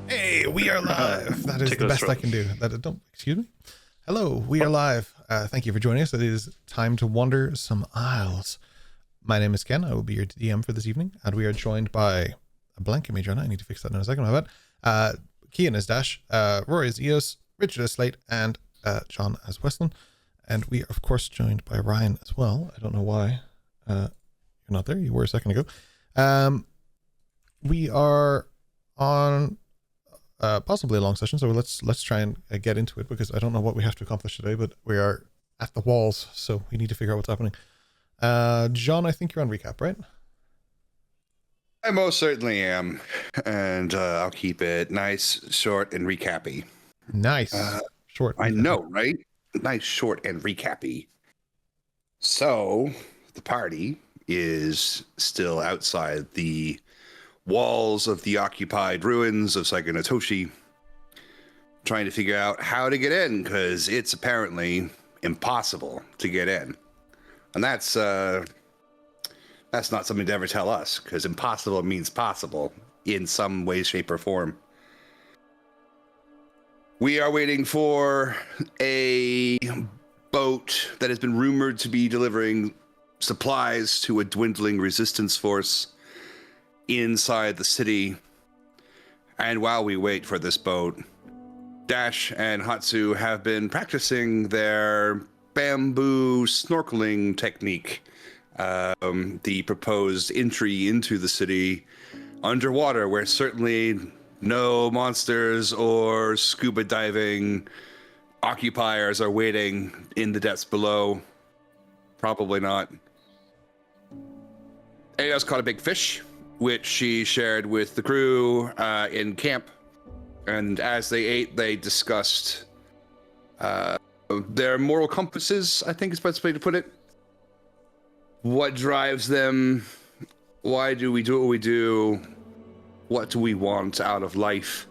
Hey, we are live. That is Take the those best I can do. Don't excuse me. Hello, we are live. Thank you for joining us. It is time to wander some aisles. My name is Ken. I will be your DM for this evening, and we are joined by a blank image on it. I need to fix that in a second. My bad. Kian is Dash, Rory is Eos, Richard is Slate, and John as Weslyn. And we are, of course, joined by Ryan as well. I don't know why you're not there. You were a second ago. We are on possibly a long session, so let's try and get into it, because I don't know what we have to accomplish today, but we are at the walls, so we need to figure out what's happening. John, I think you're on recap, right? I most certainly am, and I'll keep it nice, short, and recappy. Nice. Short. I know, right? Nice, short, and recappy. So, the party is still outside the walls of the occupied ruins of Saigonatoshi, trying to figure out how to get in, because it's apparently impossible to get in. And that's not something to ever tell us, because impossible means possible in some way, shape, or form. We are waiting for a boat that has been rumored to be delivering supplies to a dwindling resistance force inside the city. And while we wait for this boat, Dash and Hatsu have been practicing their bamboo snorkeling technique. The proposed entry into the city underwater, where certainly no monsters or scuba diving occupiers are waiting in the depths below. Probably not. Eos caught a big fish, which she shared with the crew in camp. And as they ate, they discussed their moral compasses, I think is the best way to put it. What drives them? Why do we do what we do? What do we want out of life?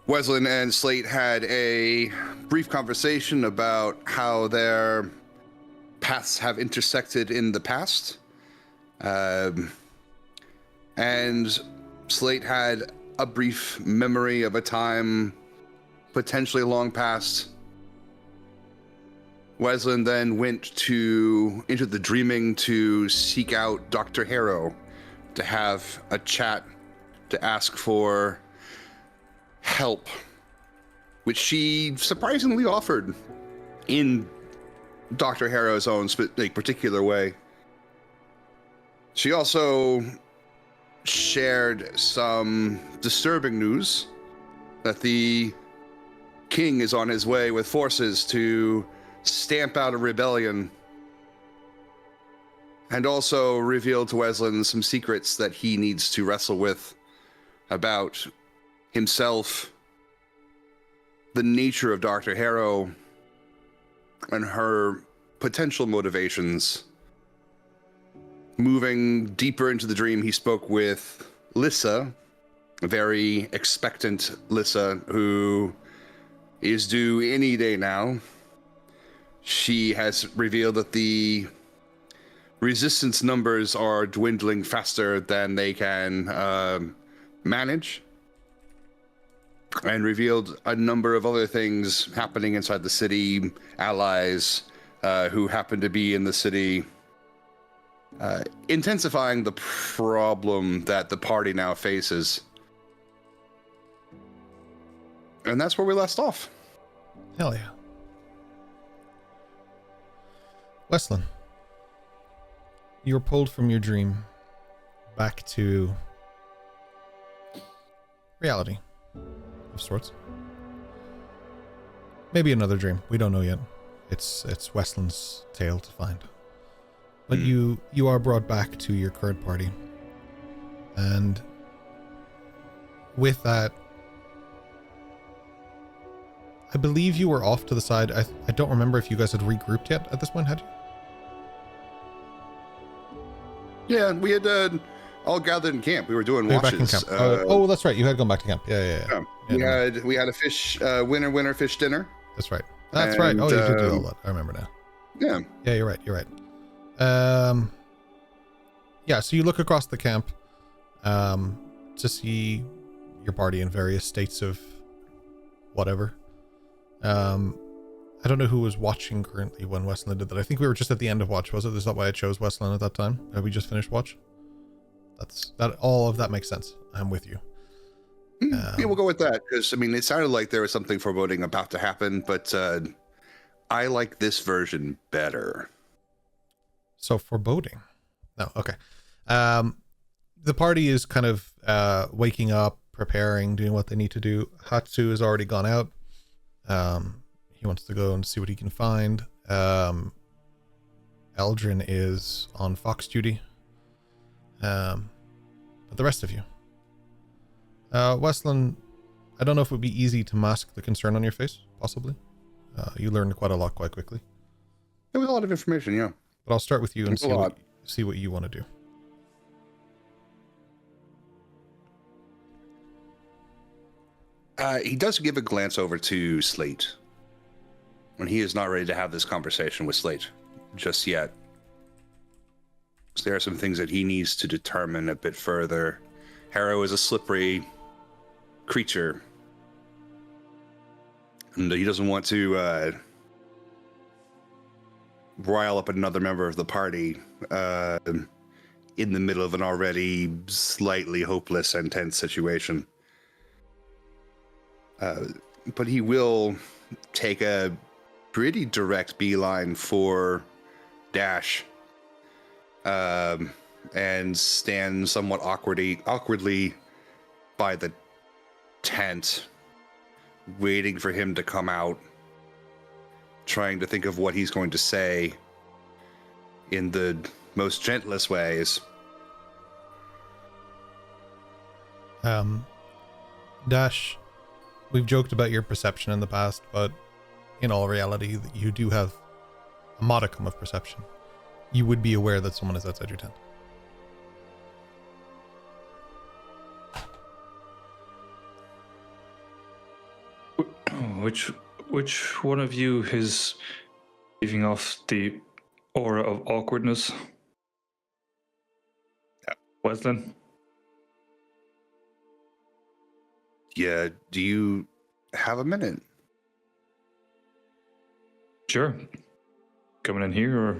Weslyn and Slate had a brief conversation about how their paths have intersected in the past. And Slate had a brief memory of a time potentially long past. Weslyn then went into the dreaming to seek out Dr. Harrow, to have a chat, to ask for help, which she surprisingly offered in Dr. Harrow's own particular way. She also shared some disturbing news that the king is on his way with forces to stamp out a rebellion, and also revealed to Weslyn some secrets that he needs to wrestle with about himself, the nature of Dr. Harrow, and her potential motivations. Moving deeper into the dream, he spoke with Lissa, a very expectant Lissa, who is due any day now. She has revealed that the resistance numbers are dwindling faster than they can manage, and revealed a number of other things happening inside the city, allies who happen to be in the city, intensifying the problem that the party now faces. And that's where we left off. Hell yeah. Weslyn, you were pulled from your dream back to reality of sorts. Maybe another dream. We don't know yet. It's Weslyn's tale to find. But you are brought back to your current party. And with that, I believe you were off to the side. I don't remember if you guys had regrouped yet at this point, had you? Yeah, we had all gathered in camp. We were doing Back watches. in camp. Oh, that's right. You had gone back to camp. Yeah. We had a fish winter fish dinner. That's right. That's right. Oh, you did do all that. I remember now. Yeah. Yeah, you're right. Yeah, so you look across the camp to see your party in various states of whatever. I don't know who was watching currently when Weslyn did that. I think we were just at the end of watch, was it? Is that why I chose Weslyn at that time? Have we just finished watch? All of that makes sense. I'm with you. Yeah, we'll go with that, because I mean, it sounded like there was something foreboding about to happen, but I like this version better. So foreboding. No, okay. The party is kind of waking up, preparing, doing what they need to do. Hatsu has already gone out. He wants to go and see what he can find. Eldrin is on fox duty. But the rest of you. Weslyn, I don't know if it would be easy to mask the concern on your face, possibly. You learned quite a lot quite quickly. There was a lot of information, yeah. But I'll start with you and see what you want to do. He does give a glance over to Slate when he is not ready to have this conversation with Slate just yet. So there are some things that he needs to determine a bit further. Harrow is a slippery creature, and he doesn't want to rile up another member of the party in the middle of an already slightly hopeless and tense situation. But he will take a pretty direct beeline for Dash, and stand somewhat awkwardly by the tent, waiting for him to come out, trying to think of what he's going to say in the most gentlest ways. Dash, we've joked about your perception in the past, but in all reality, you do have a modicum of perception. You would be aware that someone is outside your tent. Which one of you is giving off the aura of awkwardness? Weslyn? Yeah, do you have a minute? Sure. Coming in here, or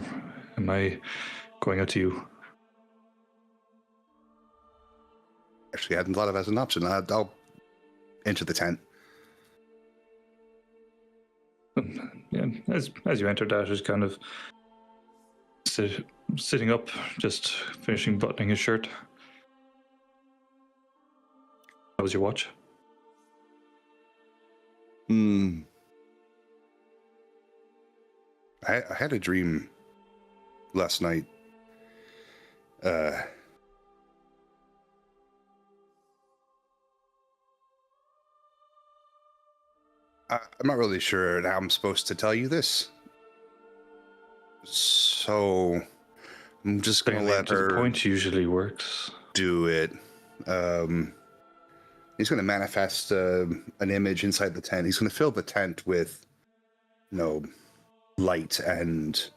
am I going out to you? Actually, I hadn't thought of it as an option. I'll enter the tent. Yeah, as you enter, Dash is kind of sitting up, just finishing buttoning his shirt. How was your watch? I had a dream last night. I'm not really sure how I'm supposed to tell you this. So I'm just going to let her... The point usually works. Do it. He's going to manifest an image inside the tent. He's going to fill the tent with, light and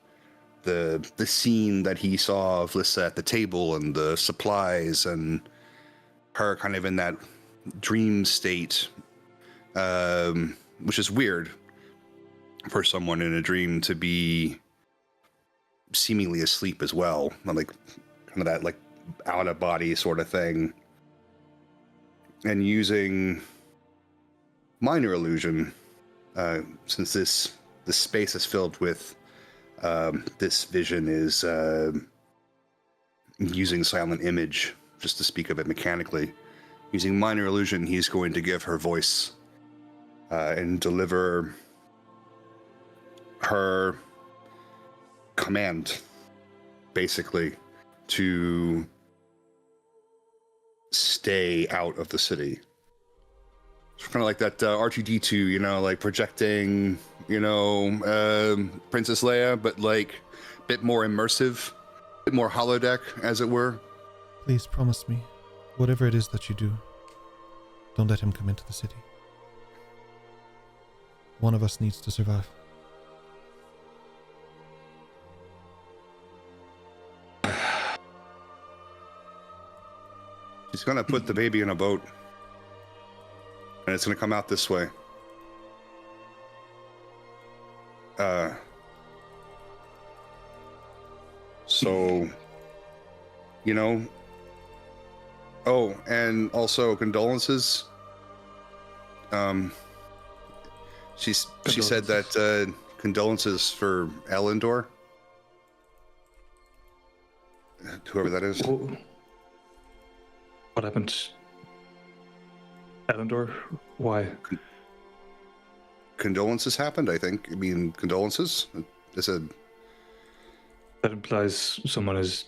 the scene that he saw of Lissa at the table and the supplies and her kind of in that dream state, which is weird for someone in a dream to be seemingly asleep as well, like kind of that like out of body sort of thing. And using minor illusion, since this space is filled with this vision, is using silent image, just to speak of it mechanically. Using minor illusion, he's going to give her voice and deliver her command, basically, to stay out of the city. It's kind of like that R2D2, like projecting, Princess Leia, but like a bit more immersive, a bit more holodeck, as it were. Please promise me, whatever it is that you do, don't let him come into the city. One of us needs to survive. She's gonna put the baby in a boat, and it's gonna come out this way. So, you know. Oh, and also condolences. She said that condolences for Elendor. Whoever that is. What happened? Elendor? Why? Condolences happened, I think. I mean, condolences? I said... That implies someone is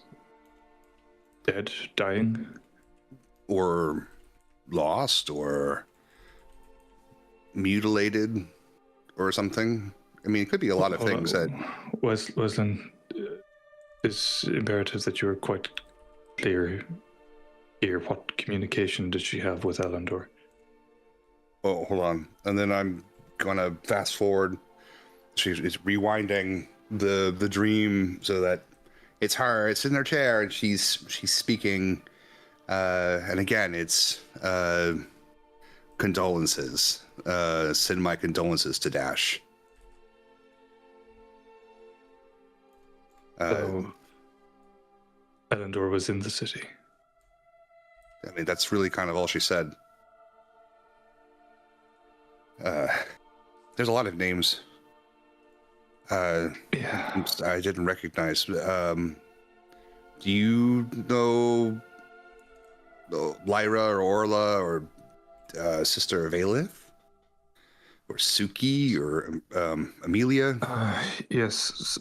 dead, dying? Or lost, or mutilated, or something. I mean, it could be a lot of things that... Weslyn, it's imperative that you are quite clear here. What communication did she have with Elendor? Oh, hold on. And then I'm gonna fast forward. She's rewinding the dream so that it's her. It's in her chair, and she's speaking. And again, it's condolences. Send my condolences to Dash. So, Elendor was in the city. I mean, that's really kind of all she said. There's a lot of names. Yeah. I didn't recognize. Do you know Lyra or Orla or Sister Valith? Or Suki or Amelia? Yes,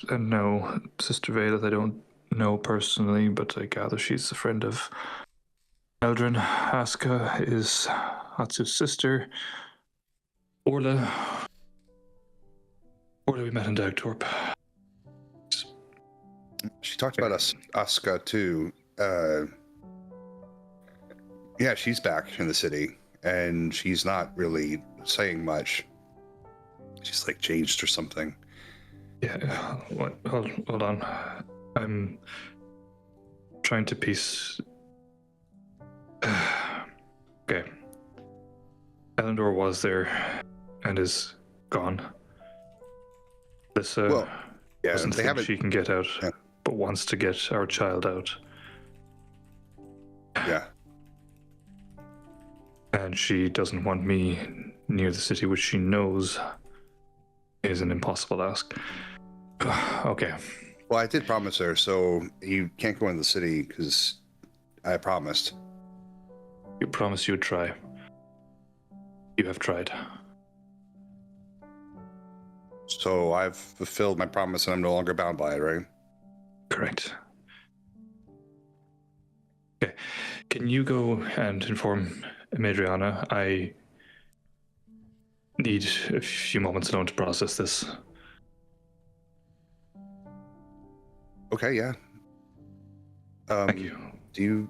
and no. Sister Valith, I don't know personally, but I gather she's a friend of Eldrin. Aska is Hatsu's sister. Orla, we met in Dagtorp. She talked about Aska too. Yeah, she's back in the city, and she's not really saying much. She's like changed or something. Yeah, what? Hold on. I'm trying to piece. Okay. Elendor was there and is gone. This Well, yeah, doesn't they think haven't. she can get out, Yeah. but wants to get our child out. Yeah. And she doesn't want me near the city, which she knows is an impossible ask. Okay. Well, I did promise her, so you can't go into the city because I promised. You promised you would try. You have tried. So I've fulfilled my promise, and I'm no longer bound by it, right? Correct. Okay. Can you go and inform Madriana? I need a few moments alone to process this. Okay, yeah. Thank you.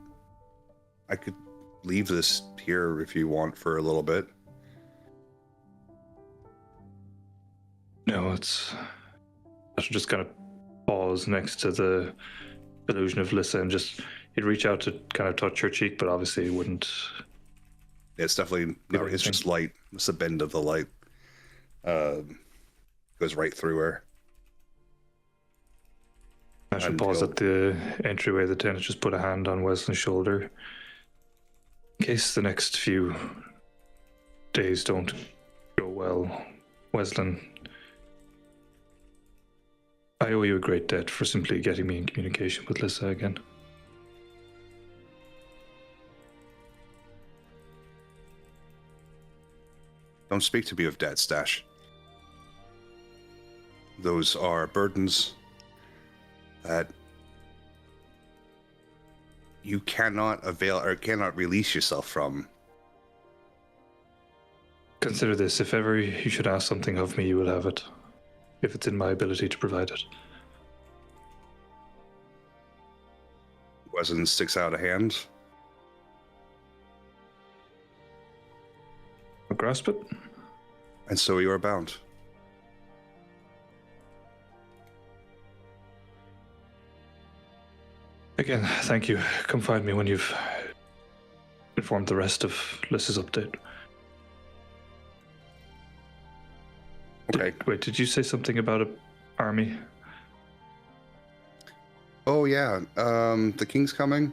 I could leave this here if you want for a little bit. No, I should just kind of pause next to the illusion of Lissa and just, you'd reach out to kind of touch her cheek, but obviously it wouldn't. It's definitely no. It's just light. It's the bend of the light. Goes right through her. I should pause at the entryway of the tent and just put a hand on Wesley's shoulder. In case the next few days don't go well, Weslyn, I owe you a great debt for simply getting me in communication with Lissa again. Don't speak to me of debt, Stash. Those are burdens that you cannot avail or cannot release yourself from. Consider this, if ever you should ask something of me, you will have it. If it's in my ability to provide it. Weslyn sticks out a hand. I'll grasp it. And so you are bound. Again, thank you. Come find me when you've inform the rest of Lys's update. Okay. Did you say something about an army? Oh yeah, the king's coming.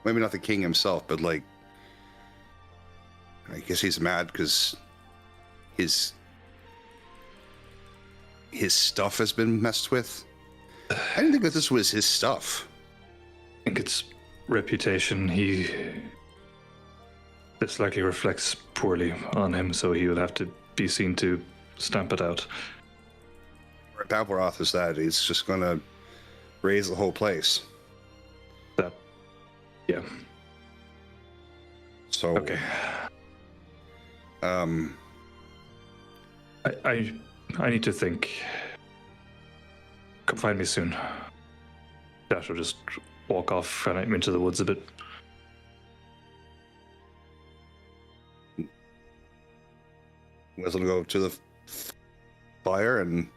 Maybe not the king himself, but like, I guess he's mad because his stuff has been messed with. I didn't think that this was his stuff. I think it's reputation. This likely reflects poorly on him, so he would have to be seen to stamp it out. Balbaroth is that he's just gonna raise the whole place. Yeah. So Okay. I need to think. Come find me soon. Dash will just walk off kind of into the woods a bit. Weslyn will go to the fire and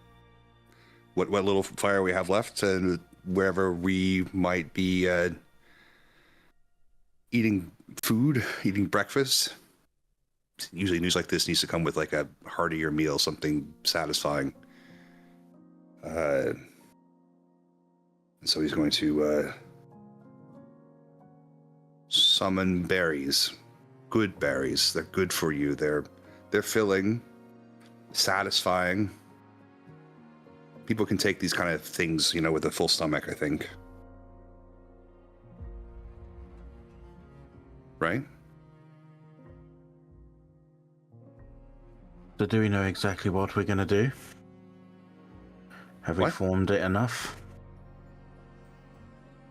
what little fire we have left, and wherever we might be eating breakfast. Usually news like this needs to come with like a heartier meal, something satisfying. And so he's going to summon berries. Good berries. They're good for you. They're filling, satisfying. People can take these kind of things, with a full stomach, I think. Right? So do we know exactly what we're going to do? Have we formed it enough?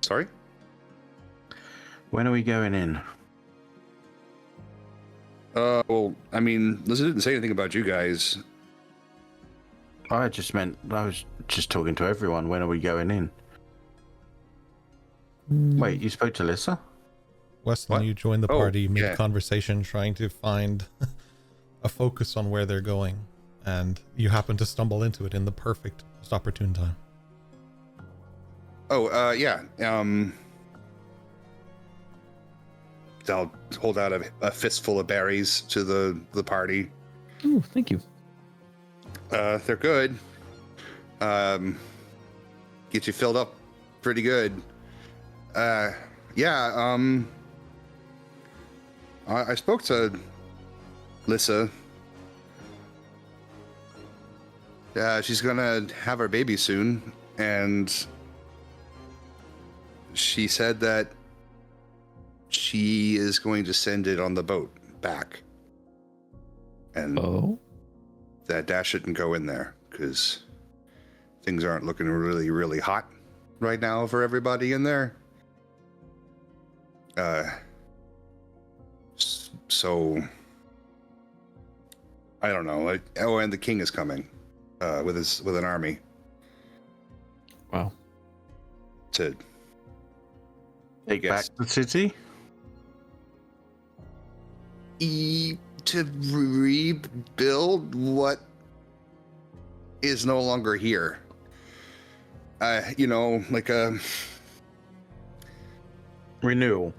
Sorry? When are we going in? Well, I mean, Lizzie didn't say anything about you guys. I was just talking to everyone. When are we going in? Wait, you spoke to Lissa? Weslyn, you joined the party mid-conversation trying to find a focus on where they're going, and you happen to stumble into it in the perfect, most opportune time. Oh, yeah. I'll hold out a fistful of berries to the party. Oh, thank you. They're good. Get you filled up pretty good. Yeah, I spoke to Lissa. She's gonna have her baby soon, and she said that she is going to send it on the boat back. And that Dash shouldn't go in there because things aren't looking really, really hot right now for everybody in there. So I don't know. And the king is coming with an army. Wow. To take back the city? To rebuild what is no longer here. Like a renewal.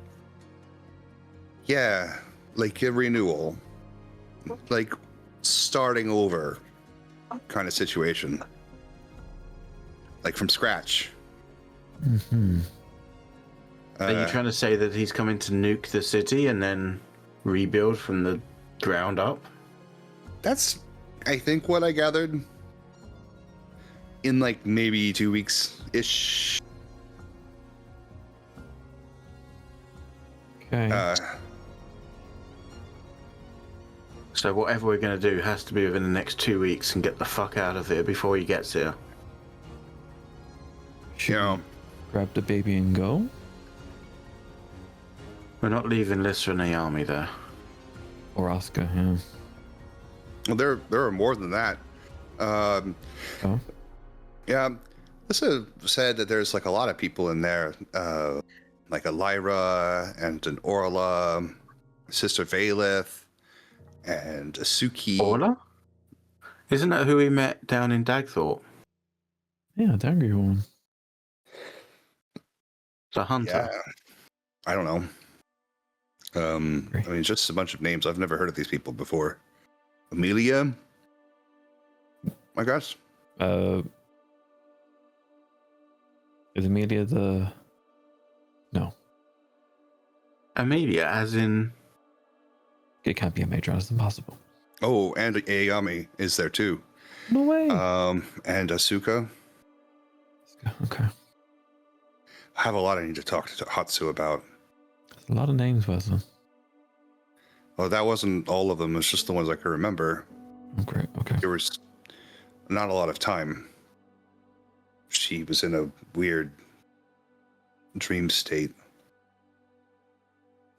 Yeah, like a renewal. Like starting over kind of situation. Like from scratch. Mm-hmm. Are you trying to say that he's coming to nuke the city and then rebuild from the ground up? That's, I think, what I gathered. In like maybe 2 weeks-ish. Okay. So whatever we're going to do has to be within the next 2 weeks and get the fuck out of here before he gets here. Yeah. Grab the baby and go? We're not leaving Lissa in the army there. Or Oscar, yeah. Well, there are more than that. Yeah, Lissa said that there's like a lot of people in there, like a Lyra and an Orla, Sister Valeth, and a Suki. Orla? Isn't that who we met down in Dagthorpe? Yeah, the angry one. The hunter. Yeah, I don't know. I mean, just a bunch of names. I've never heard of these people before. Amelia, I guess. Is Amelia the... No. Amelia, as in... It can't be a matron. It's impossible. Oh, and Ayami is there too. No way. And Asuka. Okay. I have a lot I need to talk to Hatsu about. That's a lot of names, Weslyn. Well, that wasn't all of them. It's just the ones I could remember. Oh, great. Okay. There was not a lot of time. She was in a weird dream state.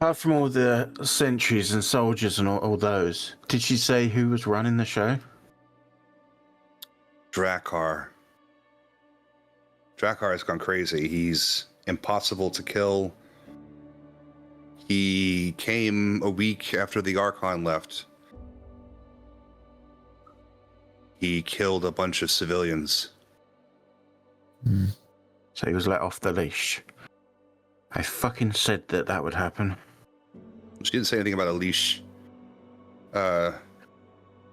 Apart from all the sentries and soldiers and all those, did she say who was running the show? Drakkar. Drakkar has gone crazy. He's impossible to kill. He came a week after the Archon left. He killed a bunch of civilians. So he was let off the leash. I fucking said that would happen. She didn't say anything about a leash.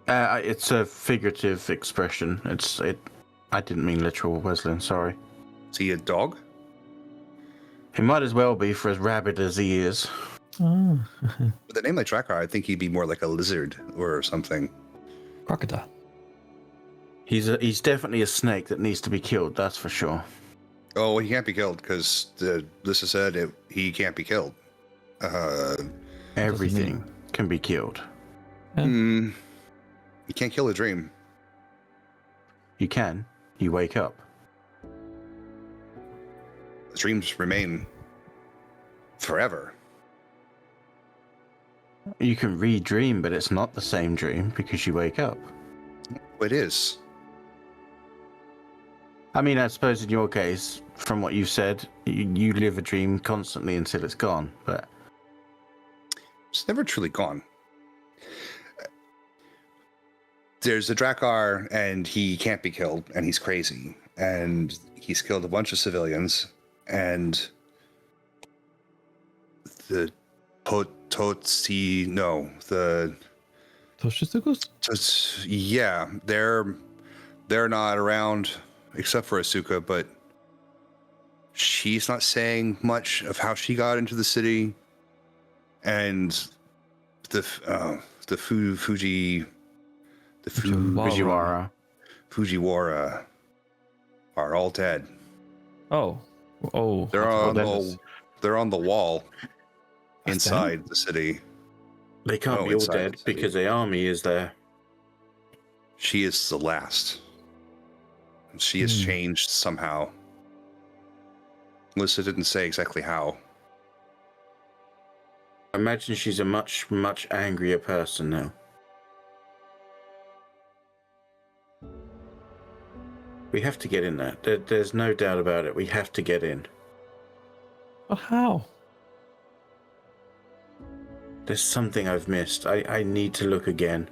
It's a figurative expression. I didn't mean literal, Weslyn, sorry. Is he a dog? He might as well be for as rabid as he is. Oh. With a name like Drakkar, I think he'd be more like a lizard or something. Crocodile. He's definitely a snake that needs to be killed, that's for sure. Oh, he can't be killed because Lissa said he can't be killed. Everything can be killed. You can't kill a dream. You can. You wake up. The dreams remain forever. You can re-dream, but it's not the same dream because you wake up. It is. I mean, I suppose in your case, from what you've said, you live a dream constantly until it's gone, but... It's never truly gone. There's a Drakkar, and he can't be killed, and he's crazy. And he's killed a bunch of civilians, and the Toshitsukus? yeah, they're not around except for Asuka, but she's not saying much of how she got into the city, and Fujiwara are all dead. Oh. They're on the wall That's inside them? the city. They can't No, be all inside dead the city. because the army is there. She is the last. She has changed somehow. Lissa didn't say exactly how. I imagine she's a much, much angrier person now. We have to get in there. There's no doubt about it. We have to get in. But how? There's something I've missed. I need to look again.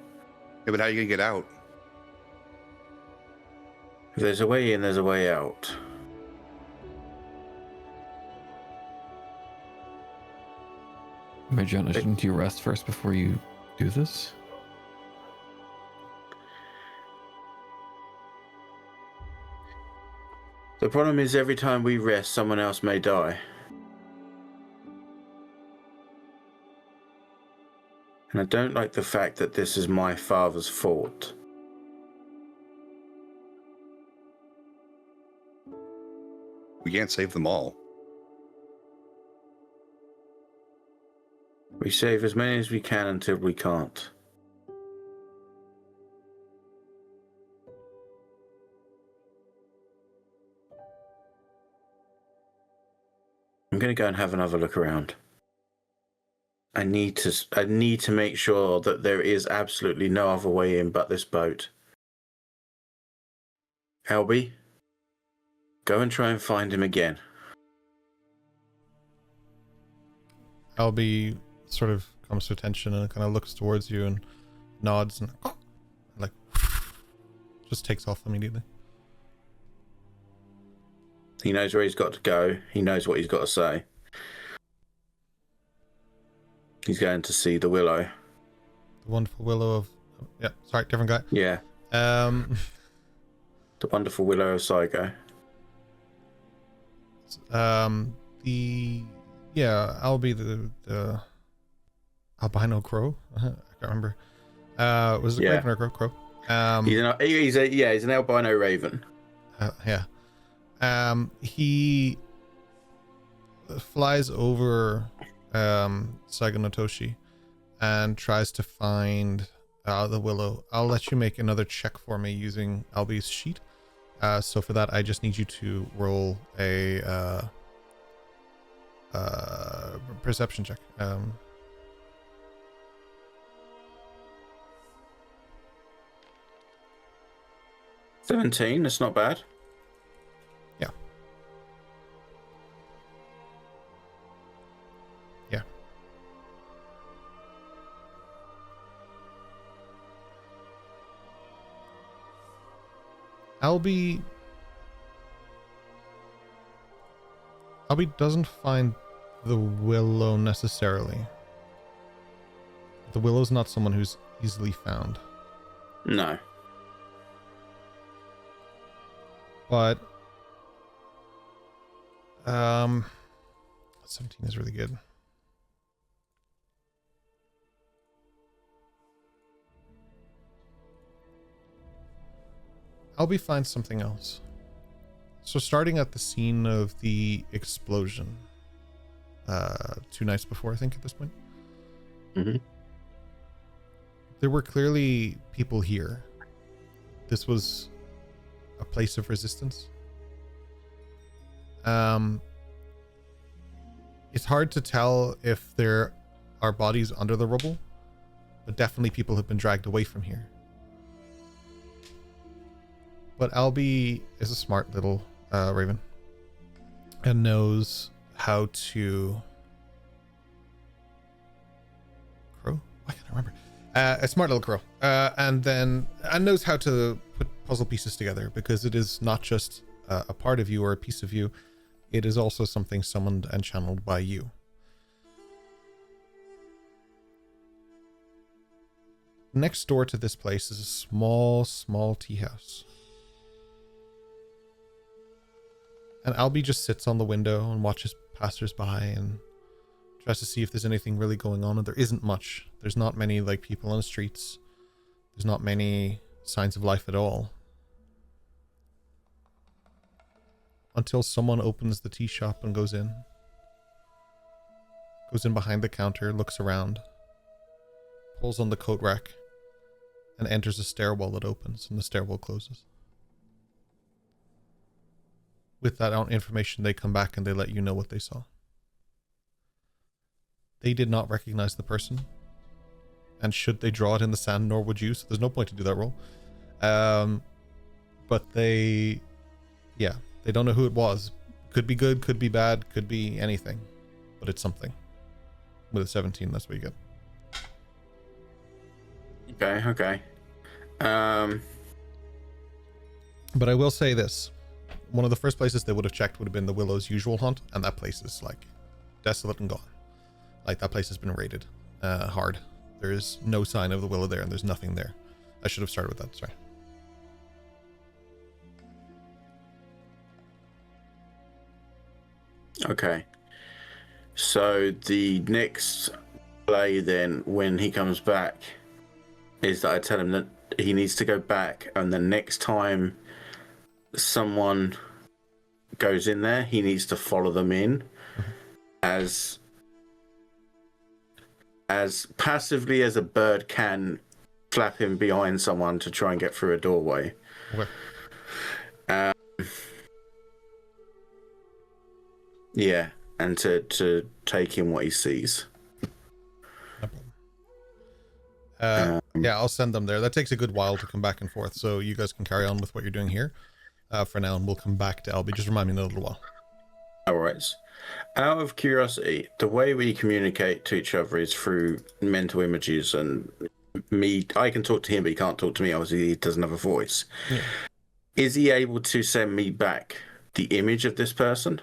Yeah, but how are you gonna get out? If there's a way in, there's a way out. Mariana, shouldn't you rest first before you do this? The problem is every time we rest, someone else may die. And I don't like the fact that this is my father's fault. We can't save them all. We save as many as we can until we can't. I'm going to go and have another look around. I need to make sure that there is absolutely no other way in but this boat. Albie, go and try and find him again. Albie sort of comes to attention and kind of looks towards you and nods and like just takes off immediately. He knows where he's got to go. He knows what he's got to say. He's going to see the willow. The wonderful willow of... Yeah, sorry, different guy. Yeah. The wonderful willow of Saigo. I'll be the albino crow. I can't remember. Was it raven or crow? He's an albino raven. He flies over Saigo no Toshi and tries to find the willow. I'll let you make another check for me using Albie's sheet. So for that, I just need you to roll a perception check. 17, that's not bad. Yeah. Albie doesn't find the willow necessarily. The willow's not someone who's easily found. No. But 17 is really good. Albie finds something else. So starting at the scene of the explosion, 2 nights before, I think, at this point. Mm-hmm. There were clearly people here. This was a place of resistance. It's hard to tell if there are bodies under the rubble, but definitely people have been dragged away from here. But Albie is a smart little raven and knows how to... Crow? Why can't I remember? A smart little crow. And knows how to put puzzle pieces together, because it is not just a part of you or a piece of you. It is also something summoned and channeled by you. Next door to this place is a small tea house. And Albie just sits on the window and watches passersby and tries to see if there's anything really going on. And there isn't much. There's not many people on the streets. There's not many signs of life at all. Until someone opens the tea shop and goes in. Goes in behind the counter, looks around, pulls on the coat rack, and enters a stairwell that opens, and the stairwell closes. With that information, they come back and they let you know what they saw. They did not recognize the person. And should they draw it in the sand, nor would you, so there's no point to do that roll. But they don't know who it was. Could be good, could be bad, could be anything. But it's something. With a 17, that's what you get. Okay. But I will say this. One of the first places they would have checked would have been the Willow's usual haunt, and that place is desolate and gone. That place has been raided hard. There is no sign of the Willow there, and there's nothing there. I should have started with that, sorry. Okay. So the next play then, when he comes back, is that I tell him that he needs to go back, and the next time someone goes in there, he needs to follow them in as passively as a bird can, flapping behind someone to try and get through a doorway. Okay. Yeah, and to take in what he sees. No problem. Yeah, I'll send them there. That takes a good while to come back and forth, so you guys can carry on with what you're doing here for now, and we'll come back to Albie. Just remind me in a little while. All right. Out of curiosity, the way we communicate to each other is through mental images, and I can talk to him, but he can't talk to me. Obviously, he doesn't have a voice. Yeah. Is he able to send me back the image of this person?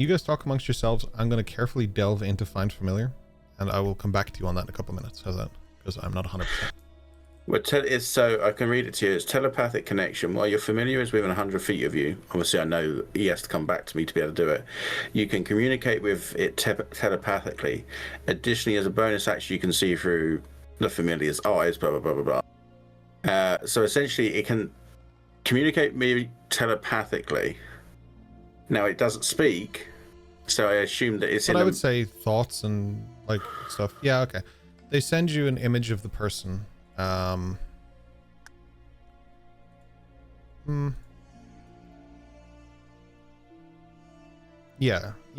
You guys talk amongst yourselves. I'm going to carefully delve into Find Familiar, and I will come back to you on that in a couple of minutes. How's that? Because I'm not 100%. Well, it's so I can read it to you. It's telepathic connection. While your familiar is within 100 feet of you, obviously I know he has to come back to me to be able to do it. You can communicate with it telepathically. Additionally, as a bonus action, you can see through the familiar's eyes. Blah blah blah blah blah. So essentially, it can communicate me telepathically. Now it doesn't speak, so I assume that it's. But I would say thoughts and like stuff. Yeah, okay. They send you an image of the person. Yeah,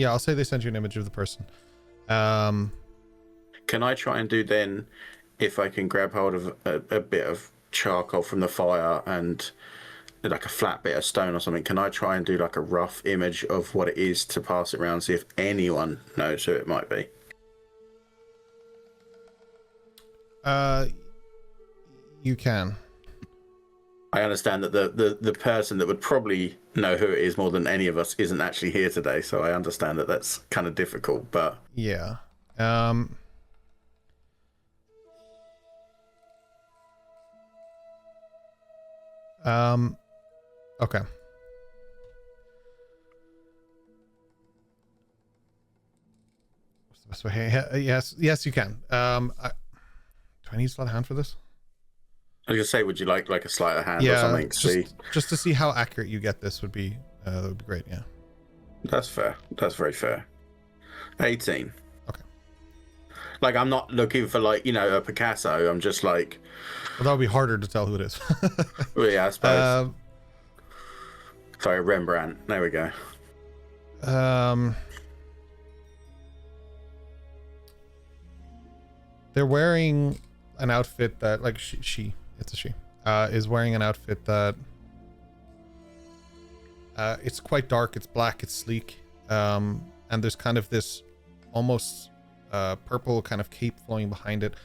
I'll say they send you an image of the person. Can I try and do then, if I can grab hold of a bit of charcoal from the fire and like a flat bit of stone or something, can I try and do like a rough image of what it is to pass it around, see if anyone knows who it might be? You can. I understand that the person that would probably know who it is more than any of us isn't actually here today, so I understand that that's kind of difficult, but... Yeah. Okay. What's the best way? Yes, you can. Do I need sleight of hand for this? I was gonna say, would you like a sleight of hand or something? Just to see how accurate you get this would be great. Yeah. That's fair. That's very fair. 18. Okay. Like, I'm not looking for like, a Picasso. I'm just like. Well, that would be harder to tell who it is. Well, yeah, I suppose. Sorry, Rembrandt. There we go. They're wearing an outfit that, like, it's a she, is wearing an outfit that, it's quite dark, it's black, it's sleek, and there's kind of this almost purple kind of cape flowing behind it.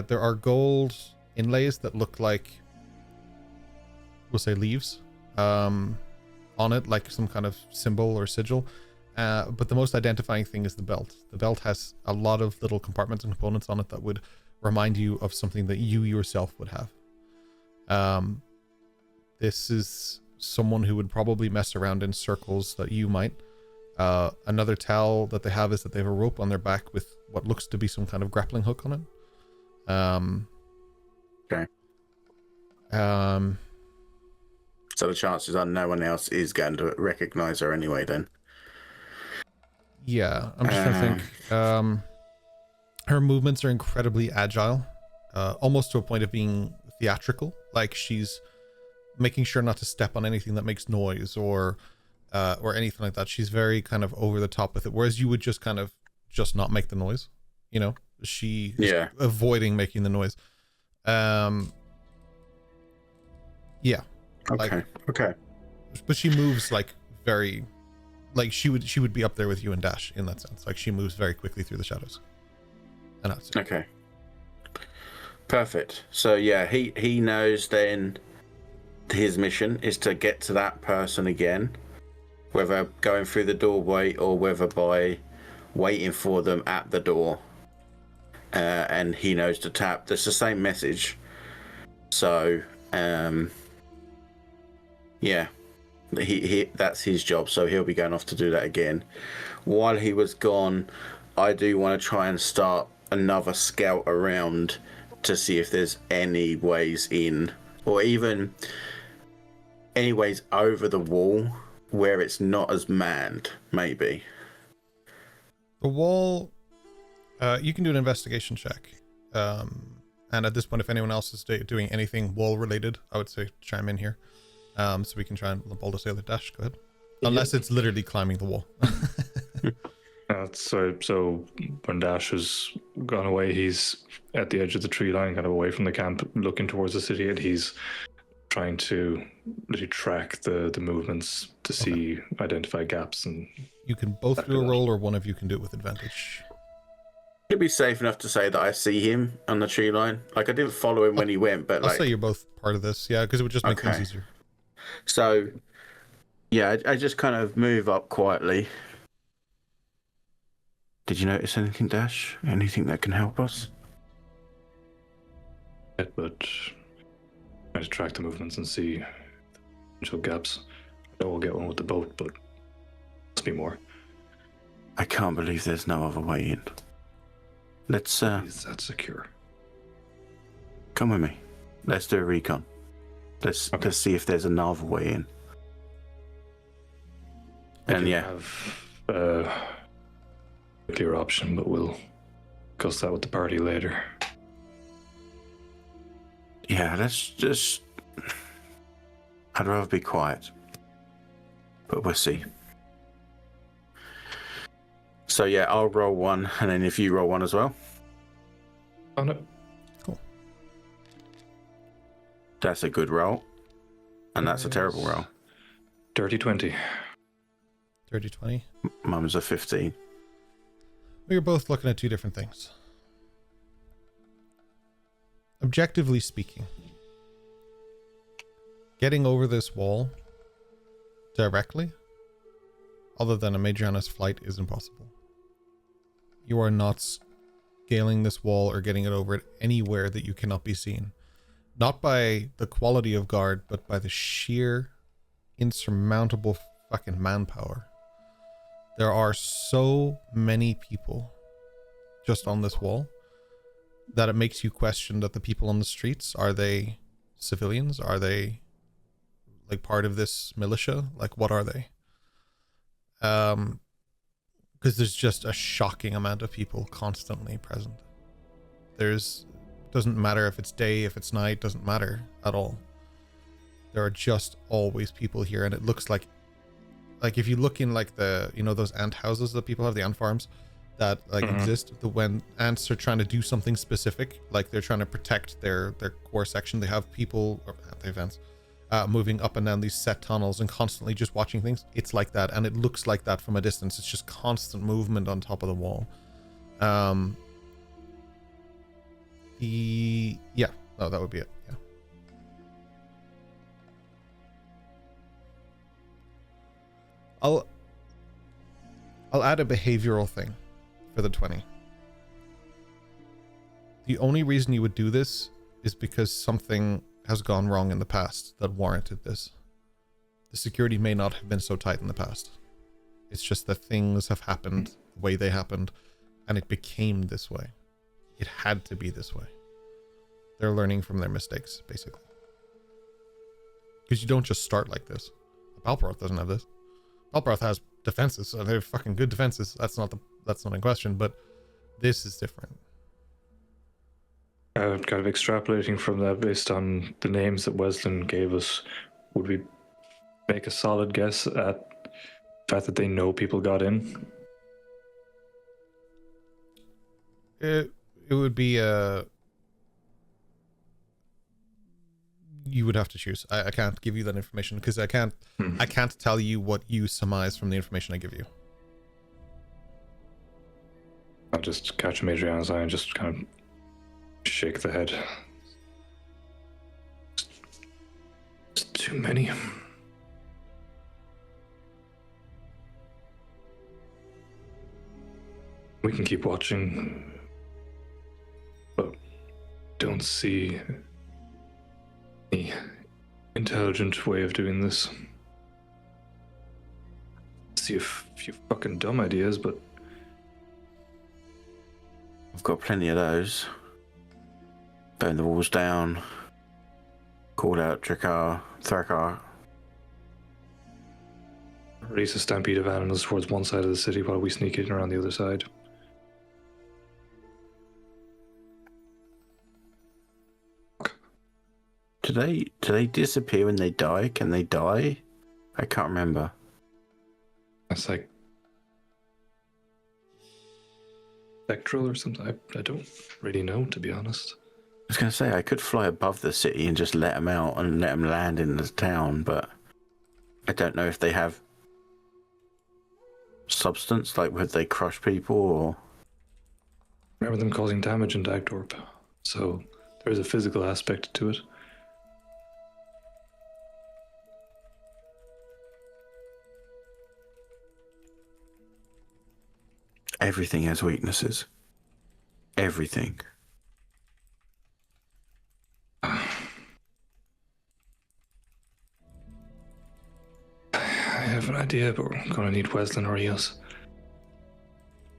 There are gold inlays that look like, we'll say, leaves on it, like some kind of symbol or sigil. But the most identifying thing is the belt. The belt has a lot of little compartments and components on it that would remind you of something that you yourself would have. This is someone who would probably mess around in circles that you might. Another tell that they have is that they have a rope on their back with what looks to be some kind of grappling hook on it. Okay. So the chances are no one else is going to recognize her anyway then. Yeah, I'm just trying to think. Her movements are incredibly agile, almost to a point of being theatrical. Like, she's making sure not to step on anything that makes noise or anything like that. She's very kind of over the top with it, whereas you would just kind of just not make the noise. She is avoiding making the noise. Yeah. Okay. But she moves like very, like she would be up there with you and Dash in that sense. Like, she moves very quickly through the shadows. And that's it. Okay. Perfect. So yeah, he knows then his mission is to get to that person again, whether going through the doorway or whether by waiting for them at the door. And he knows to tap. That's the same message. So yeah, he that's his job, so he'll be going off to do that again. While he was gone, I do want to try and start another scout around to see if there's any ways in, or even any ways over the wall where it's not as manned, maybe. The wall, you can do an investigation check. And at this point, if anyone else is doing anything wall related, I would say chime in here. So we can try and bold us the other. Dash, go ahead. Unless it's literally climbing the wall. So when Dash has gone away, he's at the edge of the tree line, kind of away from the camp, looking towards the city, and he's trying to really track the movements to identify gaps. And you can both do a roll, or one of you can do it with advantage. It'd be safe enough to say that I see him on the tree line. Like, I didn't follow him when he went, but I'll say you're both part of this, yeah, because it would just make things easier. So, yeah, I just kind of move up quietly Did you notice anything, Dash? Anything that can help us? But try to track the movements and see potential gaps. I know we'll get one with the boat, but must be more. I can't believe there's no other way in. Let's Is that secure? come with me. Let's do a recon. Let's see if there's another way in. And We yeah, have a clear option, but we'll discuss that with the party later. yeah. Let's just. I'd rather be quiet, but we'll see. So yeah, I'll roll one, and then if you roll one as well. On it. Cool. That's a good roll, and that's a terrible roll. Dirty 20. 30-20. Mum's a 15. We are both looking at two different things. Objectively speaking, getting over this wall directly, other than a Mageana's flight, is impossible. You are not scaling this wall or getting it over it anywhere that you cannot be seen. Not by the quality of guard, but by the sheer insurmountable fucking manpower. There are so many people just on this wall that it makes you question that the people on the streets, are they civilians? Are they like part of this militia? Like, what are they? Because there's just a shocking amount of people constantly present. Doesn't matter if it's day, if it's night, doesn't matter at all. There are just always people here, and it looks like if you look in like the, you know, those ant houses that people have, the ant farms that like exist, when ants are trying to do something specific, like they're trying to protect their core section, they have people, or they have ants, moving up and down these set tunnels and constantly just watching things. It's like that, and it looks like that from a distance. It's just constant movement on top of the wall. That would be it. Yeah. I'll add a behavioral thing for the 20. The only reason you would do this is because something has gone wrong in the past that warranted this. The security may not have been so tight in the past. It's just that things have happened the way they happened, and it became this way. It had to be this way. They're learning from their mistakes, basically. Because you don't just start like this. Balbroth doesn't have this. Balbroth has defenses, so they're fucking good defenses. That's not in question, but this is different. Kind of extrapolating from that based on the names that Weslyn gave us, would we make a solid guess at the fact that they know people got in? It would be you would have to choose. I can't give you that information because I can't tell you what you surmise from the information I give you. I'll just catch Adriana's eye and just kind of shake the head. It's too many. We can keep watching, but don't see any intelligent way of doing this. See a few fucking dumb ideas, but I've got plenty of those. Burn the walls down. Call out Thrakar. release a stampede of animals towards one side of the city while we sneak in around the other side. Do they disappear when they die? Can they die? I can't remember. That's like spectral or something. I don't really know, to be honest. I was going to say, I could fly above the city and just let them out and let them land in the town, but I don't know if they have substance, like would they crush people or... Remember them causing damage in Dagdorp, so there's a physical aspect to it. Everything has weaknesses. Everything. I have an idea, but we're gonna need Weslyn or Eos.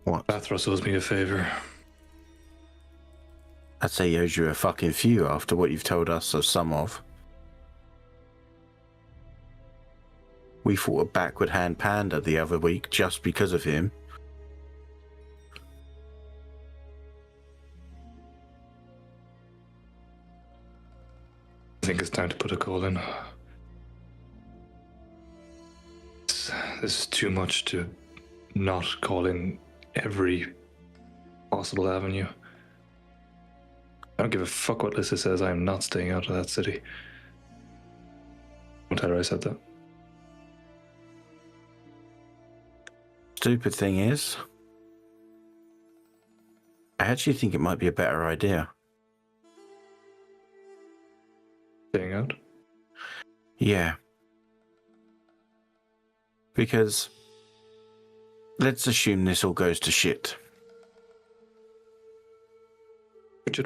What? Bathros owes me a favor. I'd say he owes you a fucking few after what you've told us of some of. We fought a backward hand panda the other week just because of him. I think it's time to put a call in. This is too much to not call in every possible avenue. I don't give a fuck what Lissa says. I am not staying out of that city. Don't tell her I said that. Stupid thing is, I actually think it might be a better idea. Staying out? Yeah. Because let's assume this all goes to shit.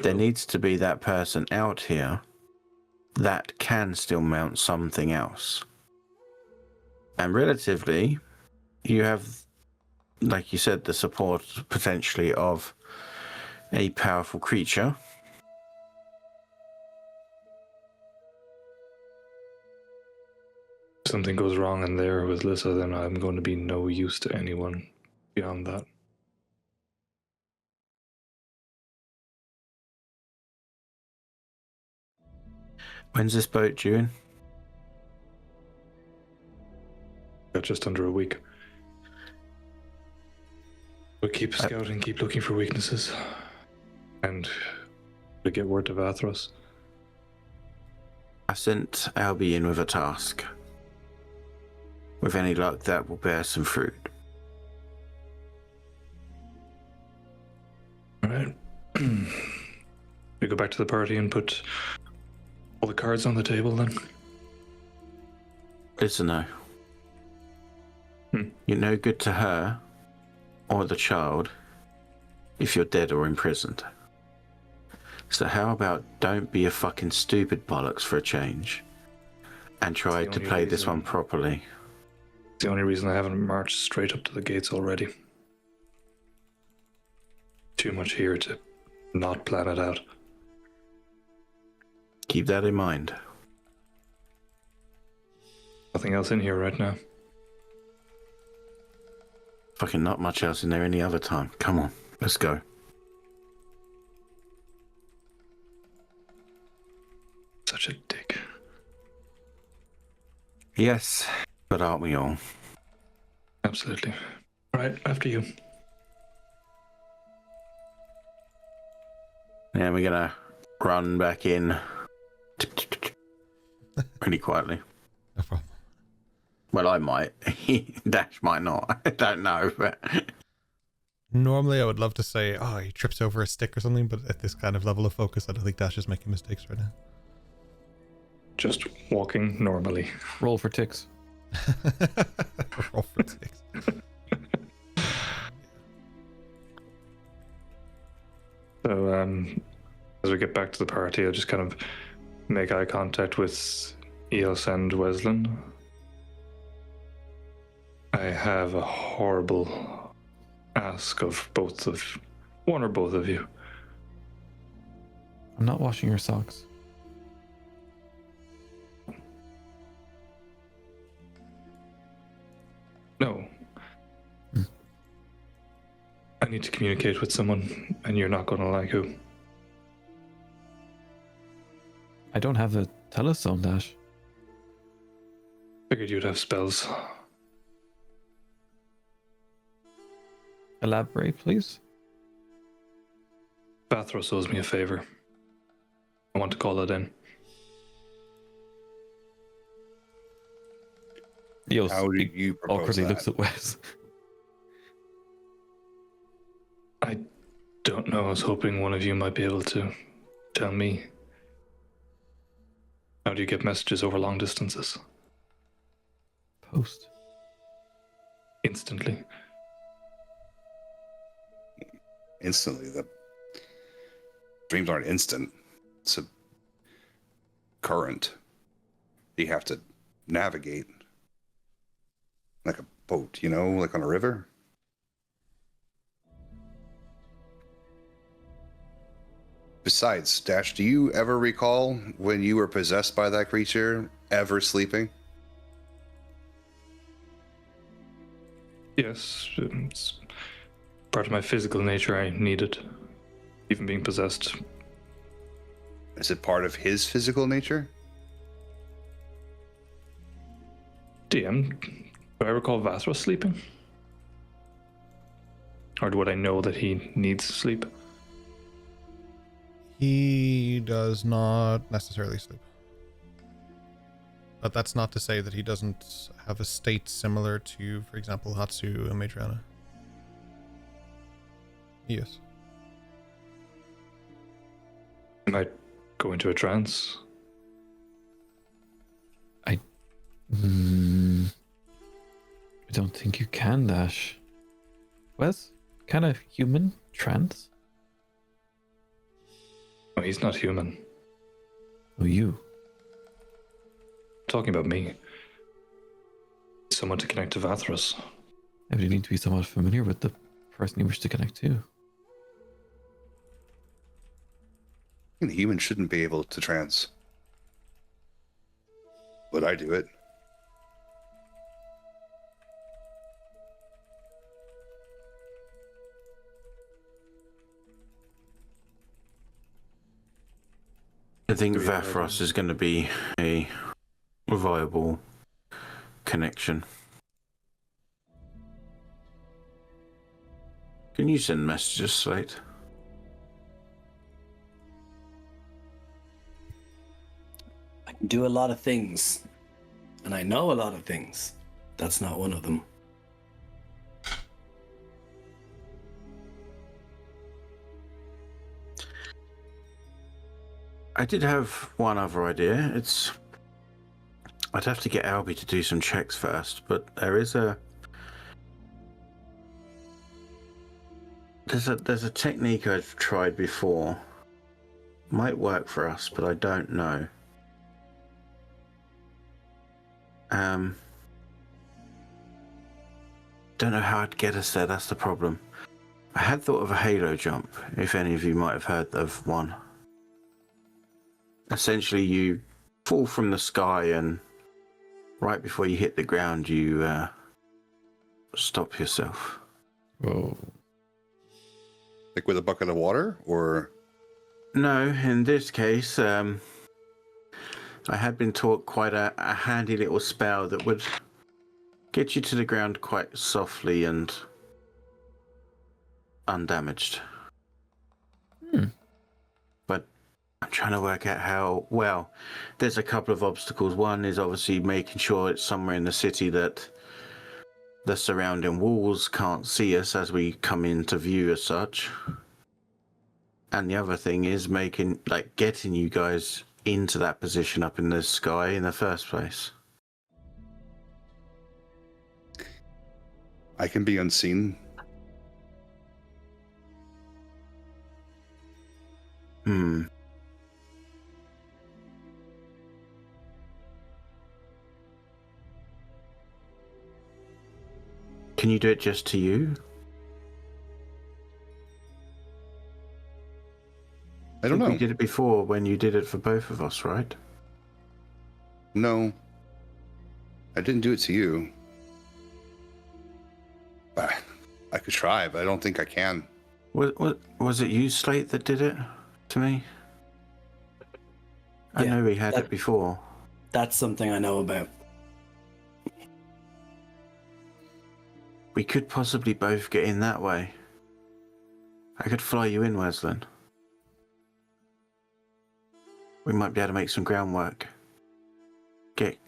There needs to be that person out here that can still mount something else. And relatively, you have, like you said, the support potentially of a powerful creature. If something goes wrong in there with Lissa, then I'm going to be no use to anyone beyond that. When's this boat due in? Got just under a week. We'll keep scouting, keep looking for weaknesses. And to get word to Vathros. I sent Albie in with a task. With any luck, that will bear some fruit. Alright. We go back to the party and put all the cards on the table then? It's a no. You're no good to her or the child if you're dead or imprisoned. So how about don't be a fucking stupid bollocks for a change and try to play this one properly. It's the only reason I haven't marched straight up to the gates already. Too much here to not plan it out. Keep that in mind. Nothing else in here right now. Fucking not much else in there any other time. Come on, let's go. Such a dick. Yes, but aren't we all? Absolutely. Right, after you. Yeah, we're gonna run back in pretty quietly. No problem. Well, I might. Dash might not. I don't know, but Normally, I would love to say, oh, he trips over a stick or something, but at this kind of level of focus, I don't think Dash is making mistakes right now. Just walking normally. Roll for ticks. Roll for ticks. So, as we get back to the party, I just kind of make eye contact with Eos and Weslyn. I have a horrible ask of one or both of you. I'm not washing your socks. No. I need to communicate with someone, and you're not going to like who. I don't have the telestone, Dash. Figured you'd have spells. Elaborate, please. Bathros owes me a favor. I want to call it in. Eos How do you propose awkwardly that? looks at Wes. I don't know. I was hoping one of you might be able to tell me. How do you get messages over long distances? Post. Instantly. instantly. The dreams aren't instant. It's a current you have to navigate like a boat, like on a river. Besides, Dash, do you ever recall when you were possessed by that creature ever sleeping? Yes, it's part of my physical nature. I need it, even being possessed. Is it part of his physical nature? DM, do I recall Vathros sleeping? Or would I know that he needs sleep? He does not necessarily sleep. But that's not to say that he doesn't have a state similar to, for example, Hatsu and Matriana. Yes. I might go into a trance. I don't think you can, Dash. Wes, kind of human trance? No, he's not human. Oh, you. Talking about me. Someone to connect to Vathros. I would need to be somewhat familiar with the person you wish to connect to. A human shouldn't be able to trance. Would I do it? I think Vathros is going to be a viable connection. Can you send messages, Slate? I can do a lot of things, and I know a lot of things. That's not one of them. I did have one other idea. I'd have to get Albie to do some checks first, but there's a technique I've tried before. Might work for us, but I don't know. Don't know how I'd get us there, that's the problem. I had thought of a halo jump, if any of you might have heard of one. Essentially, you fall from the sky and right before you hit the ground, you stop yourself. Whoa. Like with a bucket of water, or? No, in this case, I had been taught quite a handy little spell that would get you to the ground quite softly and undamaged. But I'm trying to work out how. Well, there's a couple of obstacles. One is obviously making sure it's somewhere in the city that the surrounding walls can't see us as we come into view as such. And the other thing is getting you guys into that position up in the sky in the first place. I can be unseen. Can you do it just to you? I don't know. We did it before when you did it for both of us, right? No. I didn't do it to you. I could try, but I don't think I can. Was it you, Slate, that did it to me? I Yeah, know we had it before. That's something I know about. We could possibly both get in that way. I could fly you in, Weslyn. We might be able to make some groundwork. Get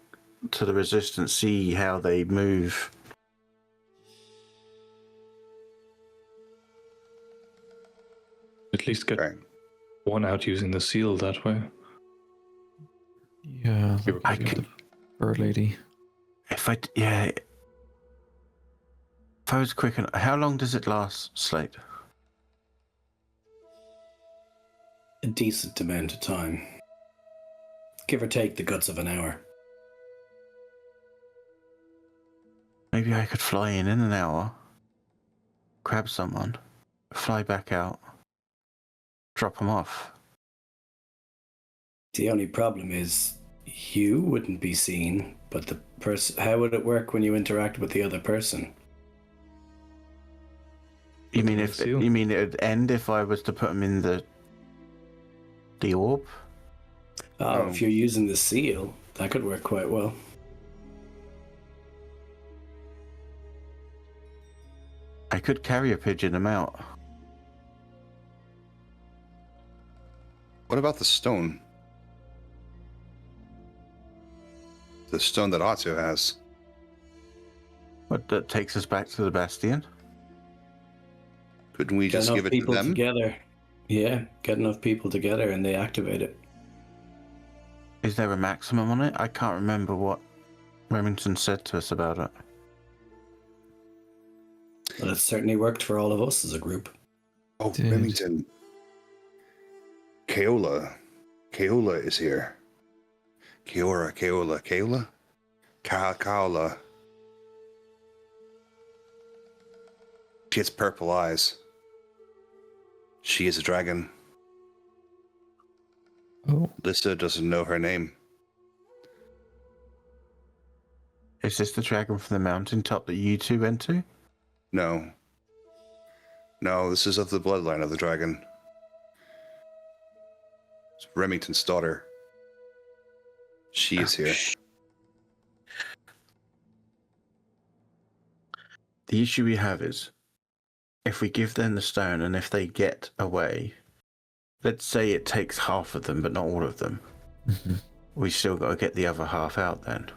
to the resistance, see how they move. At least get Okay. one out using the seal that way. Yeah, I like could- the bird lady. If I was quick enough, how long does it last, Slate? a decent amount of time. Give or take the guts of an hour. Maybe I could fly in an hour, grab someone, fly back out, drop them off. The only problem is you wouldn't be seen, but the person. How would it work when you interact with the other person? You mean With the seal? you mean it'd end if I was to put them in the orb? Oh, if you're using the seal, that could work quite well. I could carrier pigeon them out. What about the stone? The stone that Otto has. But that takes us back to the Bastion. Couldn't we Get just enough give it to people them? together. Yeah, get enough people together and they activate it. Is there a maximum on it? I can't remember what Remington said to us about it. Well, it certainly worked for all of us as a group. Oh, Dude. Remington. Kaola. Kaola is here. Kaola. Kaola. She has purple eyes. She is a dragon. Oh, Lissa doesn't know her name. Is this the dragon from the mountaintop that you two went to? No. No, this is of the bloodline of the dragon. It's Remington's daughter. She is here. The issue we have is, if we give them the stone and if they get away, let's say it takes half of them, but not all of them. mhm. We still got to get the other half out then.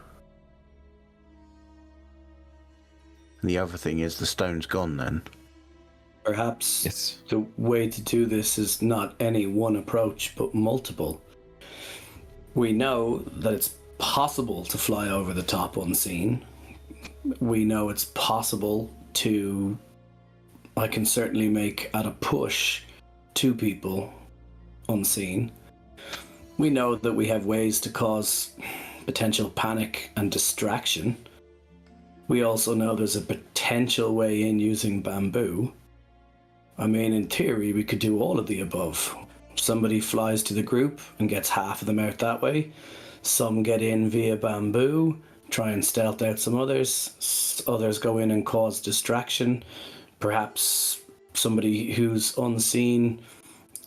And the other thing is the stone's gone then. Perhaps Yes. the way to do this is not any one approach, but multiple. We know that it's possible to fly over the top unseen. We know it's possible to... I can certainly make, at a push, 2 people unseen. We know that we have ways to cause potential panic and distraction. We also know there's a potential way in using bamboo. I mean, in theory, we could do all of the above. Somebody flies to the group and gets half of them out that way. Some get in via bamboo, try and stealth out some others. Others go in and cause distraction. Perhaps somebody who's unseen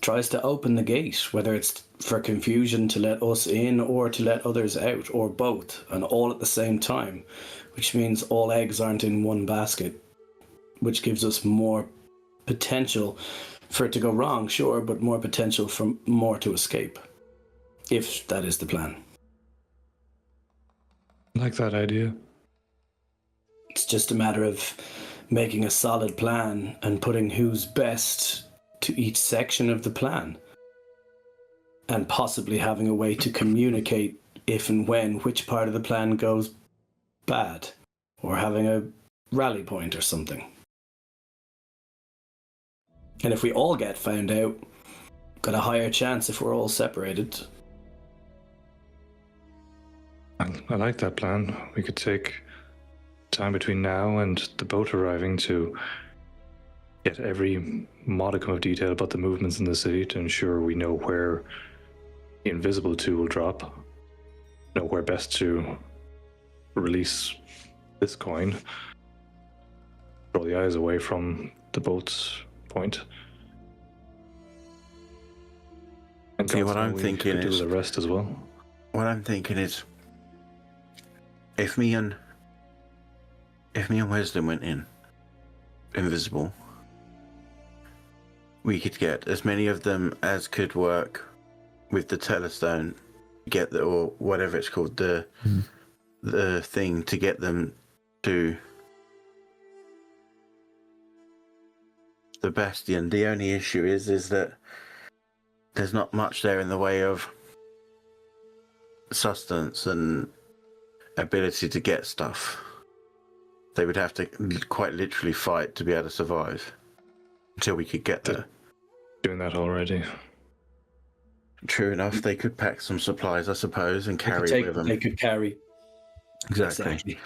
tries to open the gate, whether it's for confusion to let us in or to let others out, or both, and all at the same time, which means all eggs aren't in one basket, which gives us more potential for it to go wrong, sure, but more potential for more to escape, if that is the plan. Like that idea. It's just a matter of making a solid plan and putting who's best to each section of the plan, and possibly having a way to communicate if and when which part of the plan goes bad, or having a rally point or something. And if we all get found out, got a higher chance if we're all separated. I like that plan. We could take time between now and the boat arriving to get every modicum of detail about the movements in the city to ensure we know where the invisible two will drop, know where best to release this coin, draw the eyes away from the boat's point. And See, what God's I'm know we thinking could is- do the rest as well. What I'm thinking is, if me and Weslyn went in invisible, we could get as many of them as could work with the telestone, get the, or whatever it's called, the thing to get them to the Bastion. The only issue is that there's not much there in the way of sustenance and ability to get stuff. They would have to quite literally fight to be able to survive until we could get there. Doing that already. True enough, they could pack some supplies, I suppose, and carry with them. They could carry. Exactly.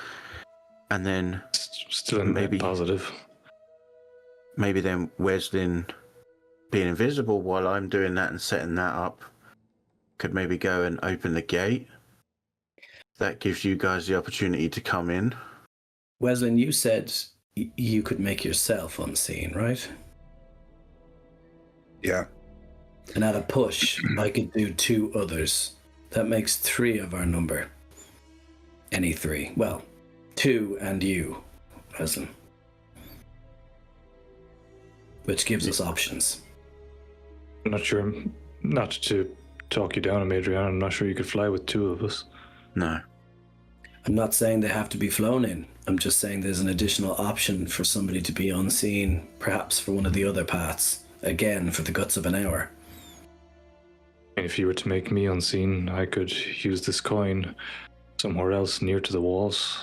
And then Still a net positive. Maybe then Weslyn being invisible while I'm doing that and setting that up could maybe go and open the gate. That gives you guys the opportunity to come in. Weslyn, you said you could make yourself unseen, right? Yeah. And at a push, I could do 2 others. That makes 3 of our number. Any 3. Well, 2 and you, Weslyn. Which gives us options. I'm not sure. Not to talk you down, Adrian. I'm not sure you could fly with 2 of us. No. I'm not saying they have to be flown in. I'm just saying there's an additional option for somebody to be unseen, perhaps for one of the other paths. Again, for the guts of an hour. And if you were to make me unseen, I could use this coin somewhere else near to the walls.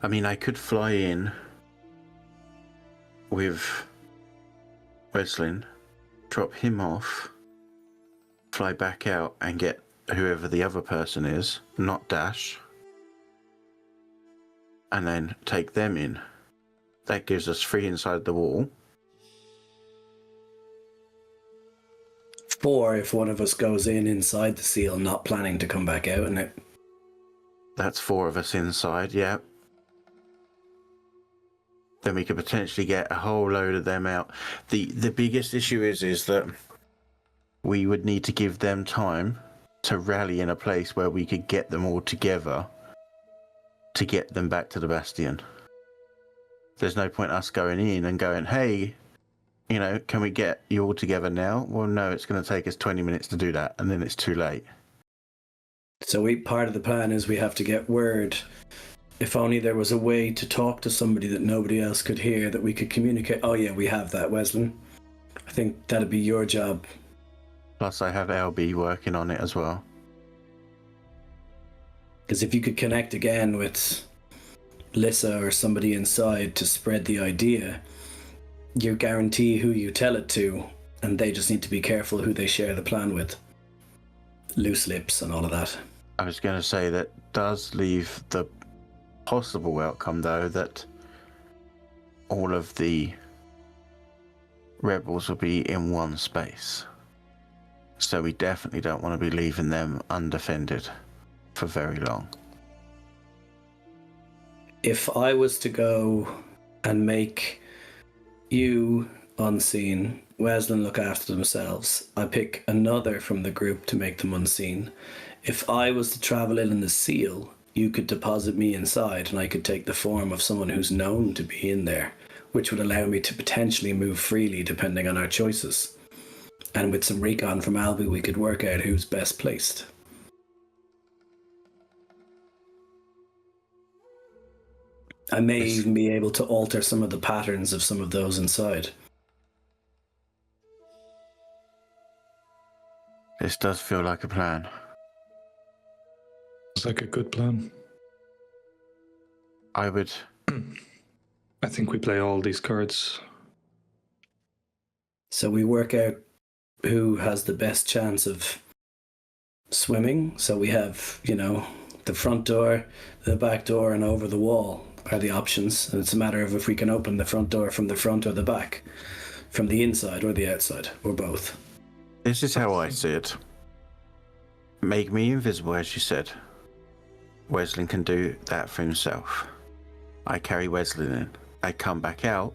I mean, I could fly in with Weslyn, drop him off, fly back out and get whoever the other person is, not Dash, and then take them in. That gives us 3 inside the wall. 4 if one of us goes inside the seal, not planning to come back out in it. That's 4 of us inside, yeah. Then we could potentially get a whole load of them out. The biggest issue is that we would need to give them time to rally in a place where we could get them all together to get them back to the Bastion. There's no point us going in and going, hey, can we get you all together now? Well, no, it's going to take us 20 minutes to do that, and then it's too late. So part of the plan is we have to get word. If only there was a way to talk to somebody that nobody else could hear, that we could communicate. Oh yeah, we have that, Weslyn. I think that'd be your job. Plus I have LB working on it as well. Because if you could connect again with Lissa or somebody inside to spread the idea, you guarantee who you tell it to, and they just need to be careful who they share the plan with. Loose lips and all of that. I was going to say that does leave the possible outcome, though, that all of the rebels will be in one space. So we definitely don't want to be leaving them undefended for very long. If I was to go and make you unseen, Weslyn look after themselves, I pick another from the group to make them unseen. If I was to travel in the seal, you could deposit me inside and I could take the form of someone who's known to be in there, which would allow me to potentially move freely depending on our choices. And with some recon from Albie, we could work out who's best placed. I may even be able to alter some of the patterns of some of those inside. This does feel like a plan. It's like a good plan. I would... I think we play all these cards. So we work out who has the best chance of swimming. So we have, the front door, the back door, and over the wall are the options. And it's a matter of if we can open the front door from the front or the back, from the inside or the outside, or both. This is how I see it. Make me invisible, as you said. Weslyn can do that for himself. I carry Weslyn in. I come back out,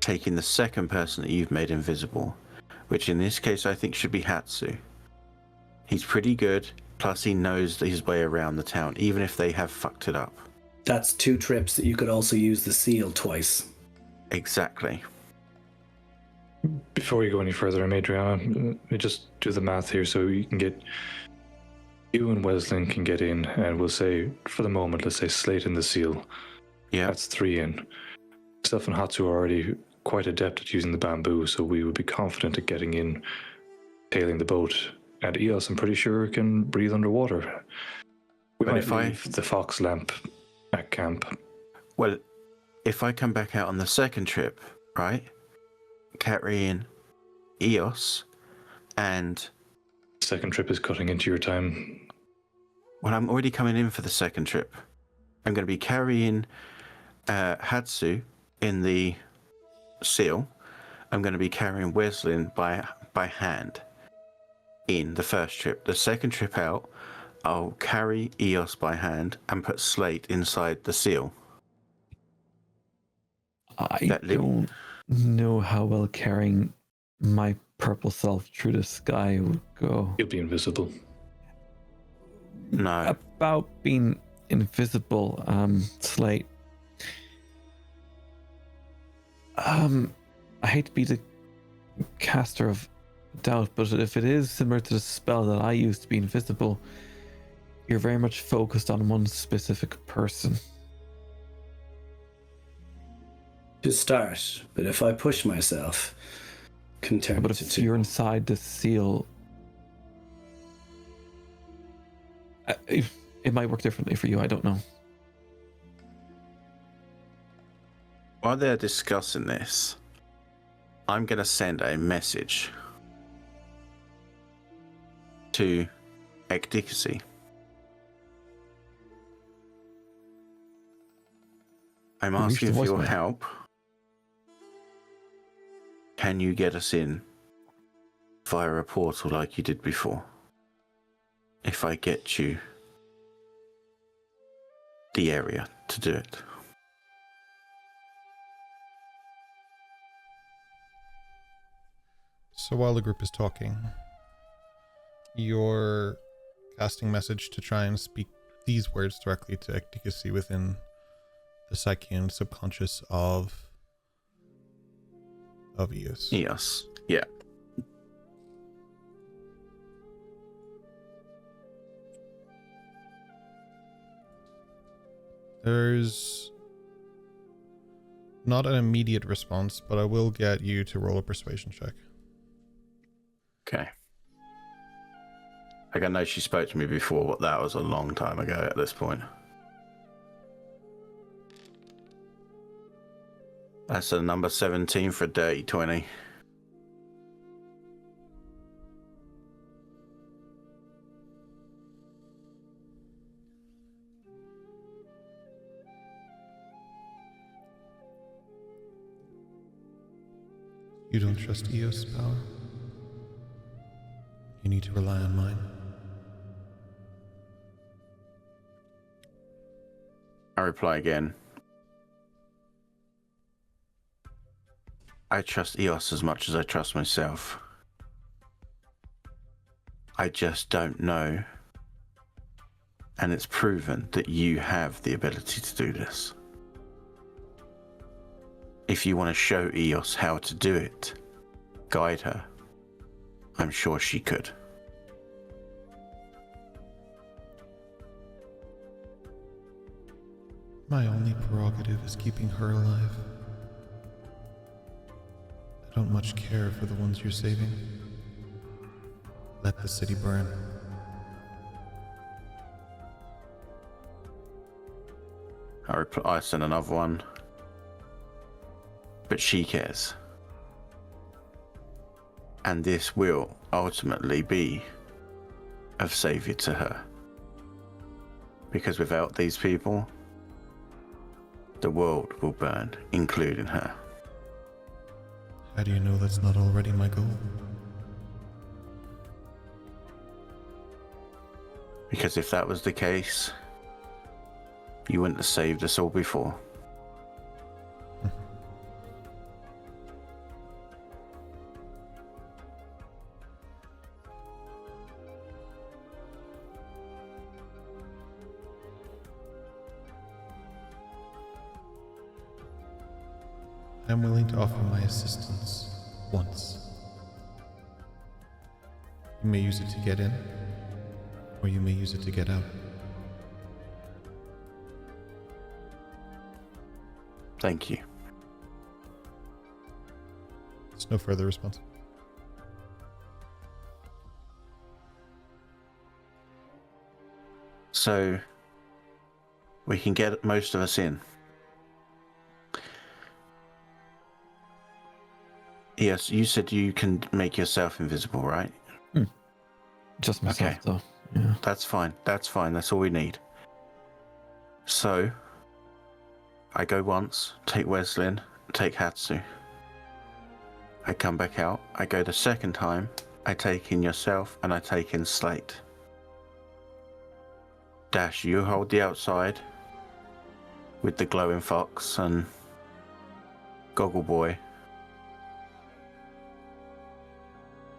taking the second person that you've made invisible, which in this case I think should be Hatsu. He's pretty good, plus he knows his way around the town, even if they have fucked it up. That's 2 trips that you could also use the seal twice. Exactly. Before you go any further, Adriana, let me just do the math here so you can get... You and Weslyn can get in, and we'll say, for the moment, let's say Slate and the seal. Yeah. That's 3 in. Myself and Hatsu are already quite adept at using the bamboo, so we would be confident at getting in, tailing the boat. And Eos, I'm pretty sure, can breathe underwater. We But might if I- leave the fox lamp at camp. Well, if I come back out on the second trip, right, carrying Eos And Second trip is cutting into your time. well, I'm already coming in for the second trip. I'm going to be carrying Hatsu in the seal. I'm going to be carrying Weslyn by hand in the first trip. The second trip out, I'll carry Eos by hand and put Slate inside the seal. I don't know how well carrying my purple self through the sky would go. You'll be invisible. No. About being invisible, Slate. I hate to be the caster of doubt, but if it is similar to the spell that I used to be invisible, you're very much focused on one specific person. To start, but if I push myself, can turn But to if two. you're inside the seal, it might work differently for you. I don't know. While they're discussing this, I'm going to send a message to Ecdicacy. I'm Reach asking the for your voicemail. help. Can you get us in via a portal like you did before? If I get you the area to do it. So while the group is talking, you're casting message to try and speak these words directly to Ecdicacy within the psyche and subconscious of Eos. Yes. Yeah. There's not an immediate response, but I will get you to roll a persuasion check. Okay. Like I know she spoke to me before, but that was a long time ago at this point. That's a number 17 for a dirty 20. You don't trust Eos' power? You need to rely on mine. I reply again. I trust Eos as much as I trust myself. I just don't know. And it's proven that you have the ability to do this. If you want to show Eos how to do it, guide her. I'm sure she could. My only prerogative is keeping her alive. I don't much care for the ones you're saving. Let the city burn. I send another one. But she cares. And this will ultimately be of savior to her. Because without these people, the world will burn, including her. How do you know that's not already my goal? Because if that was the case, you wouldn't have saved us all before. I'm willing to offer my assistance once. You may use it to get in, or you may use it to get out. Thank you. There's no further response. So, we can get most of us in. Yes, you said you can make yourself invisible, right? Just myself, Okay. though. Yeah. That's fine. That's fine. That's all we need. So, I go once, take Weslyn, take Hatsu. I come back out. I go the second time. I take in yourself and I take in Slate. Dash, you hold the outside with the glowing fox and Goggle Boy.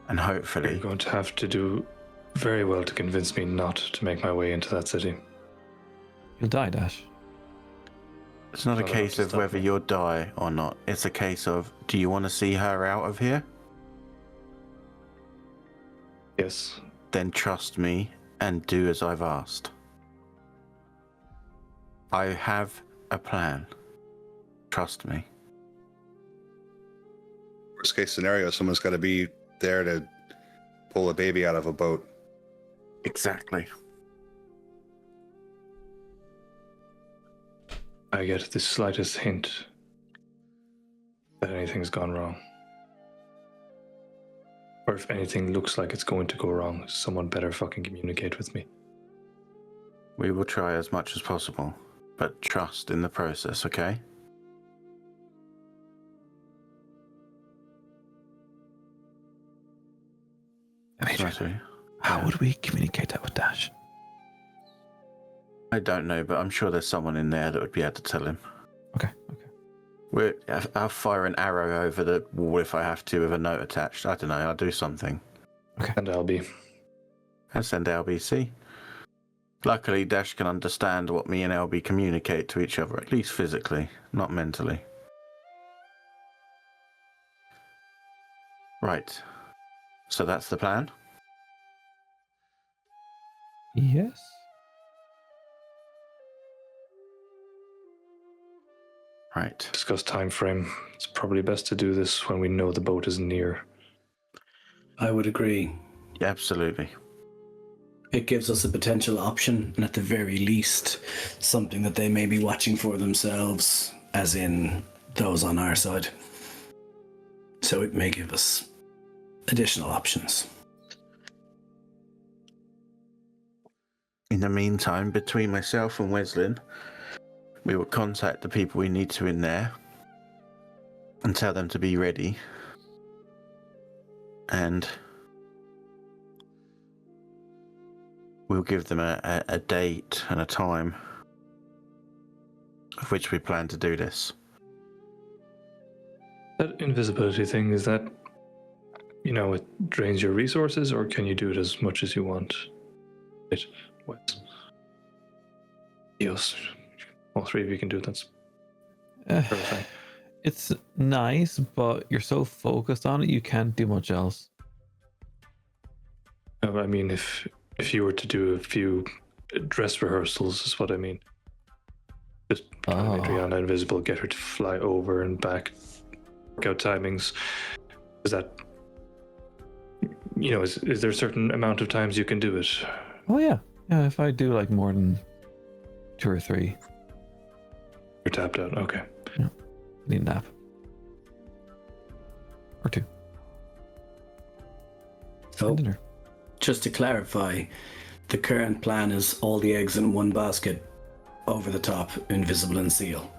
And You're hopefully, going to have to do very well to convince me not to make my way into that city. You'll die, Dash. it's not a Well, I'll case have to of stop whether me. you'll die or not. It's a case of, do you want to see her out of here? Yes. Then trust me and do as I've asked. I have a plan. Trust me. Worst case scenario, someone's got to be there to pull a baby out of a boat. Exactly. I get the slightest hint that anything's gone wrong. Or if anything looks like it's going to go wrong, someone better fucking communicate with me. We will try as much as possible, but trust in the process, okay? Adrian, Righto. how would we communicate that with Dash? I don't know, but I'm sure there's someone in there that would be able to tell him. Okay. I'll fire an arrow over the wall if I have to with a note attached. I don't know, I'll do something. And I'll be. And send LBC. Luckily, Dash can understand what me and LB communicate to each other, at least physically, not mentally. Right. So that's the plan? Yes. Right. Discuss time frame. It's probably best to do this when we know the boat is near. I would agree. Yeah, absolutely. It gives us a potential option, and at the very least, something that they may be watching for themselves, as in those on our side. So it may give us additional options. In the meantime, between myself and Weslyn, we will contact the people we need to in there and tell them to be ready. And we'll give them a date and a time of which we plan to do this. That invisibility thing, is that, it drains your resources, or can you do it as much as you want? Yes. All three of you can do it. That's perfect. It's nice, but you're so focused on it, you can't do much else. No, I mean, if you were to do a few dress rehearsals, is what I mean. Just make Rihanna invisible, get her to fly over and back, work out timings. Is that, is there a certain amount of times you can do it? Oh yeah. Yeah, if I do like more than 2 or 3. You're tapped out. Okay. I need a nap. Or 2. So, Dinner. just to clarify, the current plan is all the eggs in one basket, over the top, invisible and seal.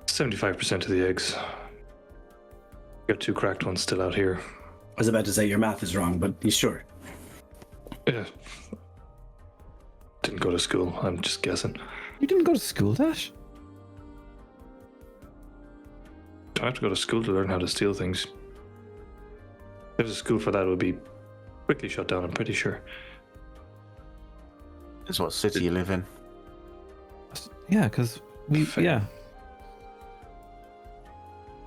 75% of the eggs. Got 2 cracked ones still out here. I was about to say your math is wrong, but you sure? Yeah. Didn't go to school. I'm just guessing. You didn't go to school, Dash? Don't have to go to school to learn how to steal things. If there's a school for that, it would be quickly shut down, I'm pretty sure. That's what city you live in. Yeah, because we, Fair. yeah.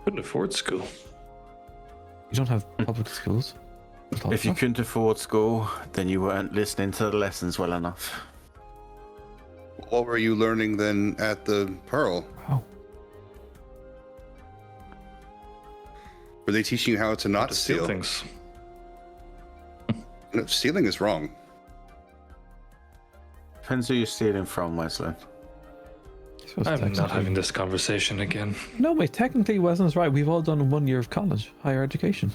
Couldn't afford school. You don't have public schools. If you couldn't afford school, then you weren't listening to the lessons well enough. What were you learning then at the Pearl? Wow. Were they teaching you how to not To steal steal? things. No, stealing is wrong. Depends who you're stealing from, Wesley. I'm not having this conversation again. No, wait, technically Weslyn's right. We've all done 1 year of college, higher education.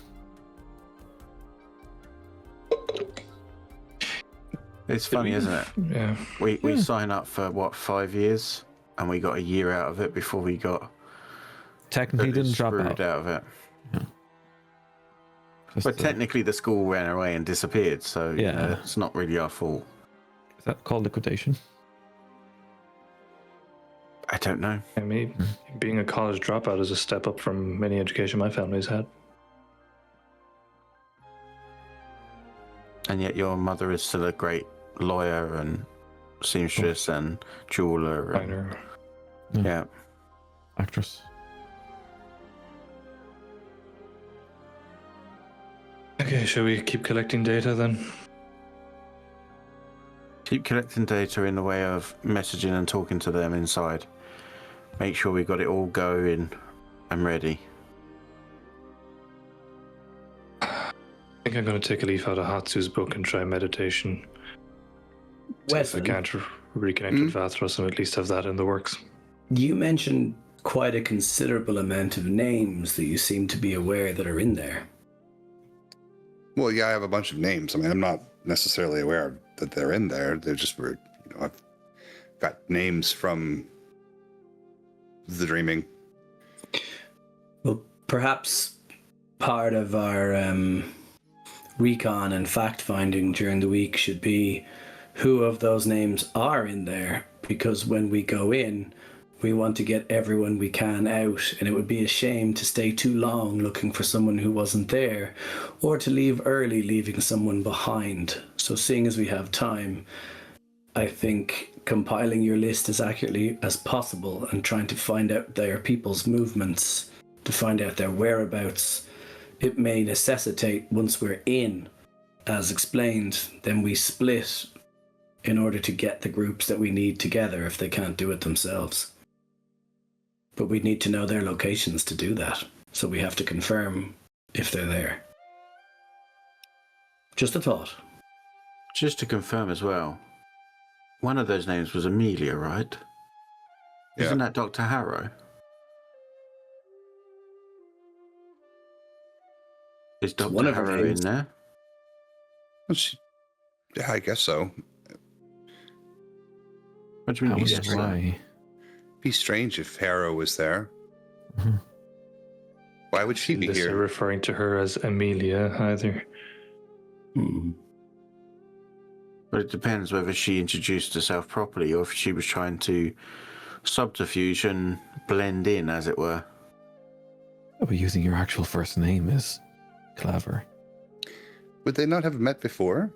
It's funny, isn't it? Yeah. We sign up for, what, 5 years? And we got a year out of it before we got Technically didn't drop screwed out. of it. Just, But technically the school ran away and disappeared, so you know, it's not really our fault. is that called liquidation? I don't know. I mean, being a college dropout is a step up from any education my family's had. And yet your mother is still a great lawyer and seamstress and jeweler. And, Minor. yeah. Actress. Okay, shall we keep collecting data then? Keep collecting data in the way of messaging and talking to them inside. Make sure we got it all going and ready. I think I'm going to take a leaf out of Hatsu's book and try meditation. See if I Weslyn, can't reconnect with Vathros and at least have that in the works. you mentioned quite a considerable amount of names that you seem to be aware that are in there. Well, yeah, I have a bunch of names. I mean, I'm not necessarily aware that they're in there. They're just, I've got names from the dreaming. Well, perhaps part of our recon and fact-finding during the week should be who of those names are in there, because when we go in, we want to get everyone we can out, and it would be a shame to stay too long looking for someone who wasn't there, or to leave early leaving someone behind. So seeing as we have time, I think compiling your list as accurately as possible and trying to find out their people's movements, to find out their whereabouts, it may necessitate, once we're in, as explained, then we split in order to get the groups that we need together if they can't do it themselves. But we need to know their locations to do that, so we have to confirm if they're there. Just a thought. Just to confirm as well, one of those names was Amelia, right? Yeah. Isn't that Dr. Harrow? Is Dr. one of her Harrow in names. there? Yeah, I guess so. What do you How mean? was Yes, it? Why? Be strange if Harrow was there. Mhm. Why would she be Unless they're here? referring to her as Amelia either. But it depends whether she introduced herself properly or if she was trying to subterfuge and blend in, as it were. But using your actual first name is clever. Would they not have met before?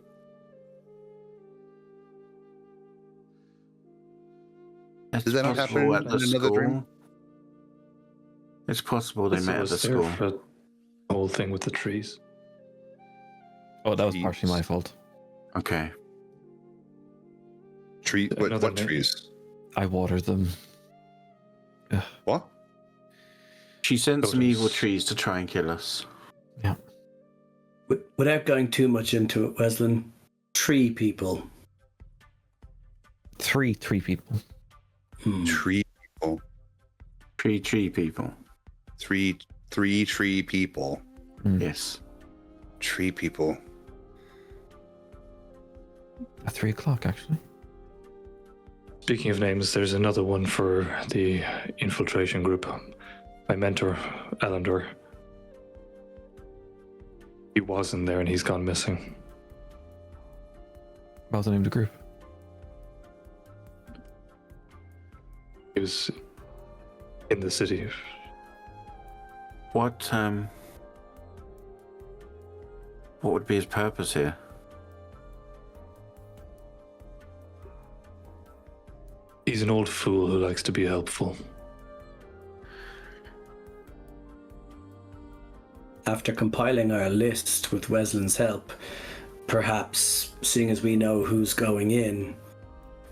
It's Does that not possible happen at the in another school. dream? It's possible they So met at was the there school. for the whole thing with the trees. Oh, that was Jeez. partially my fault. Okay. Tree? Another What name. trees? I watered them. What? She sent some evil Totems. trees to try and kill us. Without going too much into it, Weslyn, tree people. Three people. Tree people. Tree people. Three tree people. Yes. Tree people. At 3 o'clock, actually. Speaking of names, there's another one for the infiltration group. My mentor, Elendor. He wasn't there and he's gone missing. What was the name of the group? He was in the city. What would be his purpose here? He's an old fool who likes to be helpful. After compiling our list with Weslyn's help, perhaps, seeing as we know who's going in,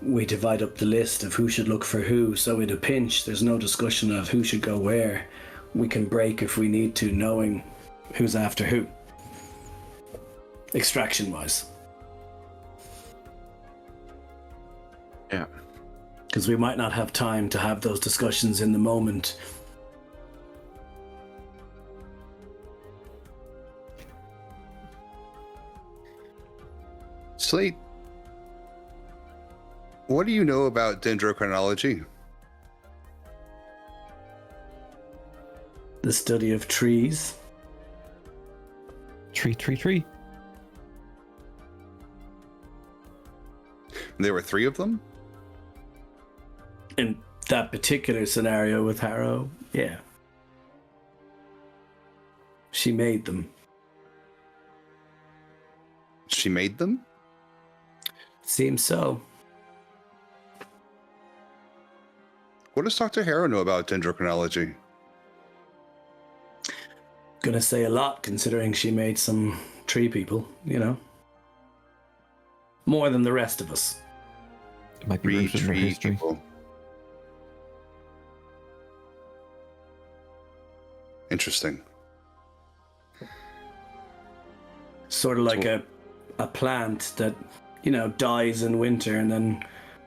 we divide up the list of who should look for who, so in a pinch there's no discussion of who should go where. We can break if we need to, knowing who's after who. Extraction-wise. Yeah. Because we might not have time to have those discussions in the moment. Slate, What do you know about dendrochronology? The study of trees. Tree. There were 3 of them? In that particular scenario with Harrow, yeah. She made them. She made them? Seems so. What does Dr. Harrow know about dendrochronology? Gonna say a lot considering she made some tree people, you know. More than the rest of us. It might be rooted in their history. People. Interesting. Sort of like a plant that, you know, dies in winter and then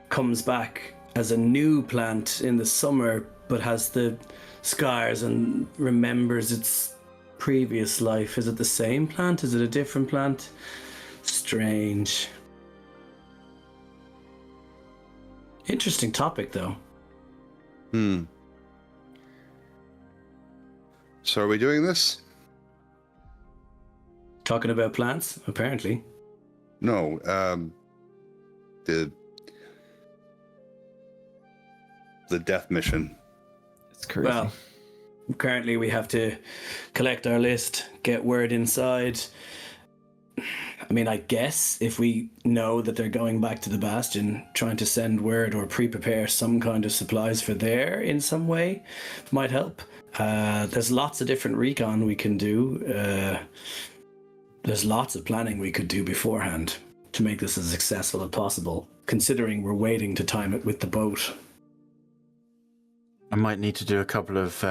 comes back as a new plant in the summer, but has the scars and remembers its previous life. Is it the same plant? Is it a different plant? Strange. Interesting topic, though. So are we doing this? Talking about plants, apparently. No, the death mission. It's crazy. Well, currently we have to collect our list, get word inside. I mean, I guess if we know that they're going back to the Bastion, trying to send word or pre-prepare some kind of supplies for there in some way might help. There's lots of different recon we can do. There's lots of planning we could do beforehand to make this as successful as possible, considering we're waiting to time it with the boat. I might need to do a couple of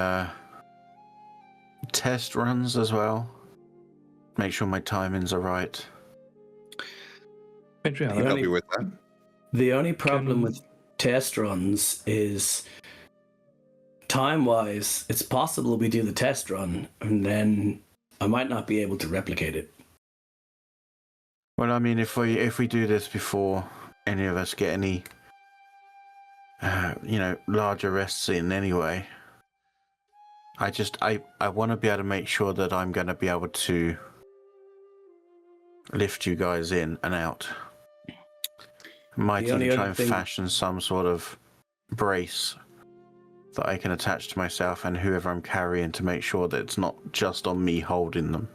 test runs as well. Make sure my timings are right. Adriana, I'll help you with that. The only problem with test runs is time-wise, it's possible we do the test run and then I might not be able to replicate it. Well, I mean, if we do this before any of us get any, large arrests in anyway, I want to be able to make sure that I'm going to be able to lift you guys in and out. Might even try and fashion some sort of brace that I can attach to myself and whoever I'm carrying to make sure that it's not just on me holding them.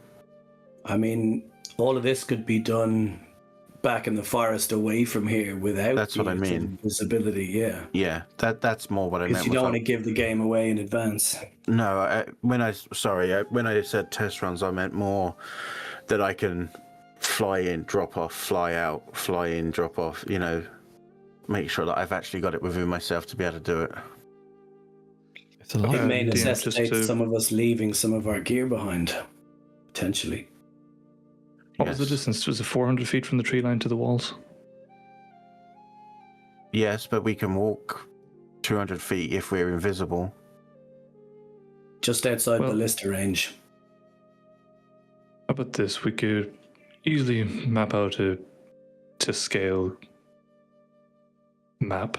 I mean, all of this could be done back in the forest away from here without That's what I mean. Visibility, yeah. Yeah, that's more what I meant. Because you don't want to give the game away in advance. No, when I said test runs, I meant more that I can fly in, drop off, fly out, fly in, drop off, make sure that I've actually got it within myself to be able to do it. It's a lot. It may Yeah, necessitate some of us leaving some of our gear behind, potentially. what was the distance? Was it 400 feet from the tree line to the walls? Yes, but we can walk 200 feet if we're invisible. Just outside the Lister range. How about this? We could easily map out a to scale map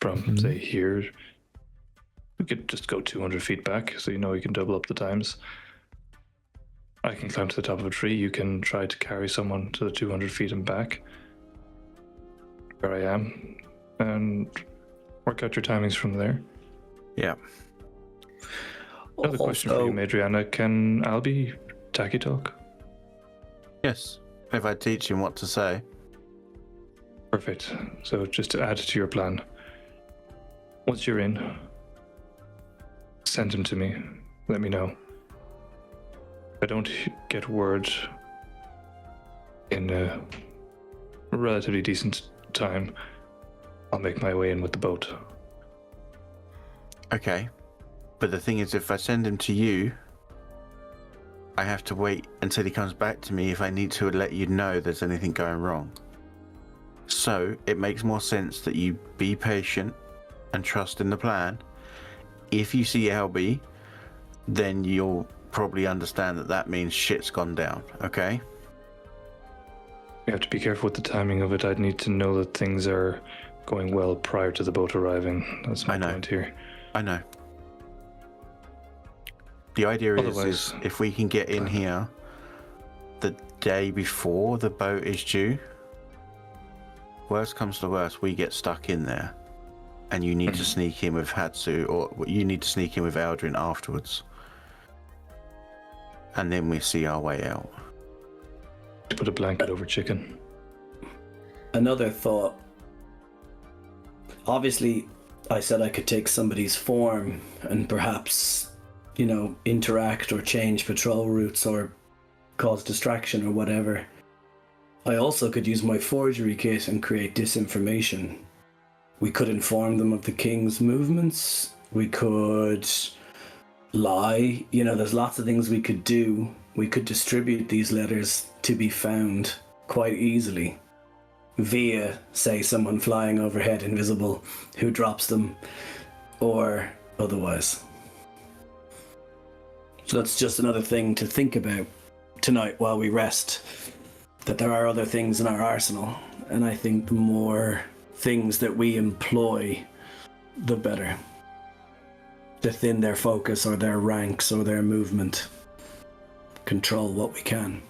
from, say, here. We could just go 200 feet back, so we can double up the times. I can climb to the top of a tree. You can try to carry someone to the 200 feet and back, where I am, and work out your timings from there. Yeah. Another question for you, Adriana. Can Albie tacky talk? Yes, if I teach him what to say. Perfect. So just to add to your plan, once you're in, send him to me. Let me know. If I don't get word in a relatively decent time, I'll make my way in with the boat. Okay. But the thing is, if I send him to you, I have to wait until he comes back to me if I need to let you know there's anything going wrong. So it makes more sense that you be patient and trust in the plan. If you see Albie, then you'll probably understand that means shit's gone down, okay? We have to be careful with the timing of it. I'd need to know that things are going well prior to the boat arriving. That's my I know. point here. I know. The idea is Otherwise- if we can get in here the day before the boat is due, worst comes to worst, we get stuck in there. And you need to sneak in with Hatsu, or you need to sneak in with Eldrin afterwards. And then we see our way out. To put a blanket over chicken. Another thought. Obviously, I said I could take somebody's form and perhaps, interact or change patrol routes or cause distraction or whatever. I also could use my forgery kit and create disinformation. We could inform them of the king's movements. We could lie. There's lots of things we could do. We could distribute these letters to be found quite easily via, say, someone flying overhead invisible who drops them, or otherwise. So that's just another thing to think about tonight while we rest, that there are other things in our arsenal, and I think the more things that we employ, the better. To thin their focus or their ranks or their movement. Control what we can.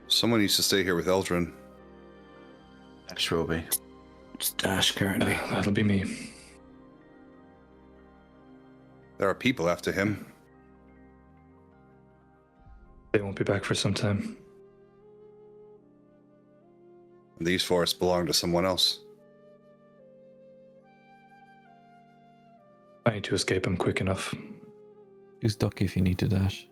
Someone needs to stay here with Eldrin. Sure will be. It's Dash currently. That'll be me. There are people after him. They won't be back for some time. These forests belong to someone else. I need to escape him quick enough. Use duck if you need to dash.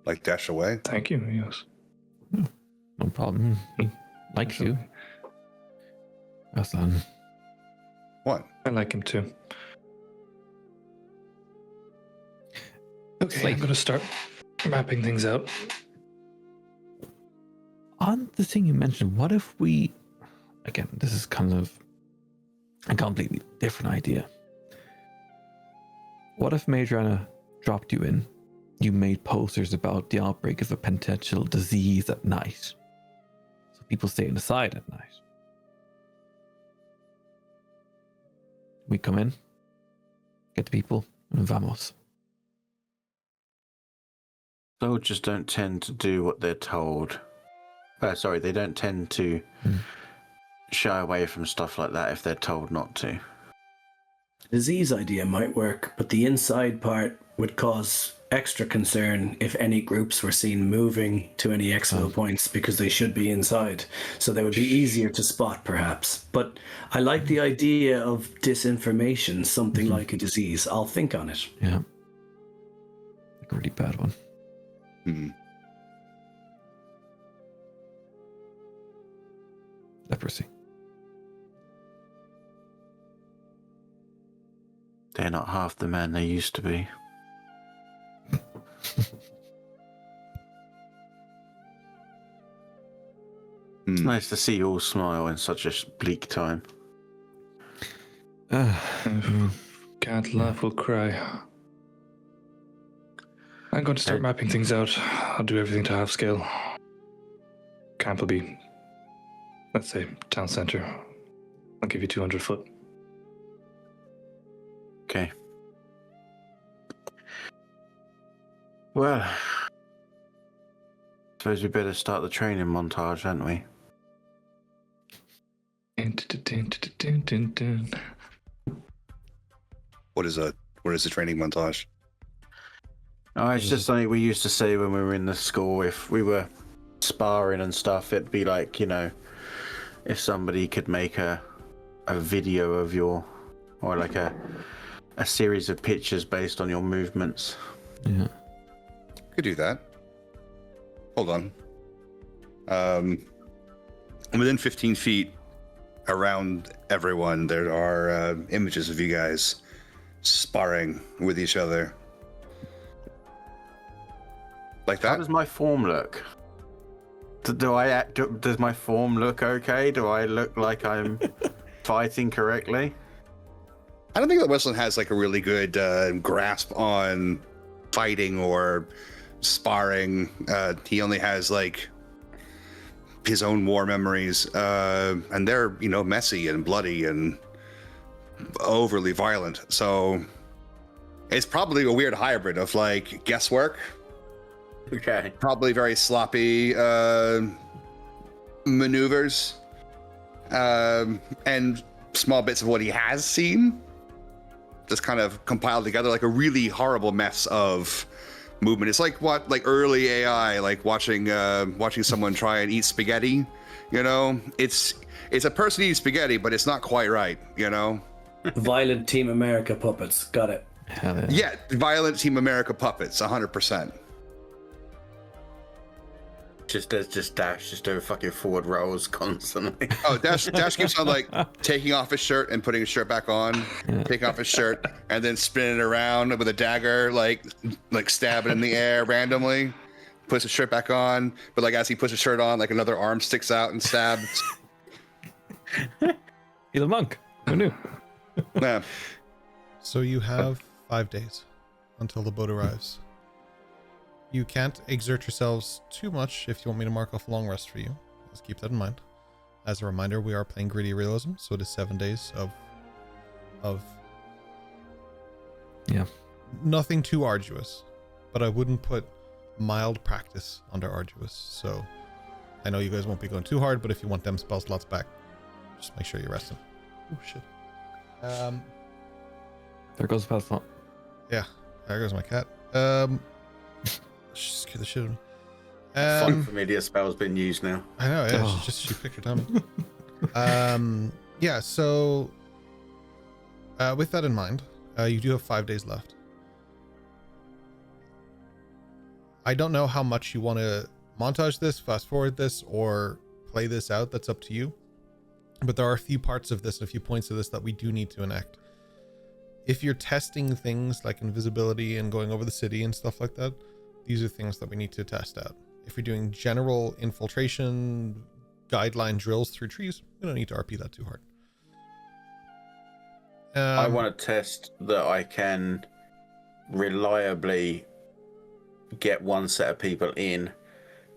Like dash away. Thank you, yes. No problem. He likes you. Weslyn. What? I like him too. Okay, Slate. I'm gonna start mapping things out. On the thing you mentioned, what if we... Again, this is kind of a completely different idea. What if Madriana dropped you in? You made posters about the outbreak of a potential disease at night. So people stay inside at night. We come in, get the people, and vamos. Soldiers don't tend to do what they're told. They don't tend to shy away from stuff like that if they're told not to. Disease idea might work, but the inside part would cause extra concern if any groups were seen moving to any expo points because they should be inside. So they would be easier to spot, perhaps. But I like the idea of disinformation, something like a disease. I'll think on it. Yeah. Like a really bad one. Leprosy. They're not half the man they used to be. It's nice to see you all smile in such a bleak time. Can't laugh, will cry. I'm going to start mapping things out. I'll do everything to half scale. Camp will be, let's say, town center. I'll give you 200 foot. Okay. Well, suppose we better start the training montage, hadn't we? What is a training montage? Oh, it's just something we used to say when we were in the school. If we were sparring and stuff, it'd be like, if somebody could make a video of your, or like a series of pictures based on your movements. Yeah. Could do that. Hold on. Within 15 feet around everyone, there are images of you guys sparring with each other. Like How that? does my form look? Does my form look okay? Do I look like I'm fighting correctly? I don't think that Weslyn has like a really good grasp on fighting or sparring. He only has like his own war memories, and they're messy and bloody and overly violent. So it's probably a weird hybrid of like guesswork. Okay. Probably very sloppy maneuvers, and small bits of what he has seen, just kind of compiled together like a really horrible mess of movement. It's like early AI, like watching someone try and eat spaghetti. It's a person eating spaghetti, but it's not quite right. Violent Team America puppets. Got it. Hell Yeah, violent Team America puppets, 100%. Just Dash just doing fucking forward rolls constantly. Oh, Dash keeps on like taking off his shirt and putting his shirt back on, taking off his shirt and then spinning around with a dagger, like stabbing in the air randomly. Puts his shirt back on, but like as he puts his shirt on, like another arm sticks out and stabs. He's a monk. Who knew? Yeah. So you have 5 days until the boat arrives. You can't exert yourselves too much if you want me to mark off a long rest for you. Just keep that in mind. As a reminder, we are playing gritty realism, so it is 7 days of nothing too arduous, but I wouldn't put mild practice under arduous. So I know you guys won't be going too hard, but if you want them spell slots back, just make sure you're resting. Oh shit. There goes the slot. Yeah, there goes my cat. She scared the shit out of me. Fun familiar spell's been used now. I know, yeah. Oh. She picked her tummy. Yeah, so with that in mind, you do have 5 days left. I don't know how much you want to montage this, fast forward this, or play this out. That's up to you. But there are a few parts of this and a few points of this that we do need to enact. If you're testing things like invisibility and going over the city and stuff like that, these are things that we need to test out. If you're doing general infiltration, guideline drills through trees, we don't need to RP that too hard. I want to test that I can reliably get one set of people in,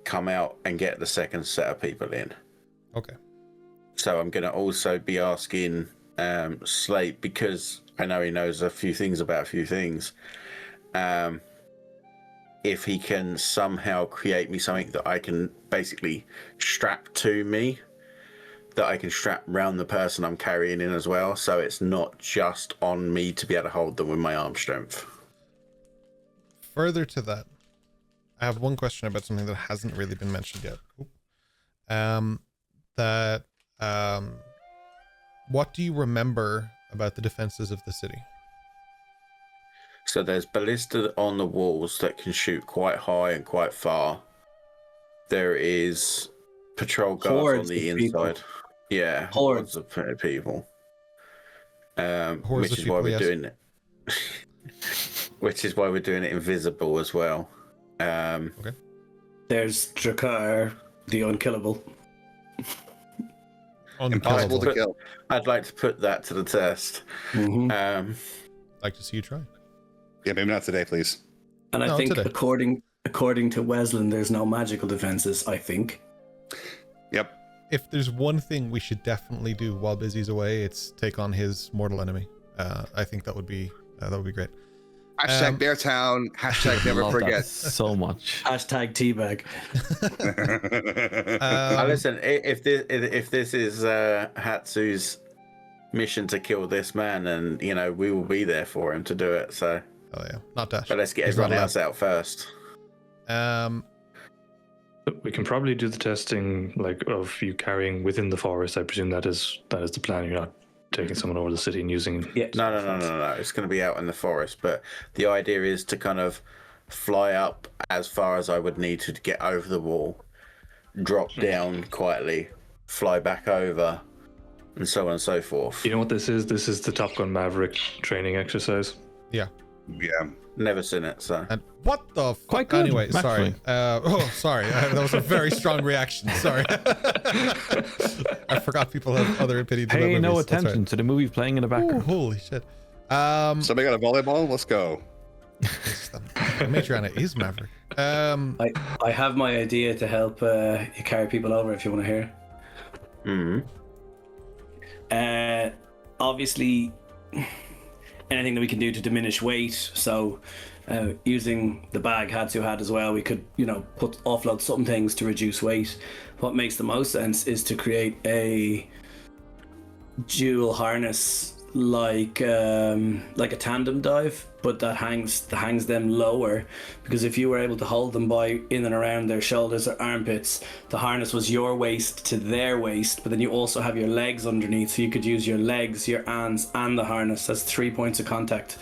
come out and get the second set of people in. Okay. So I'm going to also be asking Slate, because I know he knows a few things about a few things, if he can somehow create me something that I can basically strap to me, that I can strap around the person I'm carrying in as well, so it's not just on me to be able to hold them with my arm strength. Further to that, I have one question about something that hasn't really been mentioned yet. What do you remember about the defenses of the city? So there's ballista on the walls that can shoot quite high and quite far. There is patrol guards Hordes on the of people. inside. Yeah, Hordes. of people. Hordes Which of is people, why we're yes. doing it. Which is why we're doing it invisible as well. Okay. There's Drakkar, the unkillable. Impossible to kill. I'd like to put that to the test. Mm-hmm. Like to see you try. Yeah, maybe not today, please. And I No, think today. according to Weslyn, there's no magical defenses, I think. Yep. If there's one thing we should definitely do while Busy's away, it's take on his mortal enemy. I think that would be great. Hashtag Beartown. Hashtag never Love forget. that so much. Hashtag teabag. Listen, if this is Hatsu's mission to kill this man, and we will be there for him to do it. So, Oh yeah, not Dash. but let's get He's not everyone allowed. else out first. We can probably do the testing of you carrying within the forest. I presume that is the plan. You're not taking someone over the city and using. Yeah. No. It's going to be out in the forest, but the idea is to kind of fly up as far as I would need to get over the wall, drop down quietly, fly back over, and so on and so forth. You know what this is? This is the Top Gun Maverick training exercise. Yeah. Yeah. Never seen it, so. And what the fuck? Quite good, Anyway, sorry. actually. Sorry. That was a very strong reaction. Sorry. I forgot people have other opinions about Pay movies. no That's right. attention to the movie playing in the Ooh, background. holy shit. Somebody got a volleyball? Let's go. Matriana is Maverick. I have my idea to help you carry people over if you want to hear. Obviously, anything that we can do to diminish weight. So, using the bag Hatsu had as well, we could, offload some things to reduce weight. What makes the most sense is to create a dual harness like a tandem dive, but that hangs them lower, because if you were able to hold them by in and around their shoulders or armpits, the harness was your waist to their waist, but then you also have your legs underneath, so you could use your legs, your hands, and the harness. That's 3 points of contact,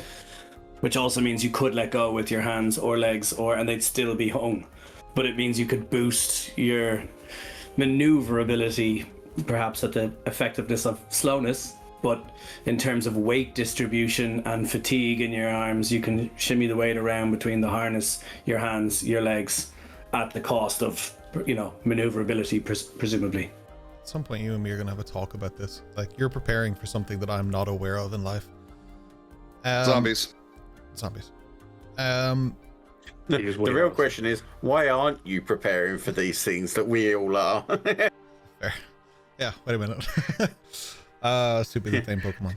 which also means you could let go with your hands or legs, and they'd still be hung, but it means you could boost your maneuverability, perhaps at the effectiveness of slowness. But in terms of weight distribution and fatigue in your arms, you can shimmy the weight around between the harness, your hands, your legs, at the cost of, maneuverability, presumably. At some point, you and me are going to have a talk about this. Like, you're preparing for something that I'm not aware of in life. Zombies. The real question is, why aren't you preparing for these things that we all are? Fair. Yeah, wait a minute. Super the same Pokemon.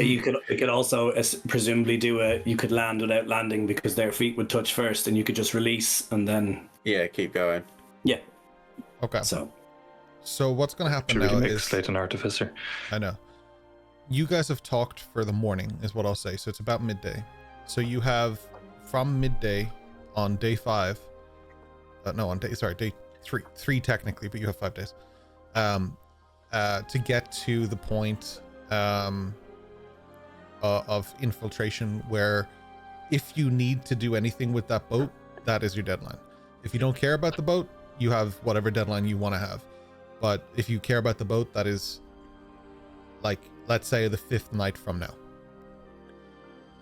You could also presumably you could land without landing, because their feet would touch first, and you could just release and then keep going. Yeah. Okay. So what's going to happen Should now we make is Slate an artificer? I know. You guys have talked for the morning, is what I'll say. So it's about midday. So you have from midday on day 5. Day 3 technically, but you have 5 days. To get to the point of infiltration, where if you need to do anything with that boat, that is your deadline. If you don't care about the boat, you have whatever deadline you want to have. But if you care about the boat, that is, like, let's say the 5th night from now.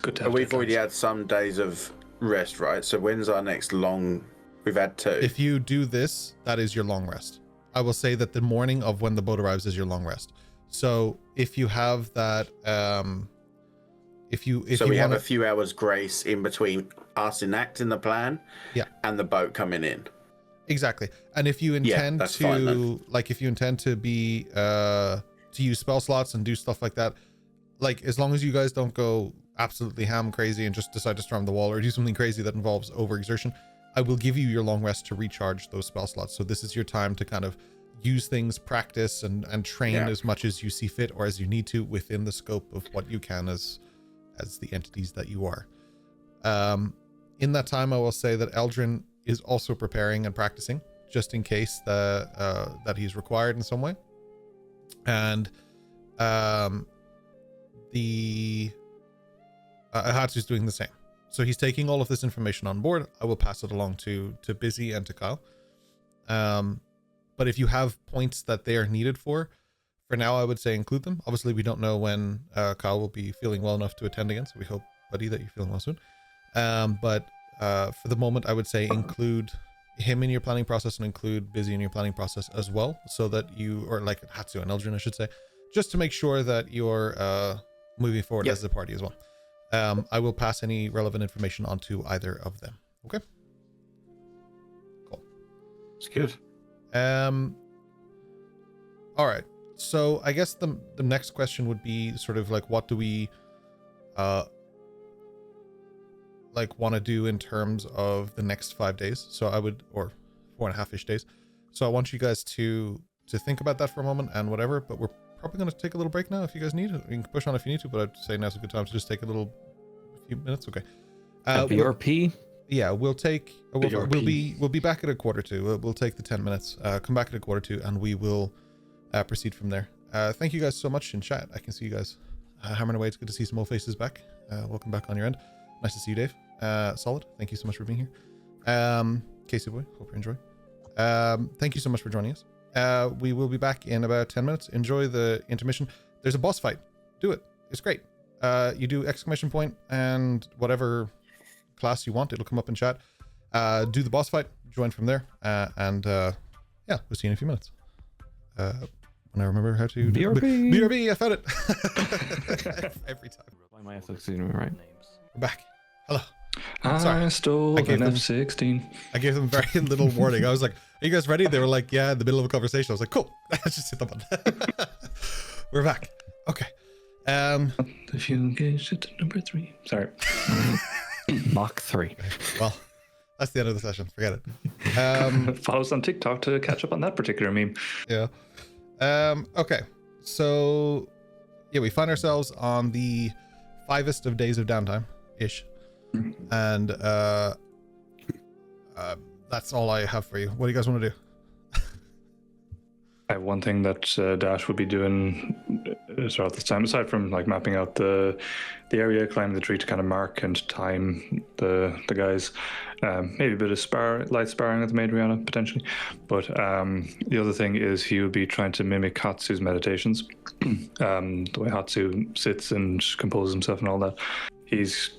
Good to have We've already deadlines. had some days of rest, right? So when's our next long? We've had 2. If you do this, that is your long rest. I will say that the morning of when the boat arrives is your long rest. So if you have that, we have a few hours grace in between us enacting the plan, and the boat coming in. Exactly. And if you intend that's to, fine, like, if you intend to be, to use spell slots and do stuff like that, like, as long as you guys don't go absolutely ham crazy and just decide to storm the wall or do something crazy that involves overexertion, I will give you your long rest to recharge those spell slots. So this is your time to kind of use things, practice, and train as much as you see fit or as you need to within the scope of what you can as the entities that you are. In that time, I will say that Eldrin is also preparing and practicing just in case that he's required in some way. And Hatsu's doing the same. So he's taking all of this information on board. I will pass it along to Busy and to Kyle. But if you have points that they are needed for now, I would say include them. Obviously, we don't know when Kyle will be feeling well enough to attend again. So we hope, buddy, that you're feeling well soon. But for the moment, I would say include him in your planning process and include Busy in your planning process as well. So that you, or like Hatsu and Eldrin, I should say, just to make sure that you're moving forward as a party as well. I will pass any relevant information on to either of them. Okay. Cool. It's good. All right. So I guess the next question would be sort of like, what do we want to do in terms of the next 5 days? So I would, or 4.5-ish days. So I want you guys to think about that for a moment and whatever, but we're probably going to take a little break now if you guys need it. You can push on if you need to, but I'd say now's a good time to just take a few minutes. Okay. BRP? Yeah, we'll take. We'll be back at 1:45. We'll take the 10 minutes. Come back at 1:45, and we will proceed from there. Thank you guys so much in chat. I can see you guys hammering away. It's good to see some old faces back. Welcome back on your end. Nice to see you, Dave. Solid. Thank you so much for being here. Casey boy, hope you enjoy. Thank you so much for joining us. We will be back in about 10 minutes. Enjoy the intermission. There's a boss fight. Do it. It's great. You do exclamation point and whatever class you want. It'll come up in chat. Do the boss fight. Join from there. And we'll see you in a few minutes. When I remember how to do BRB. BRB, I found it. Every time. By my ethics, right? We're back. Hello. Sorry. I stole I gave an them- M16. I gave them very little warning. I was like, "Are you guys ready?" They were like, "Yeah," in the middle of a conversation. I was like, "Cool." I just hit the button. We're back. Okay. If you engage at number 3. Sorry. Mach 3. Well, that's the end of the session. Forget it. Follow us on TikTok to catch up on that particular meme. Yeah. Okay. So, yeah, we find ourselves on the 5th of days of downtime ish, and that's all I have for you. What do you guys want to do? I have one thing that Dash would be doing throughout this time, aside from like mapping out the area, climbing the tree to kind of mark and time the guys. Maybe a bit of light sparring with Madriana potentially. But the other thing is he would be trying to mimic Hatsu's meditations. The way Hatsu sits and composes himself and all that. He's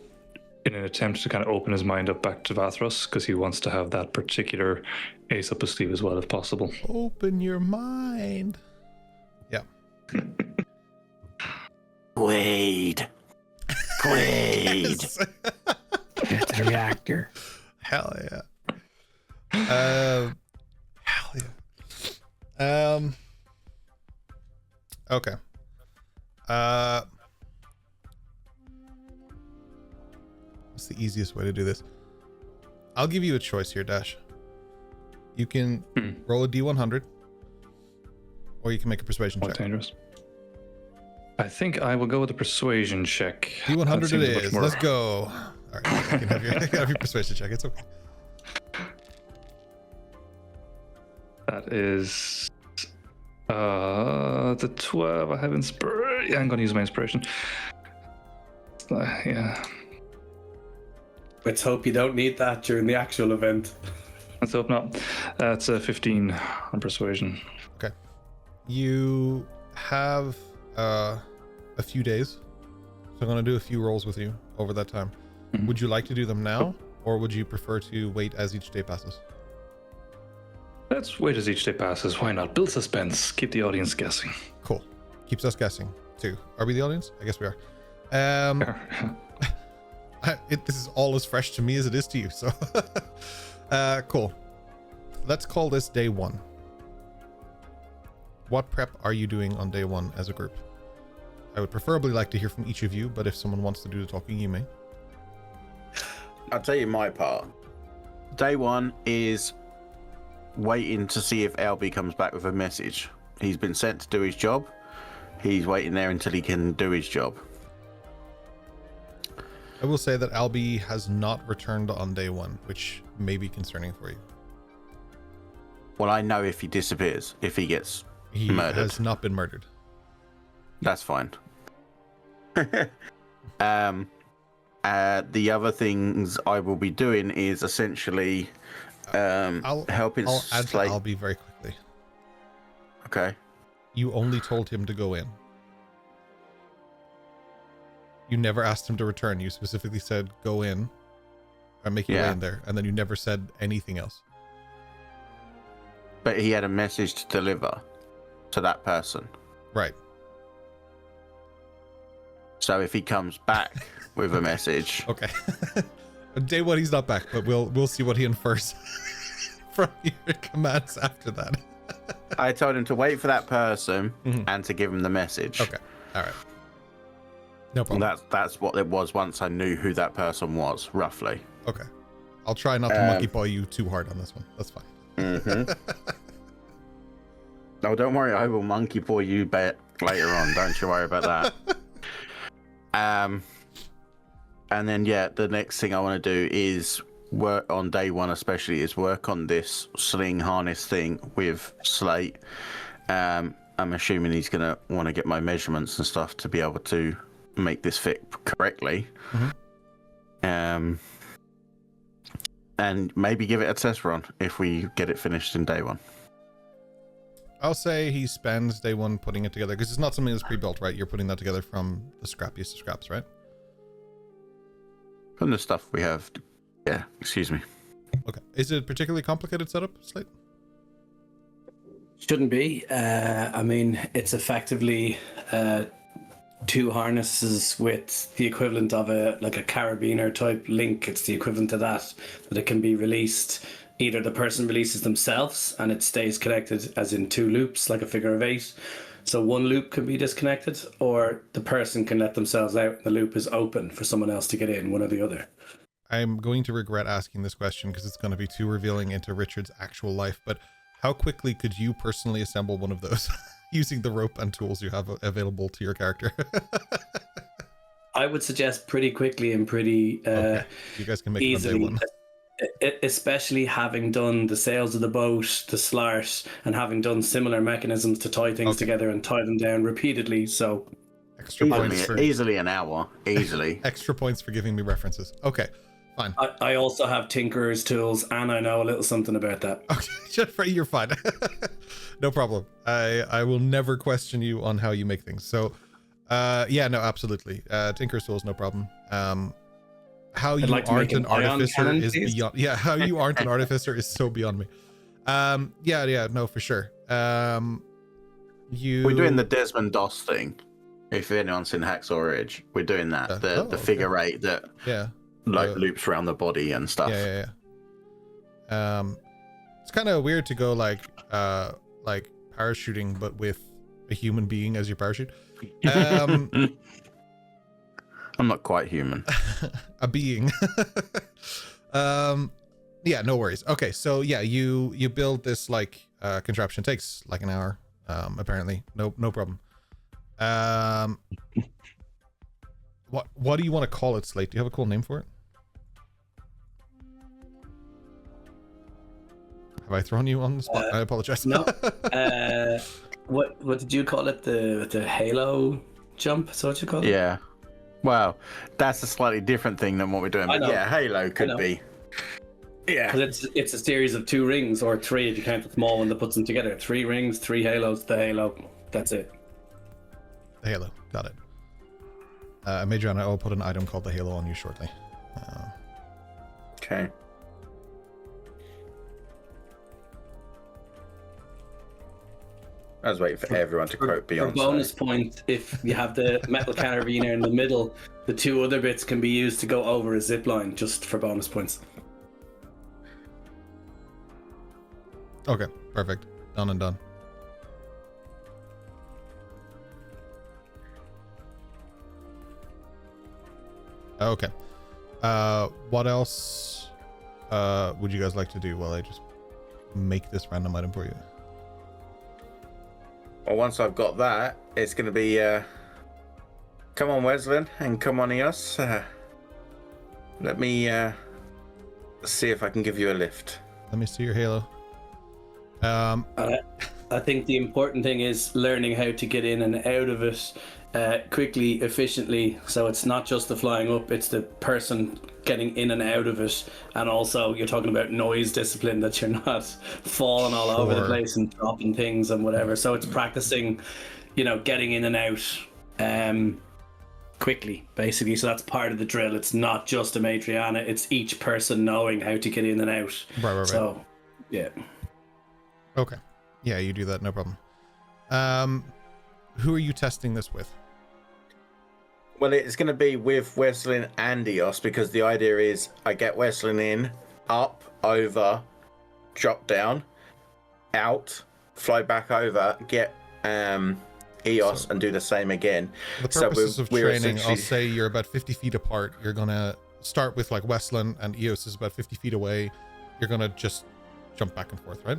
in an attempt to kind of open his mind up back to Vathros because he wants to have that particular ace up his sleeve as well if possible. Open your mind. Yeah. Quaid. Yes. Get to the reactor. Hell yeah. Hell yeah. Okay. What's the easiest way to do this? I'll give you a choice here, Dash. You can roll a D100, or you can make a persuasion More check. dangerous. I think I will go with a persuasion check. D100 That it seems much is. more- Let's go. All right, you can have your persuasion check. It's okay. That is the 12. I have inspiration. Yeah, I'm going to use my inspiration. Yeah. Let's hope you don't need that during the actual event. Let's hope not. That's a 15 on persuasion. Okay. You have a few days, so I'm going to do a few rolls with you over that time. Mhm. Would you like to do them now, or would you prefer to wait as each day passes? Let's wait as each day passes. Why not? Build suspense. Keep the audience guessing. Cool. Keeps us guessing too. Are we the audience? I guess we are. This is all as fresh to me as it is to you, so cool. Let's call this day 1. What prep are you doing on day 1 as a group? I would preferably like to hear from each of you, but if someone wants to do the talking, you may. I'll tell you my part. Day 1 is waiting to see if Albie comes back with a message. He's been sent to do his job. He's waiting there until he can do his job. I will say that Albie has not returned on day 1, which may be concerning for you. Well, I know if he disappears, if he gets He murdered. has not been murdered. That's fine. The other things I will be doing is essentially helping I'll add to Slate. Albie very quickly. Okay. You only told him to go in. You never asked him to return. You specifically said go in and make your way Yeah. in there, and then you never said anything else. But he had a message to deliver to that person. Right. So if he comes back with a message, Okay. Day 1 he's not back, but we'll see what he infers from your commands after that. I told him to wait for that person Mhm. and to give him the message. Okay. All right. No And problem. that's what it was once I knew who that person was, roughly. Okay. I'll try not to monkey paw you too hard on this one. That's fine. Mm-hmm. No, don't worry. I will monkey paw you later on. Don't you worry about that. And then, yeah, the next thing I want to do is work on day 1, especially, is work on this sling harness thing with Slate. I'm assuming he's going to want to get my measurements and stuff to be able to make this fit correctly. Mhm. And maybe give it a test run if we get it finished in day 1. I'll say he spends day 1 putting it together, because it's not something that's pre-built, right? You're putting that together from the scrappiest of scraps, right? From the stuff we have. Yeah, excuse me. Okay. Is it a particularly complicated setup, Slate? Shouldn't be. I mean, it's effectively two harnesses with the equivalent of a carabiner type link. It's the equivalent to that it can be released. Either the person releases themselves and it stays connected as in two loops, like a figure of 8. So one loop can be disconnected, or the person can let themselves out and the loop is open for someone else to get in, one or the other. I'm going to regret asking this question because it's going to be too revealing into Richard's actual life, but how quickly could you personally assemble one of those using the rope and tools you have available to your character? I would suggest pretty quickly and pretty okay. You guys can make easily. it on day 1. Especially having done the sails of the boat, the slart, and having done similar mechanisms to tie things together and tie them down repeatedly. So extra points for easily an hour, easily. Extra points for giving me references. Okay, fine. I also have tinkerer's tools, and I know a little something about that. Okay, you're fine. No problem. I will never question you on how you make things. So, yeah, no, absolutely. Tinker's tools, no problem. How you aren't an artificer is beyond. Yeah, how you aren't an artificer is so beyond me. Yeah, no, for sure. We're doing the Desmond Doss thing. If anyone's in Hacksaw Ridge, we're doing that. The figure 8 that loops around the body and stuff. Yeah. It's kind of weird to go like parachuting, but with a human being as your parachute. I'm not quite human. A being. Yeah, no worries. Okay, so yeah, you build this like contraption. It takes like an hour, apparently. No problem. What do you want to call it, Slate? Do you have a cool name for it? Have I thrown you on the spot? I apologize. No. What did you call it? The halo jump? Is that what you call it? Yeah. Well, that's a slightly different thing than what we're doing. But yeah, halo could be. Yeah. Because it's a series of 2 rings, or 3 if you count the small one that puts them together. 3 rings, 3 halos, the halo. That's it. The halo. Got it. Major, and I will put an item called the halo on you shortly. Okay. I was waiting for everyone to quote Beyonce. For bonus point, if you have the metal carabiner in the middle, the 2 other bits can be used to go over a zip line, just for bonus points. Okay, perfect. Done and done. Okay. What else would you guys like to do while I just make this random item for you? Well, once I've got that, it's going to be come on, Weslyn, and come on, Eos. Let me see if I can give you a lift. Let me see your halo. I think the important thing is learning how to get in and out of it quickly, efficiently. So it's not just the flying up, it's the person getting in and out of it. And also you're talking about noise discipline, that you're not falling all over the place and dropping things and whatever. So it's practicing, getting in and out quickly, basically. So that's part of the drill. It's not just a Matriana, it's each person knowing how to get in and out. Right. So, yeah. Okay. Yeah, you do that, no problem. Who are you testing this with? Well, it's going to be with Weslyn and Eos, because the idea is I get Weslyn in, up, over, drop down, out, fly back over, get Eos, and do the same again. For the purposes of training, I'll say you're about 50 feet apart. You're going to start with like Weslyn, and Eos is about 50 feet away. You're going to just jump back and forth, right?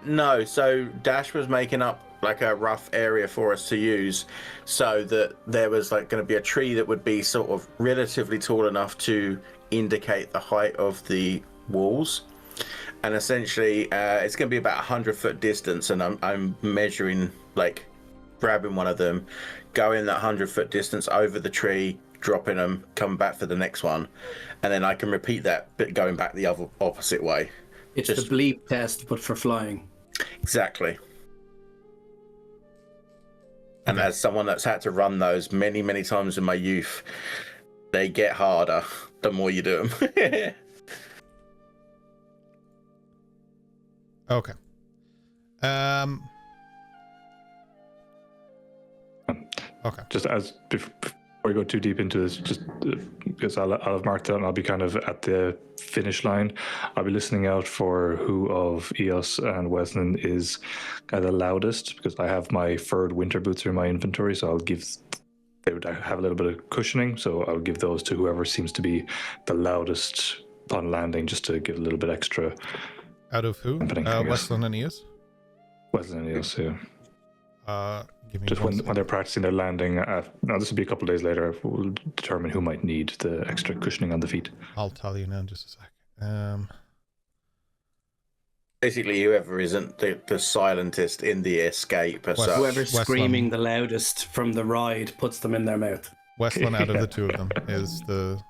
No, so Dash was making up like a rough area for us to use, so that there was like going to be a tree that would be sort of relatively tall enough to indicate the height of the walls, and essentially it's going to be about 100-foot distance, and I'm measuring, like grabbing one of them, going that 100-foot distance over the tree, dropping them, coming back for the next one, and then I can repeat that but going back the other opposite way. It's the bleep test, but for flying. Exactly. And as someone that's had to run those many, many times in my youth, they get harder the more you do them. Okay. Okay. Just as before we go too deep into this, just because I'll have marked out and I'll be kind of at the finish line. I'll be listening out for who of Eos and Weslyn is kind of the loudest, because I have my furred winter boots in my inventory, so they would have a little bit of cushioning, so I'll give those to whoever seems to be the loudest upon landing, just to give a little bit extra. Out of who? Weslyn and Eos? Weslyn and Eos, yeah. Give me Just when they're practicing their landing, now this will be a couple of days later, we'll determine who might need the extra cushioning on the feet. I'll tell you now in just a sec. Basically, whoever isn't the silentest in the escape as such. Whoever's Weslyn. screaming the loudest from the ride puts them in their mouth. Weslyn out of the two of them is the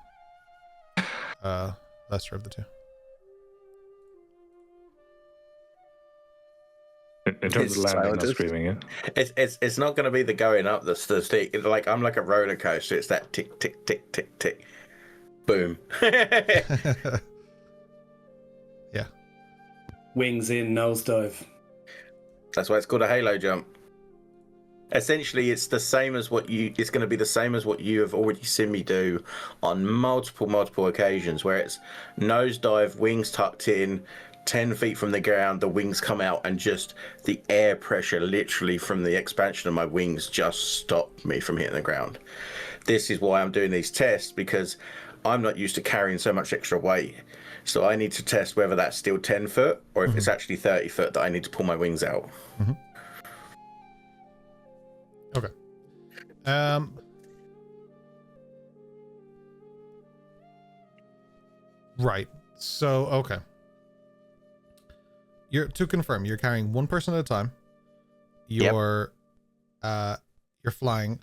lesser of the two. In terms of landing, not screaming, yeah? It's not going to be the going up the stick. It's like I'm like a roller coaster. It's that tick, tick, tick, tick, tick. Boom. Yeah. Wings in, nosedive. That's why it's called a halo jump. Essentially, it's the same as it's going to be the same as what you have already seen me do on multiple occasions, where it's nosedive, wings tucked in, 10 feet from the ground, the wings come out, and just the air pressure literally from the expansion of my wings just stopped me from hitting the ground. This is why I'm doing these tests, because I'm not used to carrying so much extra weight. So I need to test whether that's still 10 foot or if it's actually 30 foot that I need to pull my wings out. Mm-hmm. Okay. Right. So, okay. To confirm, you're carrying one person at a time. You're flying.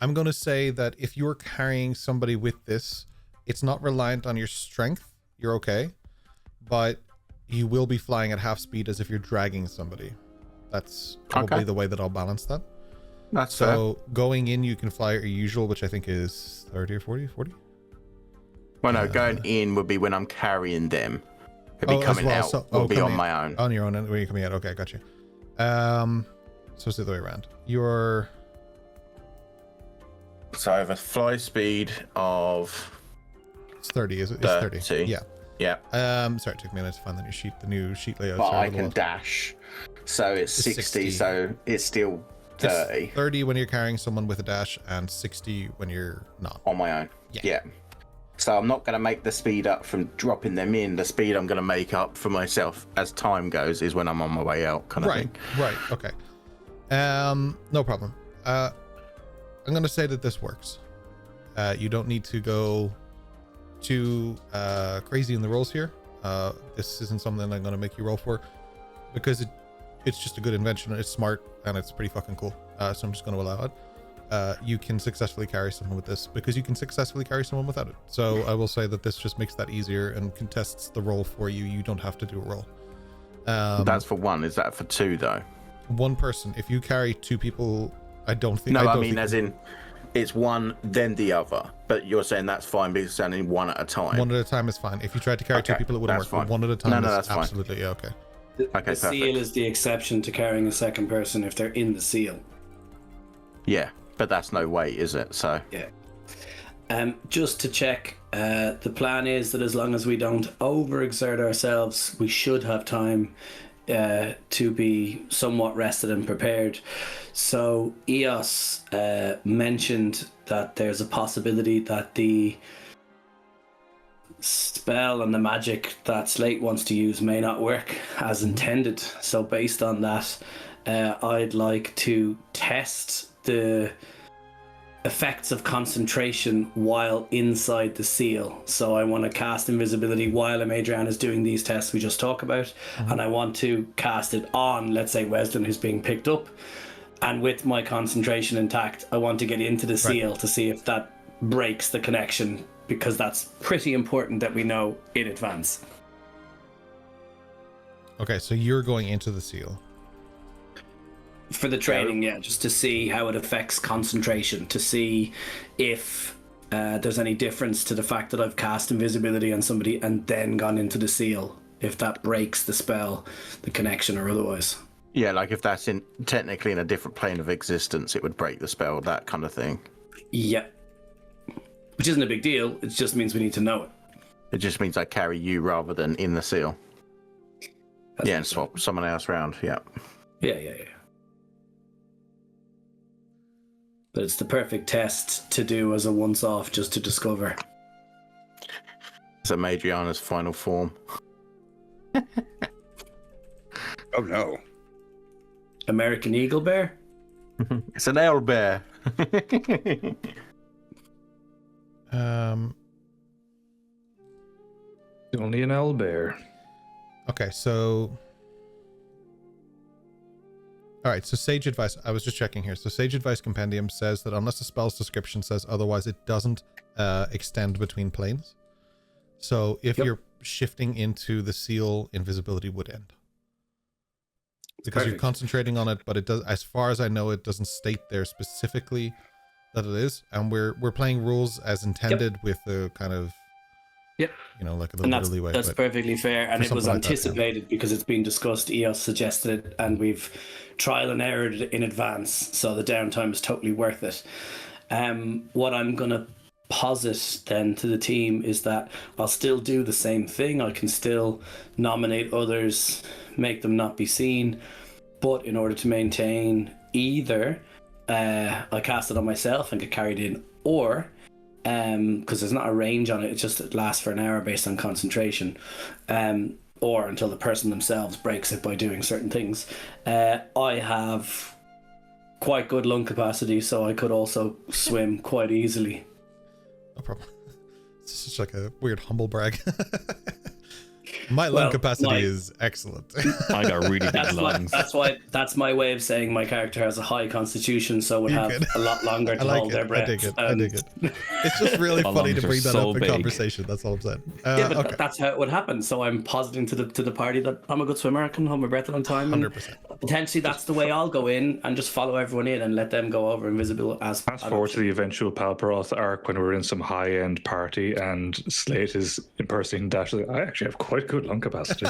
I'm going to say that if you're carrying somebody with this, it's not reliant on your strength. You're okay. But you will be flying at half speed as if you're dragging somebody. That's probably the way that I'll balance that. That's so fair. Going in, you can fly at your usual, which I think is 30 or 40? Well, no, going in would be when I'm carrying them. It'll be coming out. So, will be on my own. On your own, when you're coming out. Okay, got you. So it's the other way around. So I have a fly speed of... It's 30, is it? It's 30. Yeah. Yeah. Sorry, it took me a minute to find the new sheet layout. But I can dash. So it's 60, so it's still 30. It's 30 when you're carrying someone with a dash and 60 when you're not. On my own. Yeah. So I'm not going to make the speed up from dropping them in. The speed I'm going to make up for myself as time goes is when I'm on my way out, kind of thing. Right. Okay. No problem. I'm going to say that this works. You don't need to go too crazy in the rolls here. This isn't something I'm going to make you roll for, because it's just a good invention. It's smart and it's pretty fucking cool. So I'm just going to allow it. You can successfully carry someone with this because you can successfully carry someone without it. So I will say that this just makes that easier and contests the roll for you. You don't have to do a roll. That's for one. Is that for two though? One person. If you carry two people, I don't think. No, I mean as in it's one then the other. But you're saying that's fine because it's only one at a time. One at a time is fine. If you tried to carry two people, it wouldn't work. But one at a time is absolutely okay. The seal is the exception to carrying a second person if they're in the seal. Yeah. But that's no weight, is it? So yeah. Just to check, the plan is that as long as we don't overexert ourselves, we should have time to be somewhat rested and prepared. So Eos mentioned that there's a possibility that the spell and the magic that Slate wants to use may not work as intended. So based on that, I'd like to test the effects of concentration while inside the seal. So I want to cast invisibility while Adrian is doing these tests we just talked about, and I want to cast it on, let's say, Weslyn, who's being picked up, and with my concentration intact, I want to get into the seal to see if that breaks the connection, because that's pretty important that we know in advance. Okay, so you're going into the seal. For the training, just to see how it affects concentration, to see if there's any difference to the fact that I've cast invisibility on somebody and then gone into the seal, if that breaks the spell, the connection, or otherwise. Yeah, like if that's technically in a different plane of existence, it would break the spell, that kind of thing. Yeah. Which isn't a big deal. It just means we need to know it. It just means I carry you rather than in the seal. Yeah, and swap someone else around. Yeah. Yeah. But it's the perfect test to do as a once-off, just to discover. It's a Madriana's final form. Oh no. American Eagle Bear? It's an owl bear. Only an owlbear. Okay, so... Alright, so Sage Advice. I was just checking here. So Sage Advice Compendium says that unless the spell's description says otherwise, it doesn't extend between planes. So if you're shifting into the seal, invisibility would end. Because you're concentrating on it, but it does, as far as I know, it doesn't state there specifically that it is. And we're playing rules as intended with the kind of, you know, like a little bit of leeway. That's perfectly fair, and it was anticipated because it's been discussed. EOS suggested it, and we've trial and errored it in advance, so the downtime is totally worth it. What I'm gonna posit then to the team is that I'll still do the same thing. I can still nominate others, make them not be seen, but in order to maintain either, I cast it on myself and get carried in, or because there's not a range on it, it just lasts for an hour based on concentration, or until the person themselves breaks it by doing certain things. I have quite good lung capacity, so I could also swim quite easily. No problem. It's just like a weird humble brag. My lung capacity is excellent. I got really good lungs. That's my way of saying my character has a high constitution, so would have a lot longer to hold their breath. I dig it. It's just really funny to bring that up in conversation. That's all I'm saying. But that's how it would happen. So I'm positing to the party that I'm a good swimmer. I can hold my breath a long time. 100%. Potentially, that's the way I'll go in and just follow everyone in and let them go over invisible as. Fast forward to the eventual Palperoth arc when we're in some high-end party and Slate is impersonating Dash. Like, I actually have quite good lung capacity.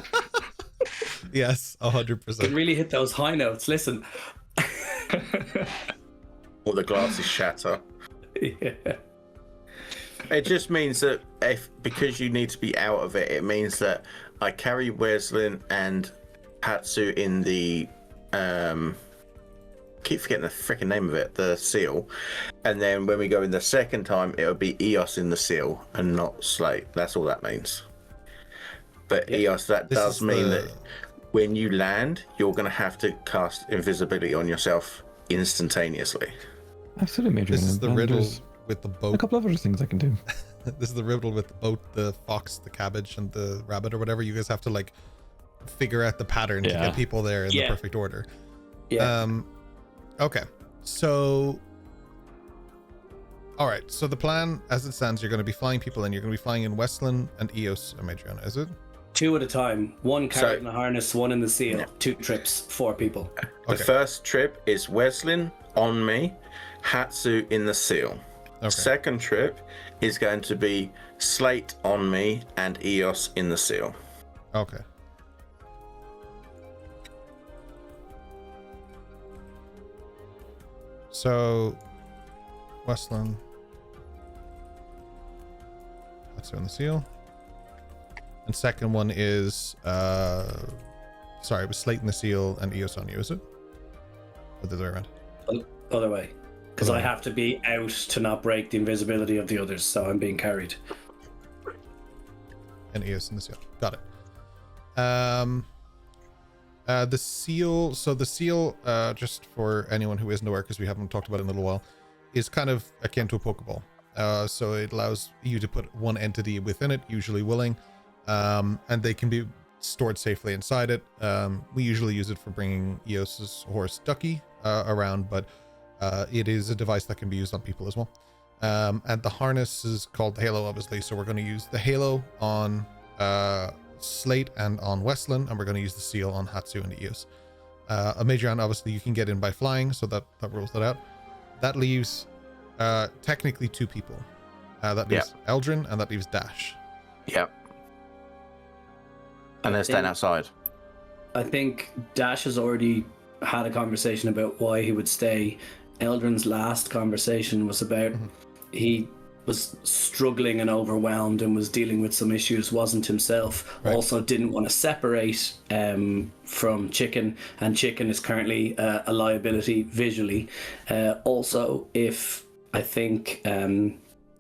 Yes, 100%. Can really hit those high notes. Listen. All the glasses shatter. Yeah. It just means that because you need to be out of it, it means that I carry Weslyn and Hatsu in the keep forgetting the freaking name of it, the seal, and then when we go in the second time, it'll be EOS in the seal and not Slate. That's all that means. But EOS, that does mean that when you land, you're going to have to cast invisibility on yourself instantaneously. Absolutely, Major. This is the riddle with the boat. A couple of other things I can do. This is the riddle with the boat, the fox, the cabbage, and the rabbit or whatever. You guys have to like figure out the pattern to get people there in the perfect order. Yeah. Okay. So, all right. So the plan, as it stands, you're going to be flying people in. You're going to be flying in Weslyn and EOS and Madriana, is it? 2 at a time. 1 carried in a harness, 1 in the seal. Yeah. 2 trips, 4 people. The first trip is Weslyn on me, Hatsu in the seal. Okay. Second trip is going to be Slate on me and EOS in the seal. Okay. So, Weslyn, Hatsu in the seal. And second one is, sorry, it was Slate in the seal and EOS on you, is it? Or the other way around? Other way. Because I have to be out to not break the invisibility of the others, so I'm being carried. And EOS in the seal. Got it. The seal, so the seal, just for anyone who isn't aware, because we haven't talked about it in a little while, is kind of akin to a Pokeball. So it allows you to put one entity within it, usually willing, and they can be stored safely inside it. We usually use it for bringing EOS's horse Ducky around, but it is a device that can be used on people as well. And the harness is called the Halo, obviously, so we're going to use the Halo on Slate and on Weslyn, and we're going to use the seal on Hatsu and EOS. Madriana, obviously, you can get in by flying, so that rules that out. That leaves technically 2 people. That leaves Eldrin, and that leaves Dash. Yep. And they're staying outside. I think Dash has already had a conversation about why he would stay. Eldrin's last conversation was about he was struggling and overwhelmed and was dealing with some issues, wasn't himself. Right. Also didn't want to separate from Chicken, and Chicken is currently a liability visually. Also, if I think... yeah,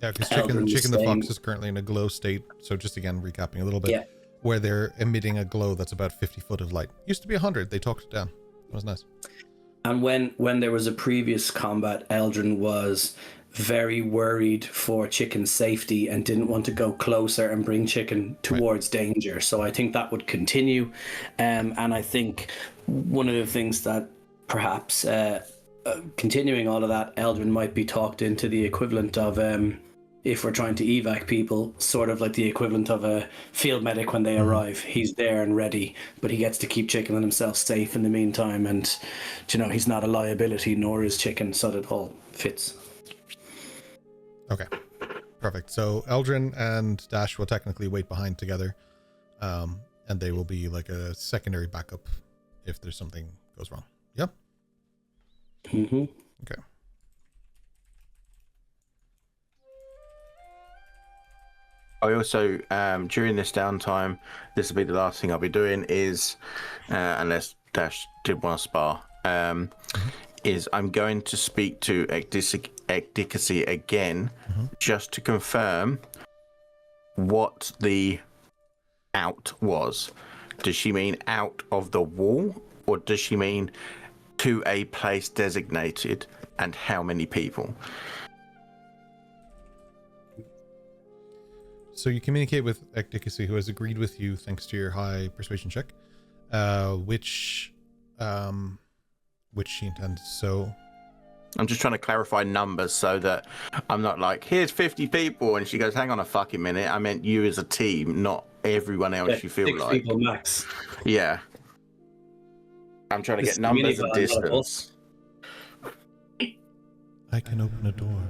because Eldrin Chicken the staying- Fox is currently in a glow state. So just again, recapping a little bit, Yeah. where they're emitting a glow that's about 50 foot of light. Used to be 100. They talked it down. That was nice. And when there was a previous combat, Eldrin was very worried for Chicken's safety and didn't want to go closer and bring Chicken towards danger. So I think that would continue. And I think one of the things that perhaps continuing all of that, Eldrin might be talked into the equivalent of, if we're trying to evac people, sort of like the equivalent of a field medic when they arrive. He's there and ready, but he gets to keep Chicken and himself safe in the meantime. And, he's not a liability, nor is Chicken, so that all fits. Okay, perfect. So Eldrin and Dash will technically wait behind together, and they will be like a secondary backup if there's something goes wrong. Yep. Mm-hmm. Okay. I also, during this downtime, this will be the last thing I'll be doing is, unless Dash did want to spar, is I'm going to speak to Ecdicacy again, just to confirm what the out was. Does she mean out of the wall, or does she mean to a place designated, and how many people? So you communicate with Ecdicacy, who has agreed with you thanks to your high persuasion check, which she intends. So I'm just trying to clarify numbers so that I'm not like, here's 50 people, and she goes, hang on a fucking minute, I meant you as a team, not everyone else you feel 6 like. people max. Yeah. I'm trying to This get numbers and minivan, not a distance. I can open a door,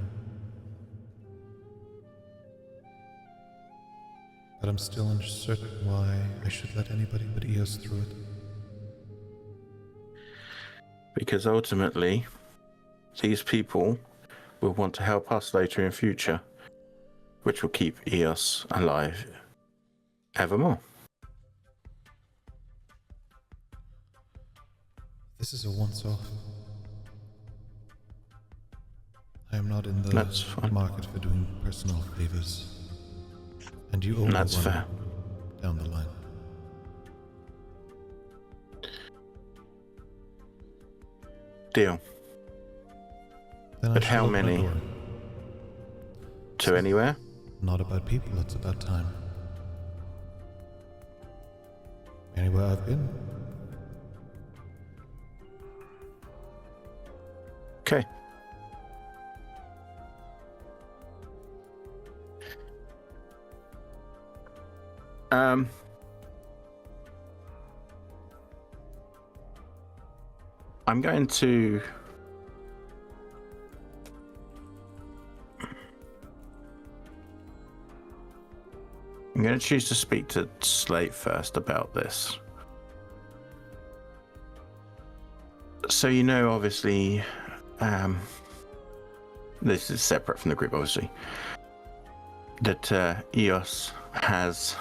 but I'm still uncertain why I should let anybody but Eos through it. Because ultimately, these people will want to help us later in future, which will keep Eos alive evermore. This is a once-off. I am not in the That's fine. market for doing personal favors, and you owe me That's one fair. down the line. Deal. Then I But shall how open a many? door. To anywhere? Not about people, it's about time. Anywhere I've been. Okay. I'm going to choose to speak to Slate first about this. So obviously, this is separate from the group, obviously, that Eos has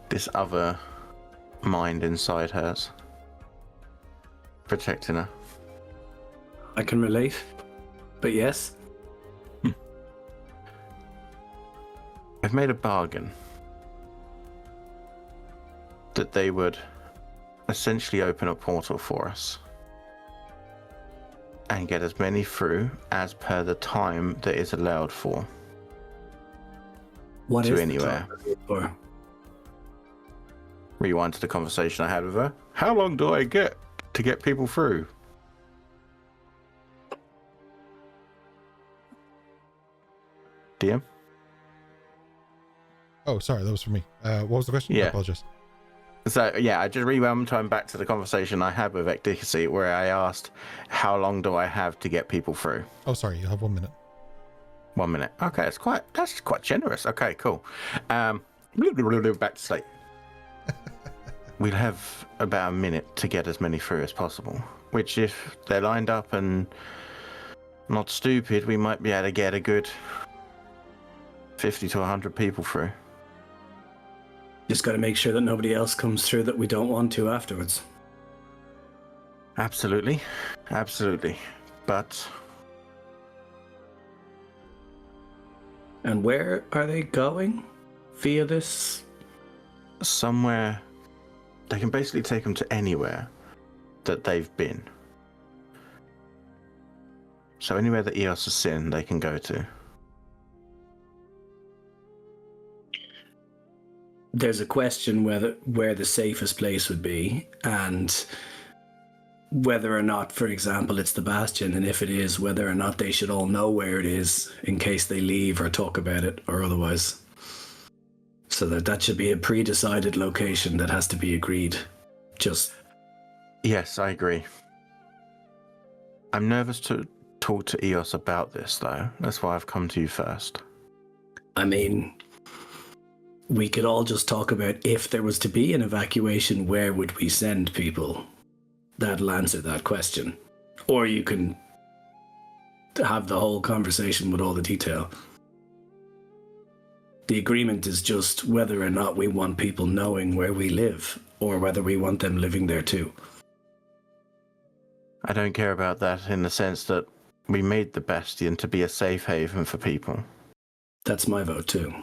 this other mind inside hers, protecting her. I can relate, but yes. I've made a bargain that they would essentially open a portal for us and get as many through as per the time that is allowed for. What To is anywhere. The time for? Rewind to the conversation I had with her. How long do I get to get people through? DM? Oh, sorry, that was for me. What was the question? Yeah. I apologize. So, yeah, I just rewound time back to the conversation I had with Ecdicacy, where I asked, how long do I have to get people through? Oh, sorry, you have 1 minute. 1 minute. Okay, that's quite generous. Okay, cool. Back to Slate. we'll have about a minute to get as many through as possible. Which, if they're lined up and not stupid, we might be able to get a good 50 to 100 people through. Just got to make sure that nobody else comes through that we don't want to afterwards. Absolutely. Absolutely. But... And where are they going via this? somewhere. They can basically take them to anywhere that they've been. So anywhere that Eos has seen, they can go to. There's a question where the safest place would be, and whether or not, for example, it's the Bastion, and if it is, whether or not they should all know where it is in case they leave or talk about it or otherwise. So that should be a pre-decided location that has to be agreed. Just... Yes, I agree. I'm nervous to talk to Eos about this, though. That's why I've come to you first. I mean, we could all just talk about if there was to be an evacuation, where would we send people? That'll answer that question. Or you can have the whole conversation with all the detail. The agreement is just whether or not we want people knowing where we live, or whether we want them living there too. I don't care about that in the sense that we made the Bastion to be a safe haven for people. That's my vote too.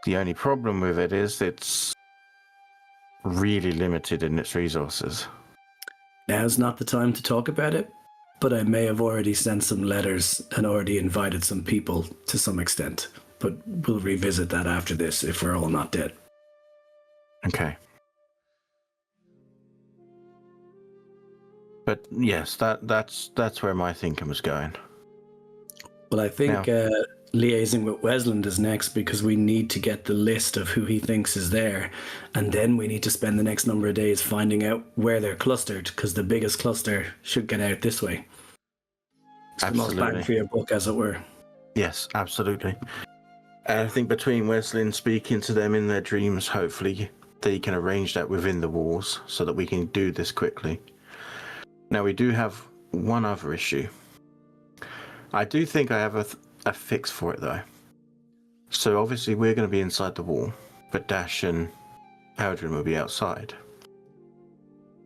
The only problem with it is it's really limited in its resources. Now's not the time to talk about it, but I may have already sent some letters and already invited some people to some extent. But we'll revisit that after this if we're all not dead. Okay. But yes, that's where my thinking was going. Well, I think liaising with Weslyn is next, because we need to get the list of who he thinks is there, and then we need to spend the next number of days finding out where they're clustered, because the biggest cluster should get out this way. It's the most bang for your buck, as it were. Yes, absolutely. And I think between Weslyn speaking to them in their dreams, hopefully they can arrange that within the walls so that we can do this quickly. Now, we do have one other issue. I do think I have a fix for it, though. So obviously we're going to be inside the wall, but Dash and Eldrin will be outside.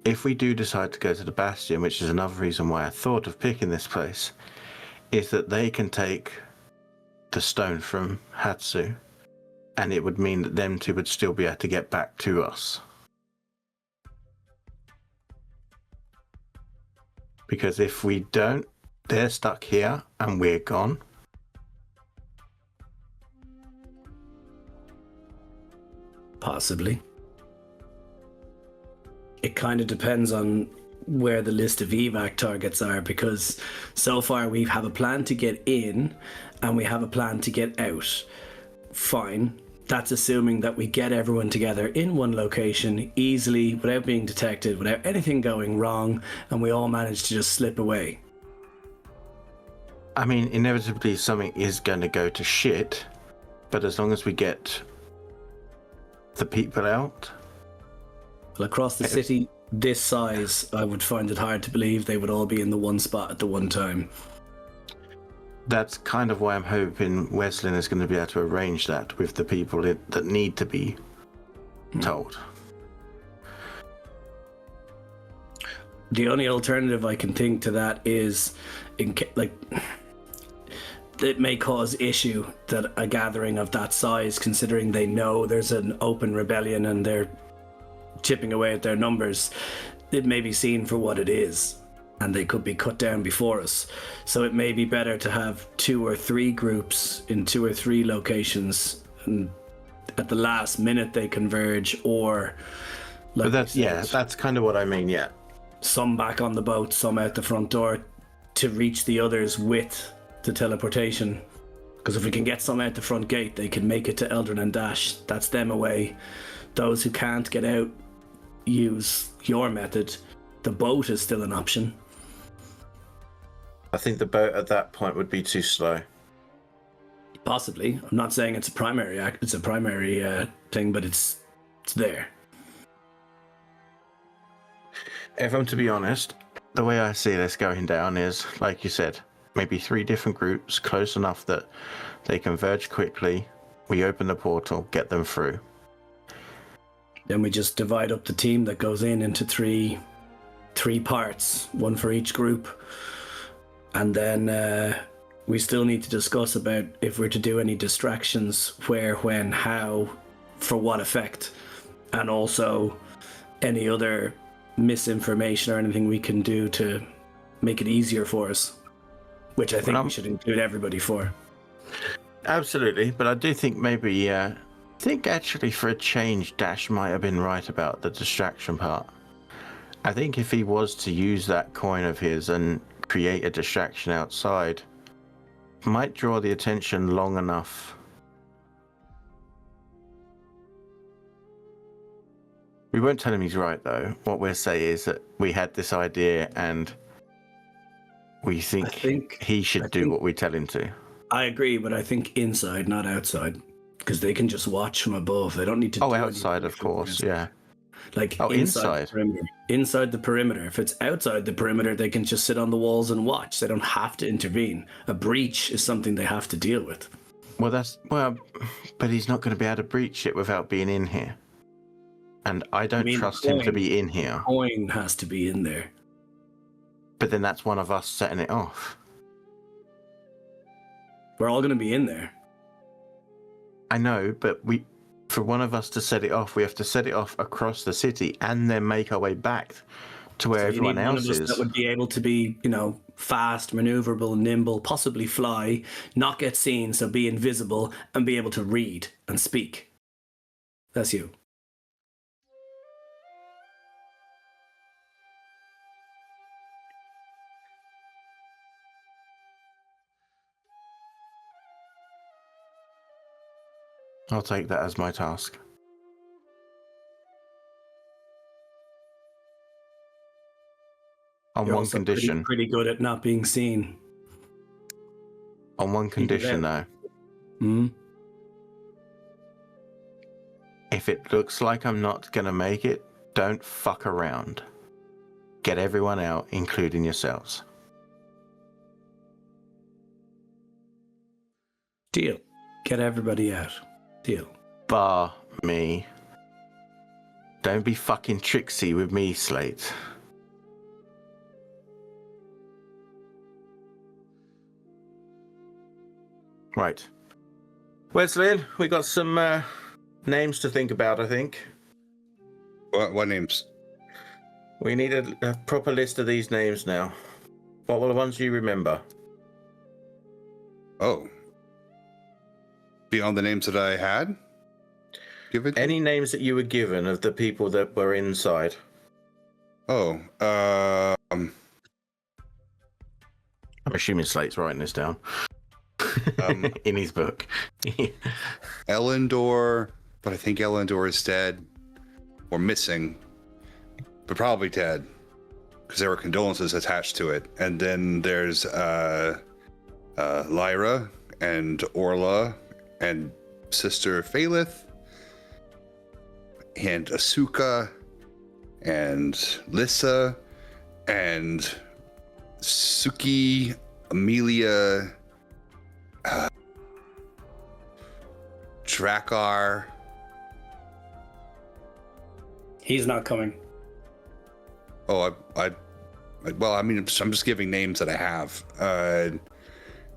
If we do decide to go to the Bastion, which is another reason why I thought of picking this place, is that they can take the stone from Hatsu, and it would mean that them two would still be able to get back to us. Because if we don't, they're stuck here and we're gone. Possibly. It kind of depends on where the list of evac targets are, because so far we have a plan to get in and we have a plan to get out. Fine. That's assuming that we get everyone together in one location easily, without being detected, without anything going wrong, and we all manage to just slip away. I mean, inevitably something is going to go to shit, but as long as we get the people out... Well, across the city this size, I would find it hard to believe they would all be in the one spot at the one time. That's kind of why I'm hoping Weslyn is going to be able to arrange that with the people that need to be told. The only alternative I can think to that is, it may cause issue that a gathering of that size, considering they know there's an open rebellion and they're chipping away at their numbers, it may be seen for what it is, and they could be cut down before us. So it may be better to have 2 or 3 groups in 2 or 3 locations, and at the last minute they converge, or... But that's kind of what I mean, yeah. Some back on the boat, some out the front door, to reach the others with the teleportation. Because if we can get some out the front gate, they can make it to Eldrin and Dash. That's them away. Those who can't get out, use your method. The boat is still an option. I think the boat at that point would be too slow. Possibly. I'm not saying it's a primary thing, but it's there. If I'm to be honest, the way I see this going down is, like you said, maybe 3 different groups, close enough that they converge quickly. We open the portal, get them through. Then we just divide up the team that goes in into three parts, one for each group. And then we still need to discuss about if we're to do any distractions, where, when, how, for what effect. And also any other misinformation or anything we can do to make it easier for us. Which I think we should include everybody for. Absolutely, but I do think maybe, I think actually for a change, Dash might have been right about the distraction part. I think if he was to use that coin of his and create a distraction outside, might draw the attention long enough. We won't tell him he's right, though. What we'll say is that we had this idea and we think he should do what we tell him to. I agree, but I think inside, not outside. Because they can just watch from above. They don't need to do outside, of course, yeah. Like inside. The perimeter. Inside the perimeter. If it's outside the perimeter, they can just sit on the walls and watch. They don't have to intervene. A breach is something they have to deal with. But he's not going to be able to breach it without being in here. And I don't trust him to be in here. The coin has to be in there. But then that's one of us setting it off. We're all going to be in there. I know, but for one of us to set it off, we have to set it off across the city and then make our way back to where everyone else is. That would be able to be, fast, maneuverable, nimble, possibly fly, not get seen, so be invisible, and be able to read and speak. That's you. I'll take that as my task. On You're one also condition. pretty good at not being seen. On one condition, though. Hmm? If it looks like I'm not going to make it, don't fuck around. Get everyone out, including yourselves. Deal. Get everybody out. Deal. Bar me. Don't be fucking tricksy with me, Slate. Right. Weslyn, we got some names to think about, I think. What names? We need a proper list of these names now. What were the ones you remember? Oh. Beyond the names that I had? Given? Any names that you were given of the people that were inside? Oh, I'm assuming Slate's writing this down. In his book. Elendor, but I think Elendor is dead. Or missing. But probably dead. Because there were condolences attached to it. And then there's Lyra and Orla and Sister Phalith and Asuka and Lissa and Suki, Amelia, Drakkar. He's not coming. Oh, well, I mean, I'm just giving names that I have.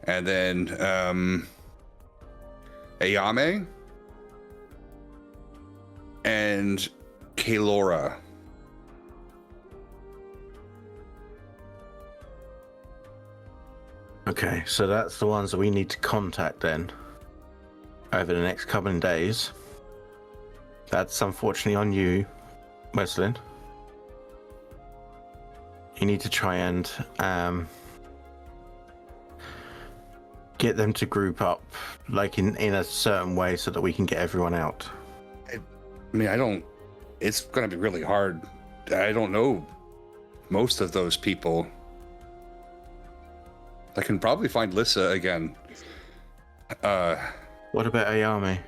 And then Ayame and Kaelora. Okay, so that's the ones that we need to contact then over the next couple of days. That's unfortunately on you, Weslyn. You need to try and get them to group up, like in a certain way, so that we can get everyone out. I mean, it's going to be really hard. I don't know most of those people. I can probably find Lissa again. What about Ayame?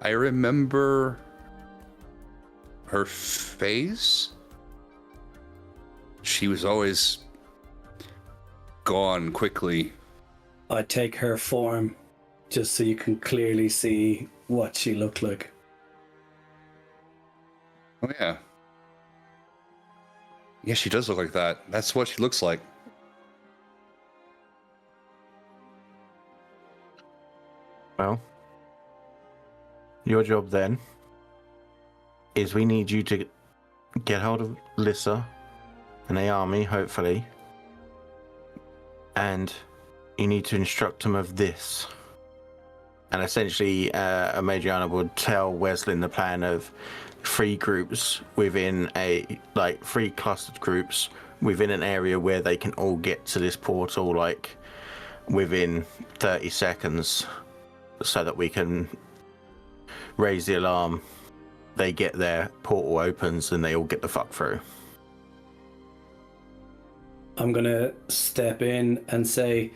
I remember her face. She was always gone quickly. I take her form just so you can clearly see what she looked like. Oh, yeah. Yeah, she does look like that. That's what she looks like. Well, your job then is we need you to get hold of Lissa and the army, hopefully, and you need to instruct them of this. And essentially, Madriana would tell Weslyn the plan of 3 groups within like 3 clustered groups within an area where they can all get to this portal, like within 30 seconds, so that we can raise the alarm. They get there, portal opens, and they all get the fuck through. I'm gonna step in and say,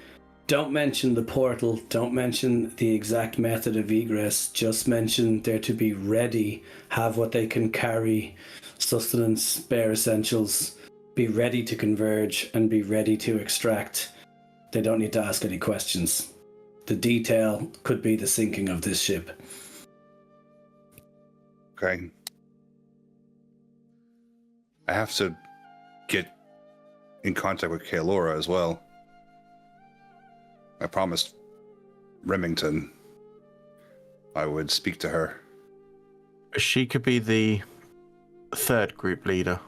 don't mention the portal, don't mention the exact method of egress, just mention they're to be ready, have what they can carry, sustenance, bare essentials, be ready to converge and be ready to extract. They don't need to ask any questions. The detail could be the sinking of this ship. Okay. I have to get in contact with Kaelora as well. I promised Remington I would speak to her. She could be the 3rd group leader.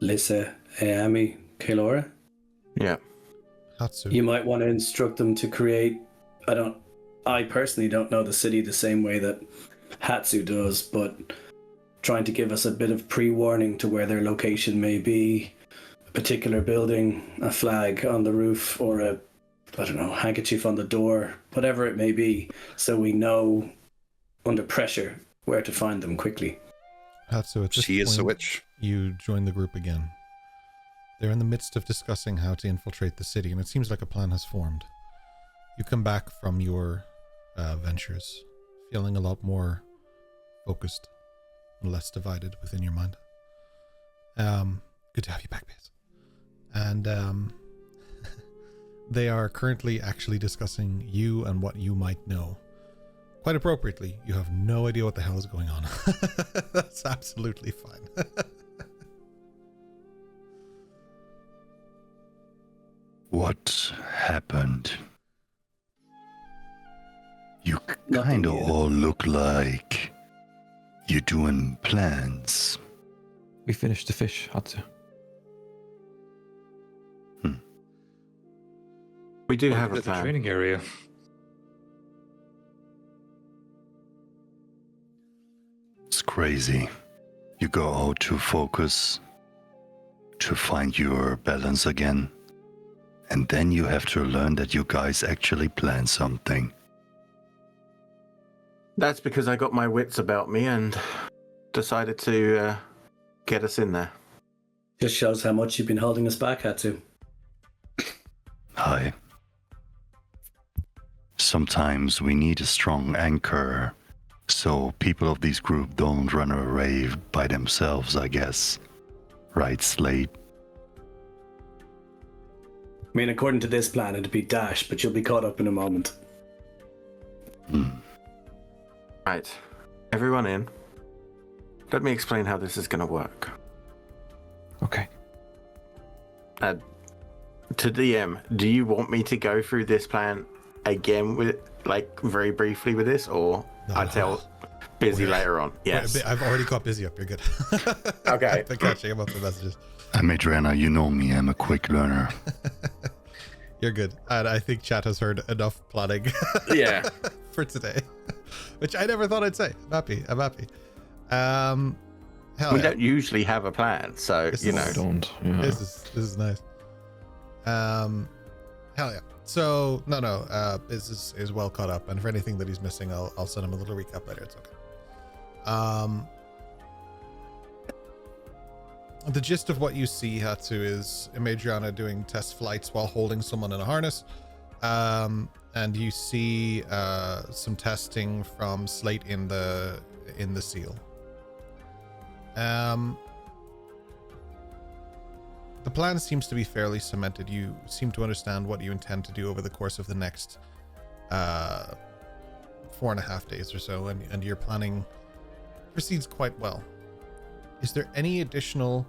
Lissa, Ayami, Kaelora? Yeah. Hatsu. You might want to instruct them to create... I personally don't know the city the same way that Hatsu does, but trying to give us a bit of pre-warning to where their location may be, a particular building, a flag on the roof, or a, handkerchief on the door, whatever it may be, so we know under pressure where to find them quickly. Hatsu, at this She is a point, witch. you join the group again. They're in the midst of discussing how to infiltrate the city, and it seems like a plan has formed. You come back from your ventures feeling a lot more focused and less divided within your mind. Good to have you back, Piers. And they are currently actually discussing you and what you might know. Quite appropriately, you have no idea what the hell is going on. That's absolutely fine. What happened? You Nothing kind of yet. all look like you're doing plans. We finished the fish, Hatsu. We do Look have a at the plan. training area. It's crazy. You go out to focus, to find your balance again, and then you have to learn that you guys actually plan something. That's because I got my wits about me and decided to get us in there. Just shows how much you've been holding us back, Hatsu. Hi. Sometimes we need a strong anchor, so people of this group don't run away by themselves, I guess. Right, Slate? I mean, according to this plan, it'd be Dash, but you'll be caught up in a moment. Right. Everyone in. Let me explain how this is going to work. Okay. To DM, do you want me to go through this plan again with, very briefly with this, or No. I tell Busy later on? Yes. I've already got Busy up. You're good. Okay. I've been catching him up with messages. Adriana, you know me, I'm a quick learner. You're good. And I think chat has heard enough planning Yeah. for today, which I never thought I'd say. I'm happy. Hell We yeah. don't usually have a plan, so, This you is- know. Don't. Yeah. This is nice. Hell yeah. So Biz is well caught up, and for anything that he's missing, I'll send him a little recap later. It's okay. The gist of what you see, Hatsu, is Madriana doing test flights while holding someone in a harness. And you see some testing from Slate in the in the seal. The plan seems to be fairly cemented. You seem to understand what you intend to do over the course of the next 4.5 days or so, and your planning proceeds quite well. Is there any additional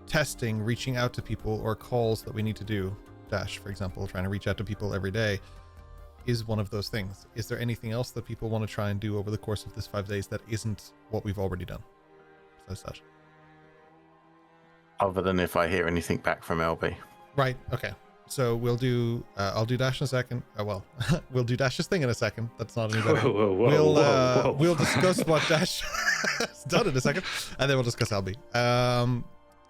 testing, reaching out to people, or calls that we need to do? Dash, for example, trying to reach out to people every day is one of those things. Is there anything else that people want to try and do over the course of this 5 days that isn't what we've already done? Besides that. Other than if I hear anything back from LB. Right, okay. So we'll do, I'll do Dash in a second. We'll do Dash's thing in a second. That's not any better. We'll discuss what Dash has done in a second, and then we'll discuss LB.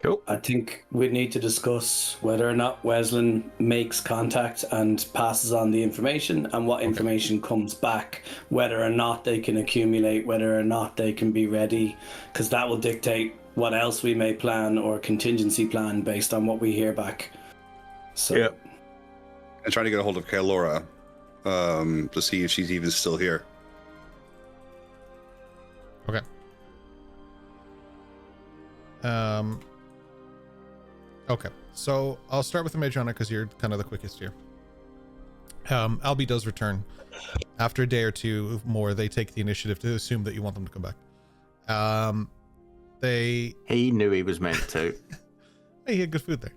Cool. I think we need to discuss whether or not Weslyn makes contact and passes on the information, and what information comes back, whether or not they can accumulate, whether or not they can be ready, because that will dictate what else we may plan or contingency plan based on what we hear back. So, yeah. And trying to get a hold of Kaelora to see if she's even still here. Okay. Okay, so I'll start with the Mage Runner because you're kind of the quickest here. Albie does return. After a day or two more, they take the initiative to assume that you want them to come back. He knew he was meant to. He had good food there.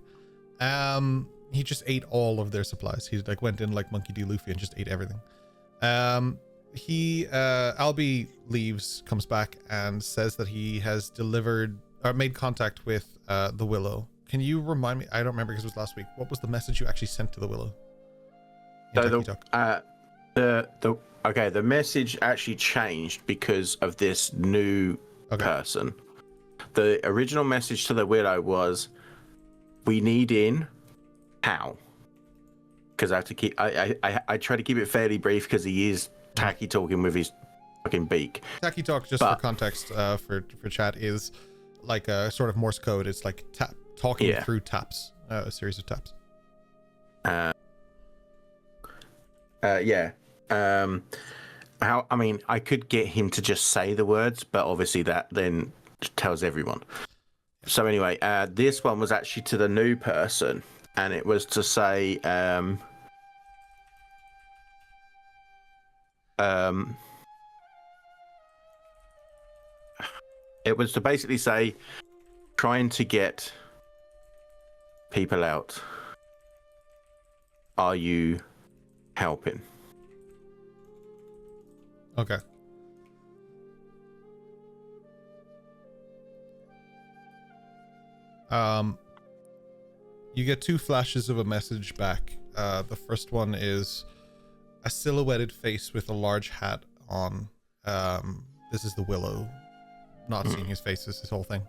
He just ate all of their supplies. He like went in like Monkey D. Luffy and just ate everything. Albie leaves, comes back, and says that he has delivered or made contact with the Willow. Can you remind me? I don't remember because it was last week. What was the message you actually sent to the Willow? The message actually changed because of this new person. The original message to the Willow was, "We need in. How?" Because I have to keep. I try to keep it fairly brief because he is tacky talking with his fucking beak. Tacky talk, just for context, for chat, is like a sort of Morse code. It's like talking through taps, a series of taps. I could get him to just say the words, but obviously that then tells everyone. So anyway, this one was actually to the new person, and it was to say, it was to basically say, trying to get people out. Are you helping? Okay. You get two flashes of a message back. The first one is a silhouetted face with a large hat on. This is the Willow. Not seeing his face is his whole thing.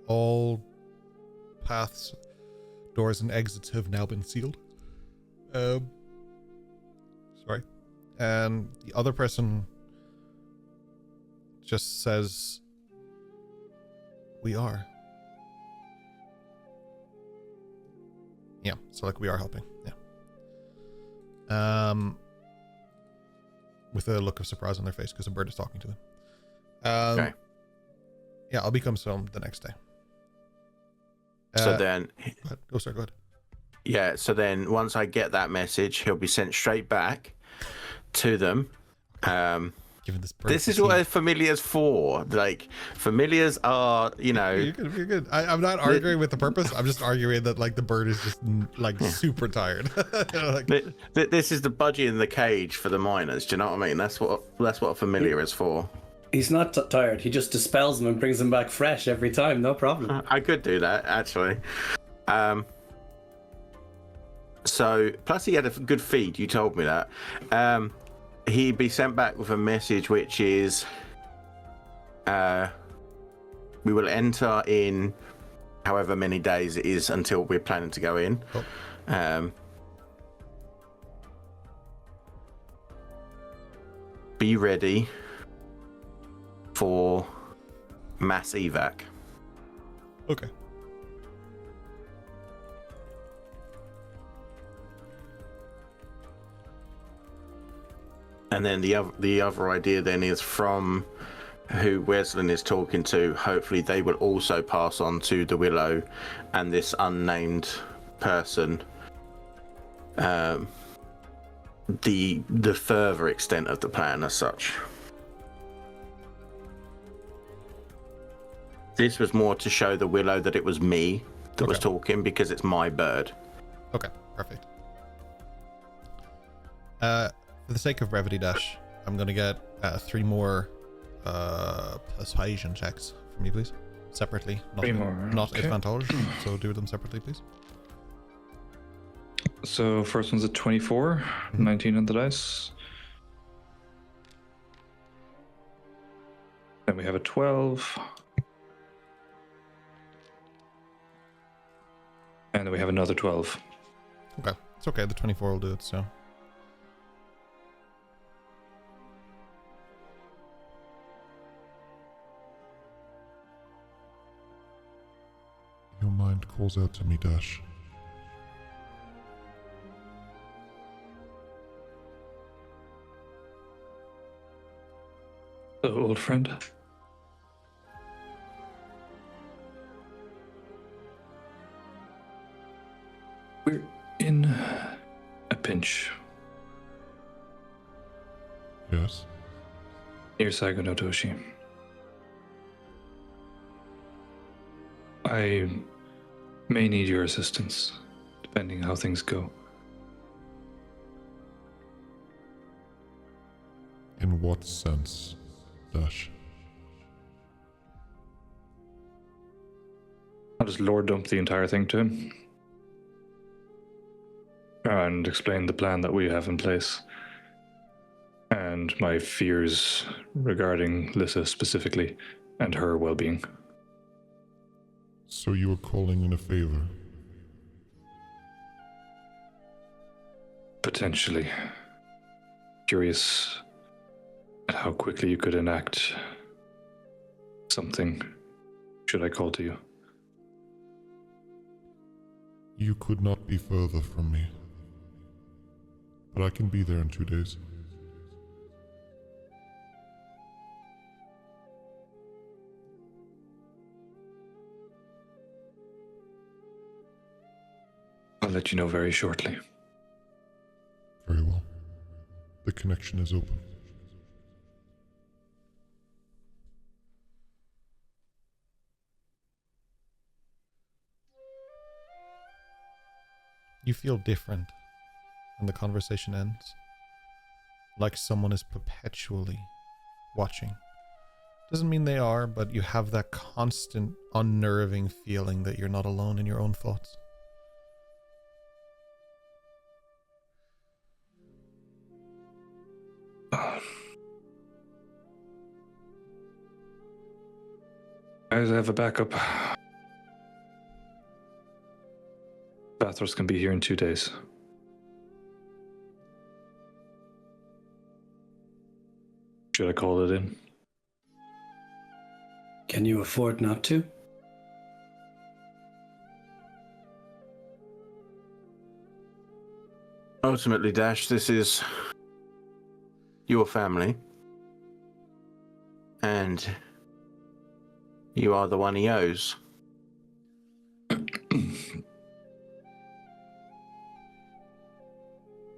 All paths, doors, and exits have now been sealed. Sorry. And the other person just says, "We are." Yeah, so like we are helping. Yeah. With a look of surprise on their face because a bird is talking to them. Okay. Yeah, I'll become home the next day. So then... Go ahead. Yeah, so then once I get that message, he'll be sent straight back to them. Given this is what a familiar's for. Like, familiars are, You're good. I'm not arguing with the purpose. I'm just arguing that, like, the bird is just, like, super tired. This is the budgie in the cage for the miners. Do you know what I mean? That's what a familiar is for. He's not tired. He just dispels them and brings them back fresh every time. No problem. I could do that, actually. So, plus he had a good feed. You told me that. He'd be sent back with a message which is, we will enter in however many days it is until we're planning to go in. Be ready for mass evac. Okay. And then the other idea then is from who Weslyn is talking to. Hopefully, they will also pass on to the Willow and this unnamed person the further extent of the plan as such. This was more to show the Willow that it was me that was talking because it's my bird. Okay, perfect. For the sake of brevity, Dash, I'm going to get 3 more persuasion checks from you, please. Separately. Not, 3 more. Not okay. advantage, so do them separately, please. So first one's a 24, 19 on the dice. Then we have a 12. And then we have another 12. Okay, it's okay. The 24 will do it, so. Your mind calls out to me, Dash. Hello, old friend. We're in a pinch. Yes? Near Sagonotoshi. I may need your assistance, depending how things go. In what sense, Dash? I'll just lord dump the entire thing to him. And explain the plan that we have in place. And my fears regarding Lissa specifically, and her well-being. So you are calling in a favor? Potentially. Curious at how quickly you could enact something, should I call to you. You could not be further from me. But I can be there in 2 days. I'll let you know very shortly. Very well. The connection is open. You feel different when the conversation ends. Like someone is perpetually watching. Doesn't mean they are, but you have that constant unnerving feeling that you're not alone in your own thoughts. Guys, I have a backup. Bathros can be here in 2 days. Should I call it in? Can you afford not to? Ultimately, Dash, this is your family. And you are the one he owes. I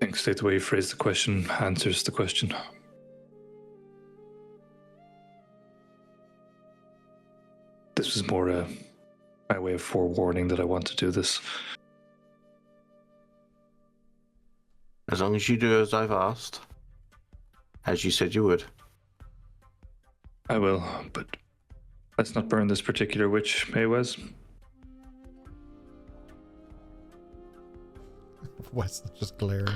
think Slate, the way you phrase the question answers the question. This was more my way of forewarning that I want to do this. As long as you do as I've asked. As you said you would. I will, but let's not burn this particular witch, Wes. Wes just glaring.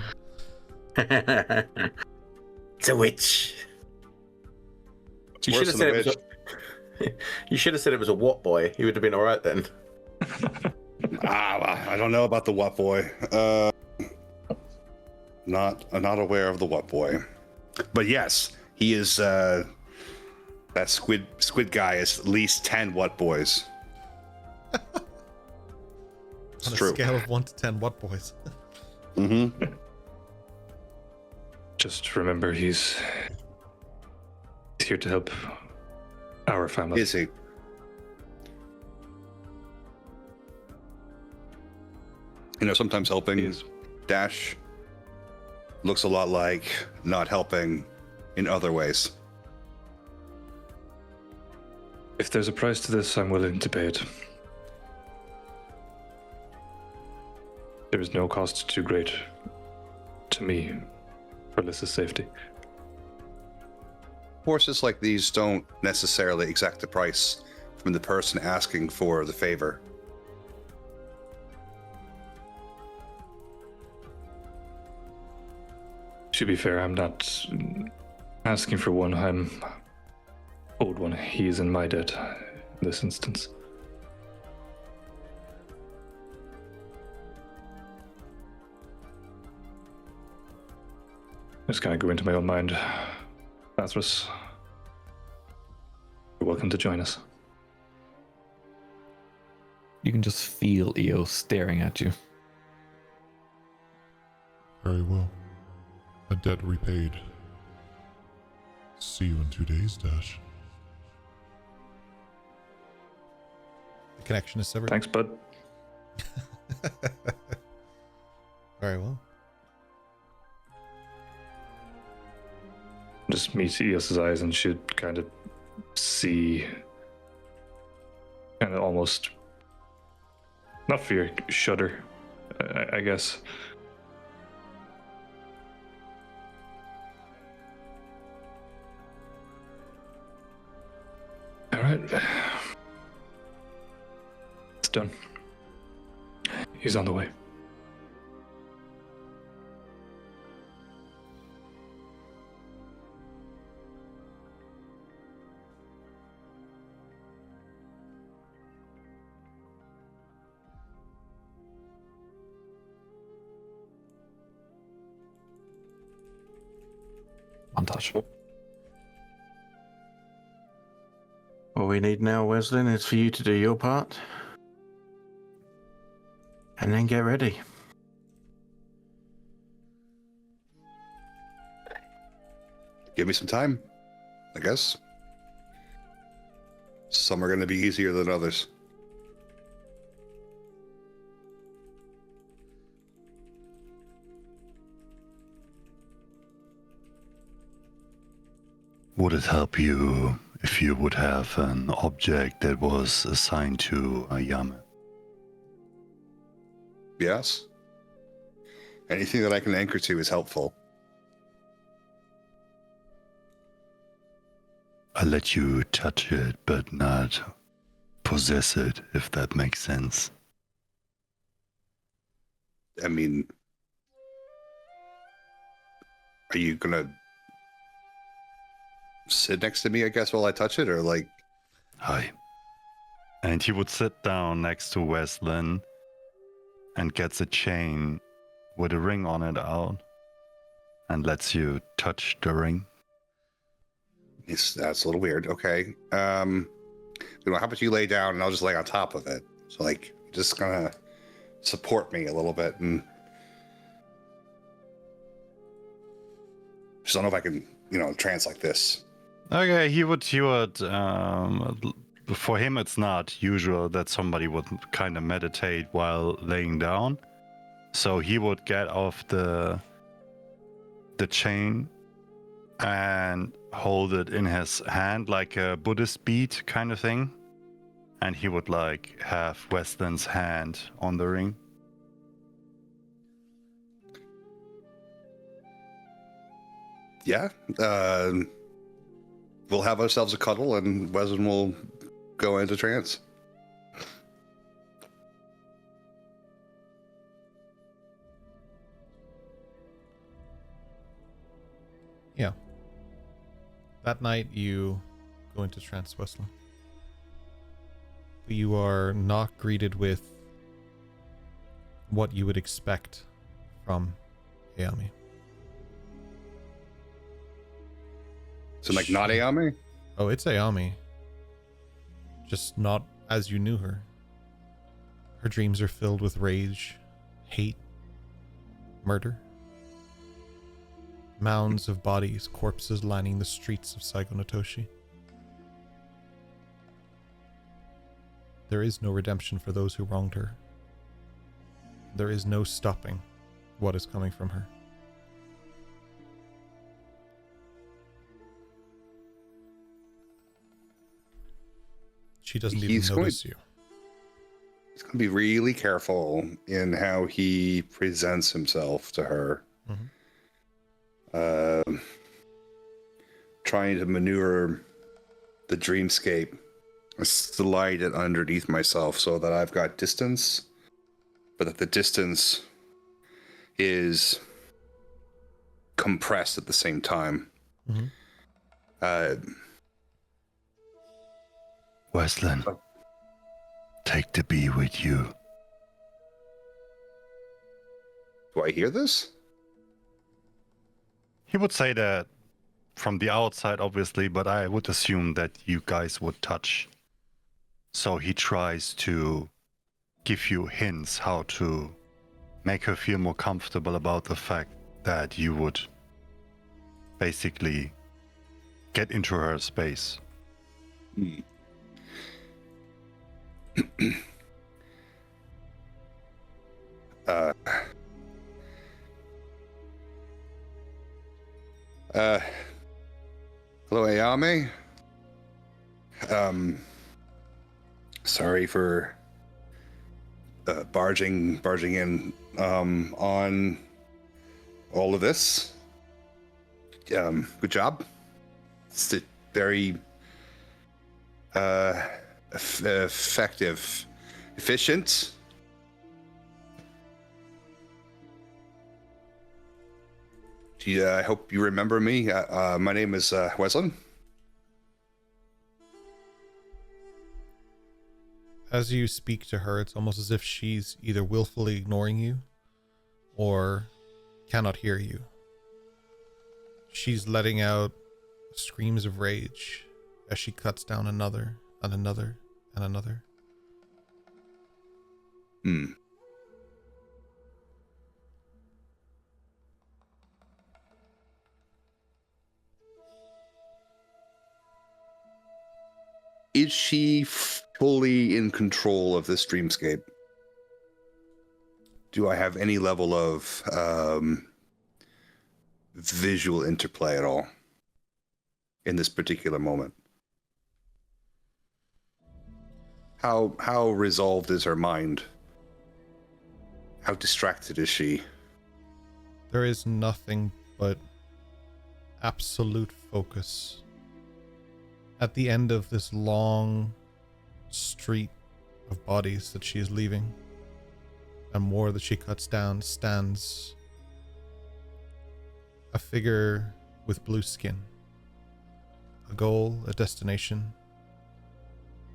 It's a witch. You should have said it was you should have said it was a what boy. You would have been all right then. I don't know about the what boy. I'm not aware of the what boy. But yes, he is. That squid guy is at least 10 what boys. On a true. scale of 1 to 10, what boys? Mm-hmm. Just remember, he's here to help our family. Is he? You know, sometimes helping Dash looks a lot like not helping in other ways. If there's a price to this, I'm willing to pay it. There is no cost too great to me for Lys's safety. Forces like these don't necessarily exact the price from the person asking for the favor. To be fair, I'm not asking for one. I'm owed one. He is in my debt in this instance. Just kind of go into my own mind. Lazarus, you're welcome to join us. You can just feel Eo staring at you. Very well. A debt repaid. See you in 2 days, Dash. The connection is severed. Thanks, bud. Very well. Just meet Eos's eyes and should kind of see, kind of almost, not fear, shudder, I guess. All right. It's done. He's on the way. Montage. All we need now, Weslyn, is for you to do your part. And then get ready. Give me some time, I guess. Some are going to be easier than others. Would it help you if you would have an object that was assigned to Ayame? Yes. Anything that I can anchor to is helpful. I let you touch it, but not possess it, if that makes sense. I mean, are you gonna sit next to me, I guess, while I touch it, or like? Hi. And he would sit down next to Weslyn and gets a chain with a ring on it out and lets you touch the ring. That's a little weird. Okay. How about you lay down and I'll just lay on top of it? So like, just gonna support me a little bit, and just don't know if I can, trance like this. Okay, he would, for him it's not usual that somebody would kind of meditate while laying down. So he would get off the chain and hold it in his hand like a Buddhist bead kind of thing. And he would like have Weslyn's hand on the ring. Yeah. We'll have ourselves a cuddle and Weslyn will go into trance. Yeah. That night you go into trance, Weslyn. You are not greeted with what you would expect from Ayame. So like not Ayame? Oh, it's Ayame. Just not as you knew her. Her dreams are filled with rage, hate, murder. Mounds of bodies, corpses lining the streets of Saigo Notoshi. There is no redemption for those who wronged her. There is no stopping what is coming from her. She doesn't even notice you. He's going to be really careful in how he presents himself to her. Trying to maneuver the dreamscape, slide it underneath myself so that I've got distance, but that the distance is compressed at the same time. Weslyn, take the bee with you. Do I hear this? He would say that from the outside, obviously, but I would assume that you guys would touch. So he tries to give you hints how to make her feel more comfortable about the fact that you would basically get into her space. Hello, Ayame. Sorry for barging in on all of this. Good job. It's very effective, efficient. I hope you remember me. My name is Weslyn. As you speak to her, it's almost as if she's either willfully ignoring you or cannot hear you. She's letting out screams of rage as she cuts down another and another and another. Is she fully in control of this dreamscape? Do I have any level of visual interplay at all in this particular moment? How resolved is her mind? How distracted is she? There is nothing but absolute focus. At the end of this long street of bodies that she is leaving, and more that she cuts down, stands a figure with blue skin. A goal, a destination,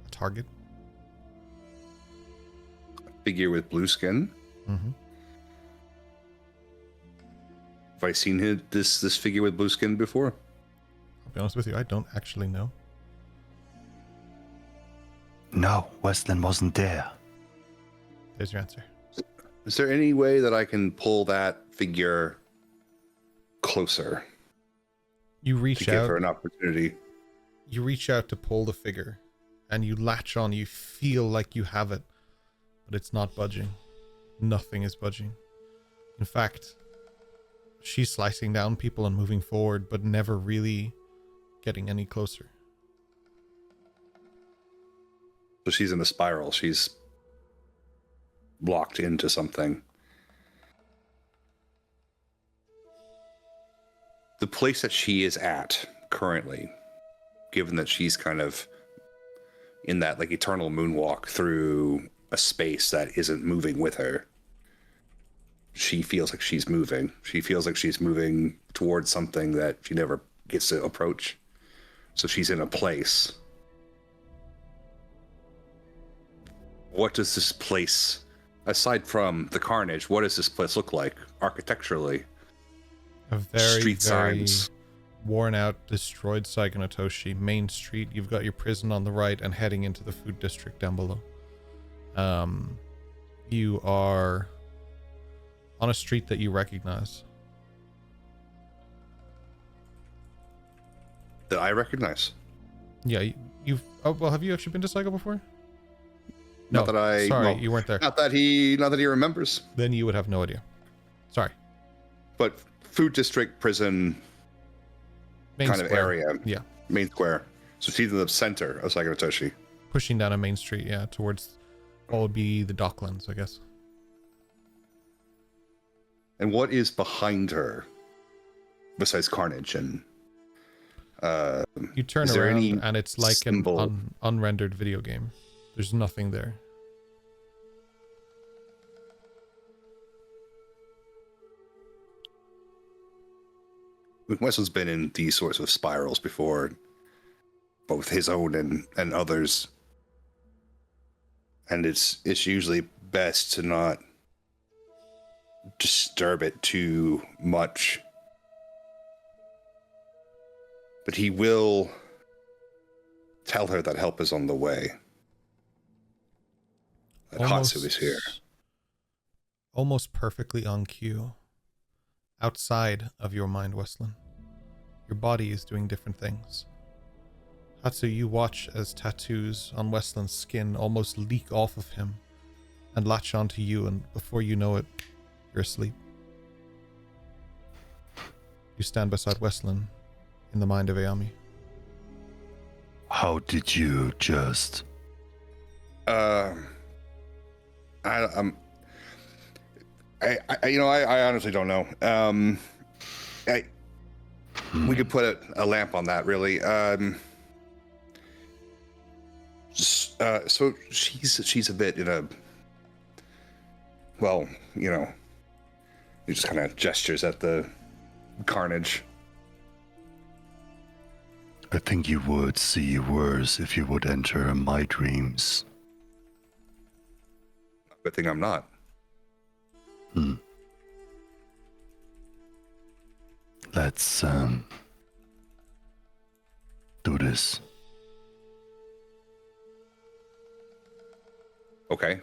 a target. Figure with blue skin? Have I seen this figure with blue skin before? I'll be honest with you, I don't actually know. No, Weslyn wasn't there. There's your answer. Is there any way that I can pull that figure closer? You reach to give out. her an opportunity. You reach out to pull the figure, and you latch on. You feel like you have it, but it's not budging. Nothing is budging. In fact, she's slicing down people and moving forward, but never really getting any closer. So she's in a spiral. She's locked into something. The place that she is at currently, given that she's kind of in that like eternal moonwalk through a space that isn't moving with her, she feels like she's moving. She feels like she's moving towards something that she never gets to approach. So she's in a place. What does this place, aside from the carnage, what does this place look like architecturally? A very, Street very signs. worn out, destroyed Saigo Notoshi. Main street, you've got your prison on the right and heading into the food district down below. You are on a street that you recognize. that I recognize. Yeah, you've. Oh, well, have you actually been to Psycho before? Not that I. Sorry, well, you weren't there. Not that he remembers. Then you would have no idea. Sorry. But food district, prison, Main kind of square. area. Yeah. Main square. So she's in the center of Sakatoshi. Pushing down a main street, yeah, towards what would be the Docklands, I guess. And what is behind her, besides carnage and? You turn is there around any and it's like symbol? an unrendered video game. There's nothing there. Wesley's been in these sorts of spirals before, both his own and others. And it's usually best to not disturb it too much. But he will tell her that help is on the way. That Hatsu is here. Almost perfectly on cue. Outside of your mind, Weslyn. Your body is doing different things. Hatsu, you watch as tattoos on Weslyn's skin almost leak off of him and latch onto you, and before you know it, you're asleep. You stand beside Weslyn in the mind of Ayami. How did you just? I honestly don't know. We could put a lamp on that, really. So she's a bit in a, well, he just kind of gestures at the carnage. I think you would see worse if you would enter my dreams. Good thing I'm not. Let's do this. Okay.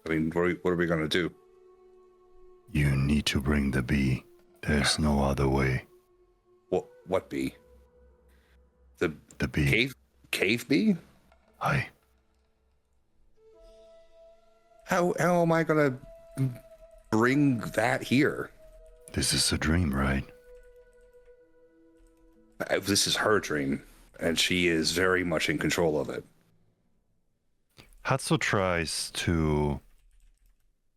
I mean, what are we gonna do? You need to bring the bee. There's no other way. What bee? The bee. Cave bee? Aye. How am I gonna bring that here? This is a dream, right? This is her dream, and she is very much in control of it. Hatsu tries to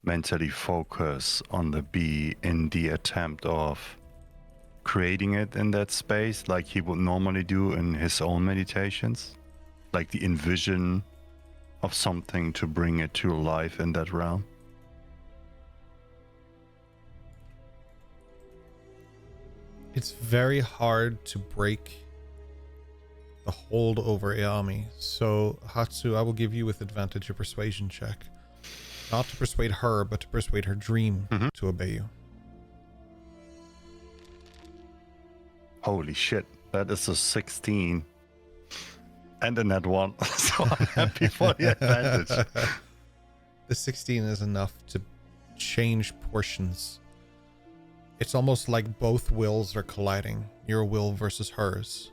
mentally focus on the bee in the attempt of creating it in that space like he would normally do in his own meditations. Like the envision of something to bring it to life in that realm. It's very hard to break the hold over Ayami. So, Hatsu, I will give you with advantage a persuasion check. Not to persuade her, but to persuade her dream to obey you. Holy shit, that is a 16. And a net 1, so I'm happy for the advantage. The 16 is enough to change portions. It's almost like both wills are colliding. Your will versus hers.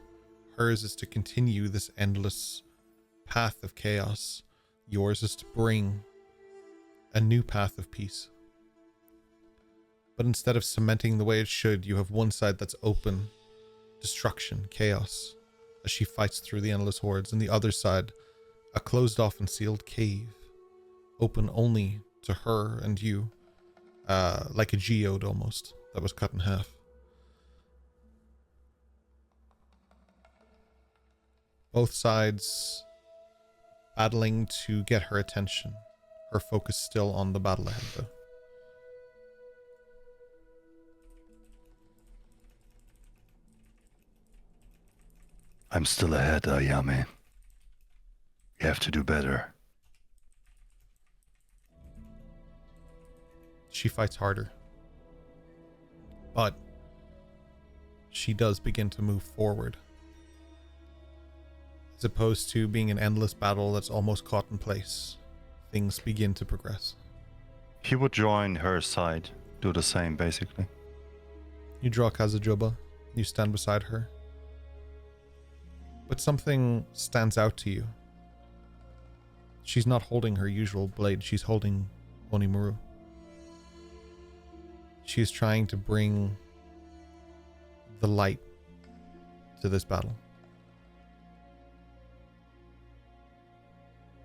Hers is to continue this endless path of chaos. Yours is to bring a new path of peace. But instead of cementing the way it should, you have one side that's open, destruction, chaos, as she fights through the endless hordes, and the other side, a closed off and sealed cave, open only to her and you, like a geode almost, that was cut in half. Both sides battling to get her attention. Her focus still on the battle ahead, though. I'm still ahead, Ayame. You have to do better. She fights harder. But she does begin to move forward. As opposed to being an endless battle that's almost caught in place, things begin to progress. He would join her side, do the same basically. You draw Kazujoba, you stand beside her. but something stands out to you. She's not holding her usual blade, she's holding Onimaru. She is trying to bring the light to this battle.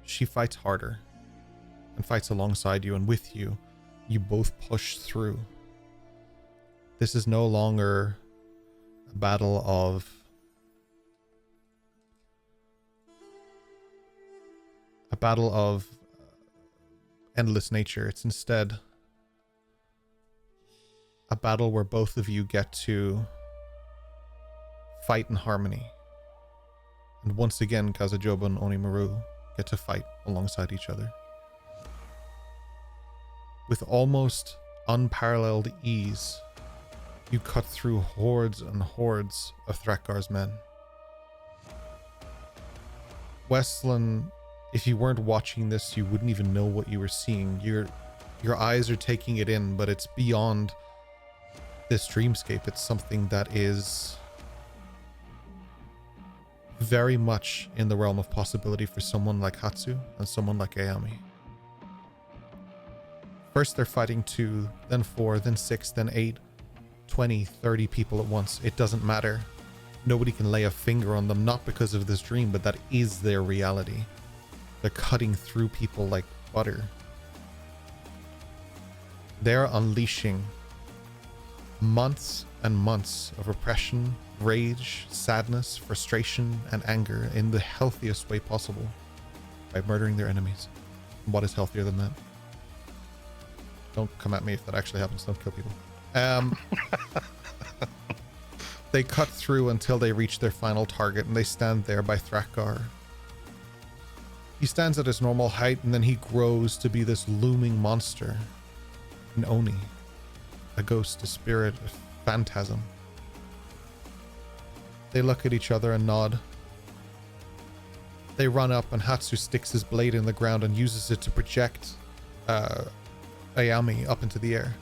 She fights harder and fights alongside you and with you. You both push through. This is no longer a battle of endless nature. It's instead a battle where both of you get to fight in harmony. And once again, Kazujoba and Onimaru get to fight alongside each other. With almost unparalleled ease, you cut through hordes and hordes of Thrakkar's men. Weslyn, if you weren't watching this, you wouldn't even know what you were seeing. Your eyes are taking it in, but it's beyond this dreamscape. It's something that is very much in the realm of possibility for someone like Hatsu and someone like Ayami. First they're fighting 2, then 4, then 6, then 8, 20, 30 people at once. It doesn't matter. Nobody can lay a finger on them, not because of this dream, but that is their reality. They're cutting through people like butter. They're unleashing months and months of oppression, rage, sadness, frustration, and anger in the healthiest way possible by murdering their enemies. What is healthier than that? Don't come at me if that actually happens. Don't kill people. They cut through until they reach their final target, and they stand there by Thrakkar. He stands at his normal height, and then he grows to be this looming monster. An Oni. A ghost, a spirit, a phantasm. They look at each other and nod. They run up, and Hatsu sticks his blade in the ground and uses it to project Ayami up into the air.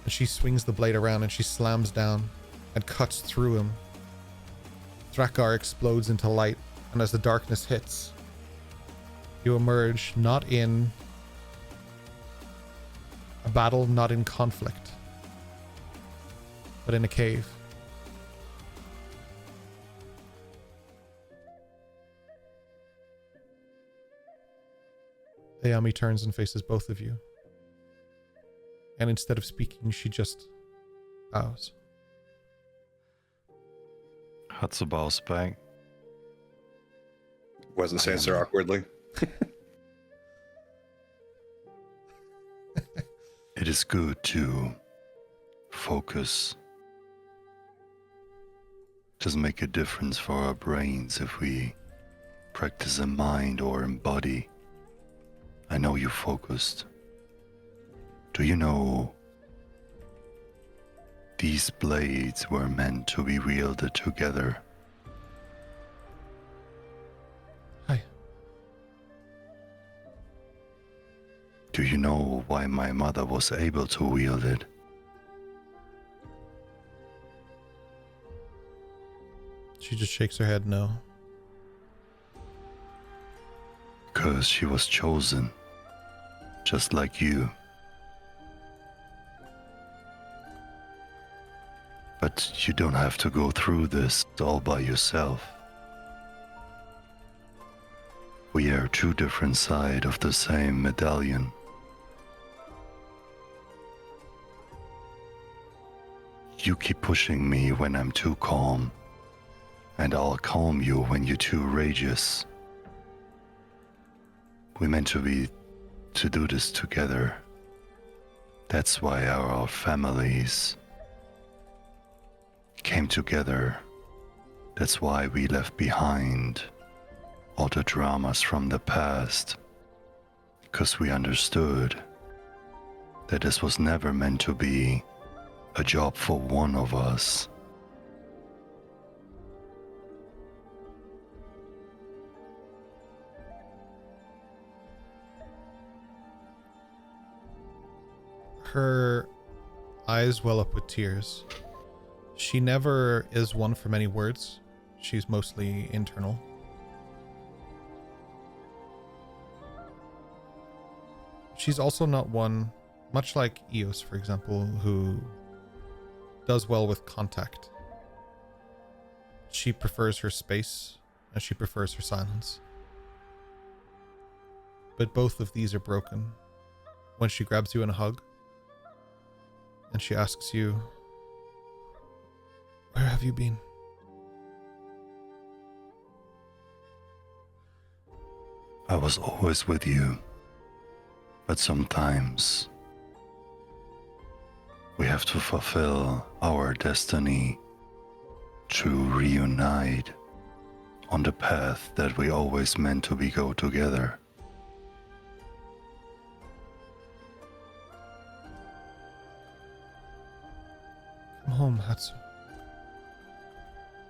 And she swings the blade around and she slams down and cuts through him. Thrakkar explodes into light, and as the darkness hits, you emerge not in a battle, not in conflict, but in a cave. Ayami turns and faces both of you. And instead of speaking, she just bows. Hatsu bows back. Wasn't saying so awkwardly. It is good to focus. Doesn't make a difference for our brains if we practice in mind or in body. I know you focused. Do you know these blades were meant to be wielded together? Hi. Do you know why my mother was able to wield it? She just shakes her head no. Because she was chosen, just like you. But you don't have to go through this all by yourself. We are two different sides of the same medallion. You keep pushing me when I'm too calm, and I'll calm you when you're too rageous. We're meant to do this together. That's why our families came together. That's why we left behind all the dramas from the past. Because we understood that this was never meant to be a job for one of us. Her eyes well up with tears. She never is one for many words. she's mostly internal. She's also not one, much like Eos, for example, who does well with contact. She prefers her space, and she prefers her silence. But both of these are broken when she grabs you in a hug, and she asks you, "Where have you been?" I was always with you, but sometimes we have to fulfill our destiny to reunite on the path that we always meant to be go together. Come home, Hatsu.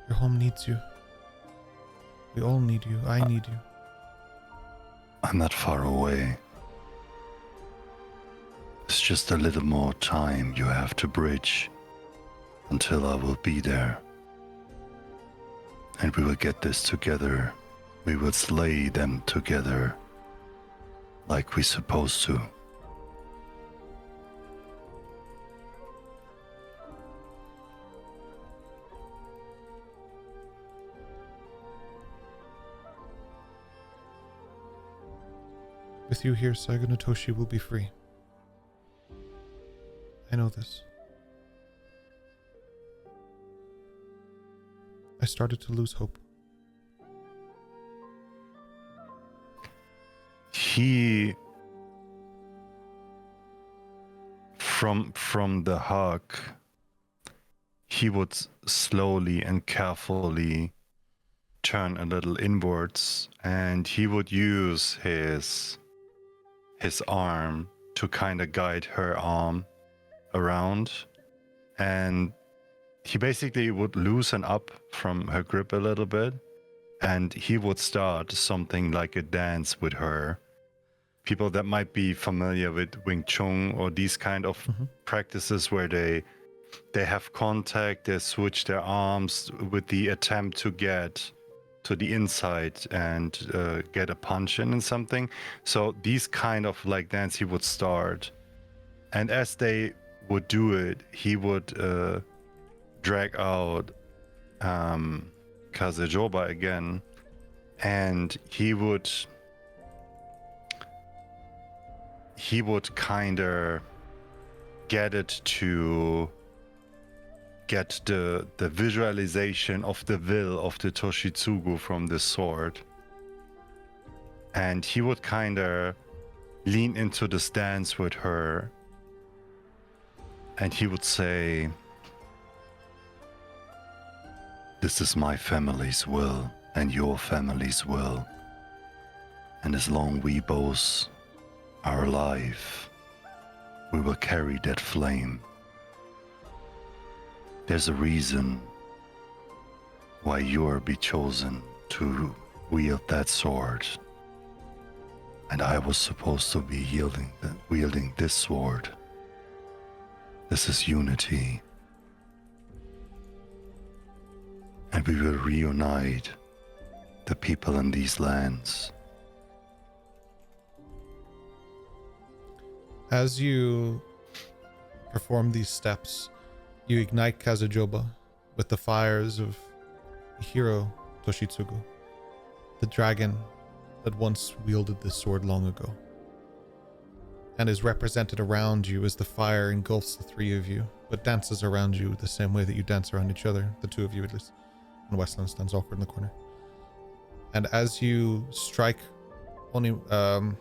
Your home needs you. We all need you. I need you. I'm not far away. It's just a little more time you have to bridge until I will be there. And we will get this together. We will slay them together like we're supposed to. With you here, Saigo no Toshi will be free. I know this. I started to lose hope. He, from the hug, he would slowly and carefully turn a little inwards, and he would use his arm to kind of guide her arm around, and he basically would loosen up from her grip a little bit, and he would start something like a dance with her. People that might be familiar with Wing Chun or these kind of practices where they have contact, they switch their arms with the attempt to get to the inside and get a punch in something. So these kind of like dance he would start, and as they would do it, he would drag out Kazejoba again, and he would kind of get it to get the visualization of the will of the Toshitsugu from the sword, and he would kind of lean into the stance with her, and he would say, "This is my family's will and your family's will, and as long we both are alive, we will carry that flame. There's a reason why you're be chosen to wield that sword, and I was supposed to be wielding this sword. This is unity, and we will reunite the people in these lands." As you perform these steps, you ignite Kazujoba with the fires of Hiro Toshitsugu, the dragon that once wielded this sword long ago, and is represented around you as the fire engulfs the three of you, but dances around you the same way that you dance around each other, the two of you at least, and Weslyn stands awkward in the corner. And as you strike Onimuru,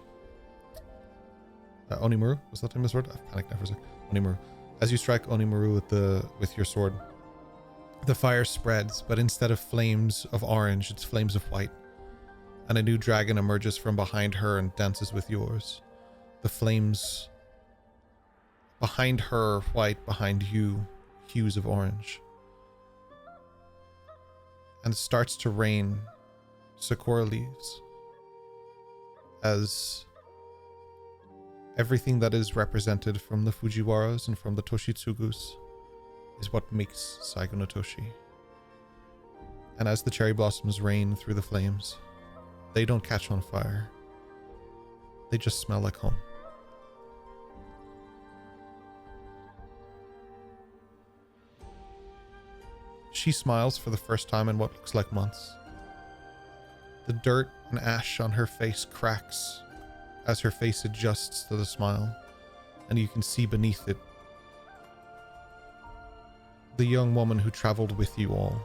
was that the name of the sword? I've panicked now for a second. Onimuru. As you strike Onimuru with your sword, the fire spreads, but instead of flames of orange, it's flames of white. And a new dragon emerges from behind her and dances with yours. The flames behind her white, behind you hues of orange. And it starts to rain sakura leaves as everything that is represented from the Fujiwaras and from the Toshitsugus is what makes Saigo no Toshi. And as the cherry blossoms rain through the flames, they don't catch on fire. They just smell like home. She smiles for the first time in what looks like months. The dirt and ash on her face cracks as her face adjusts to the smile, and you can see beneath it the young woman who traveled with you all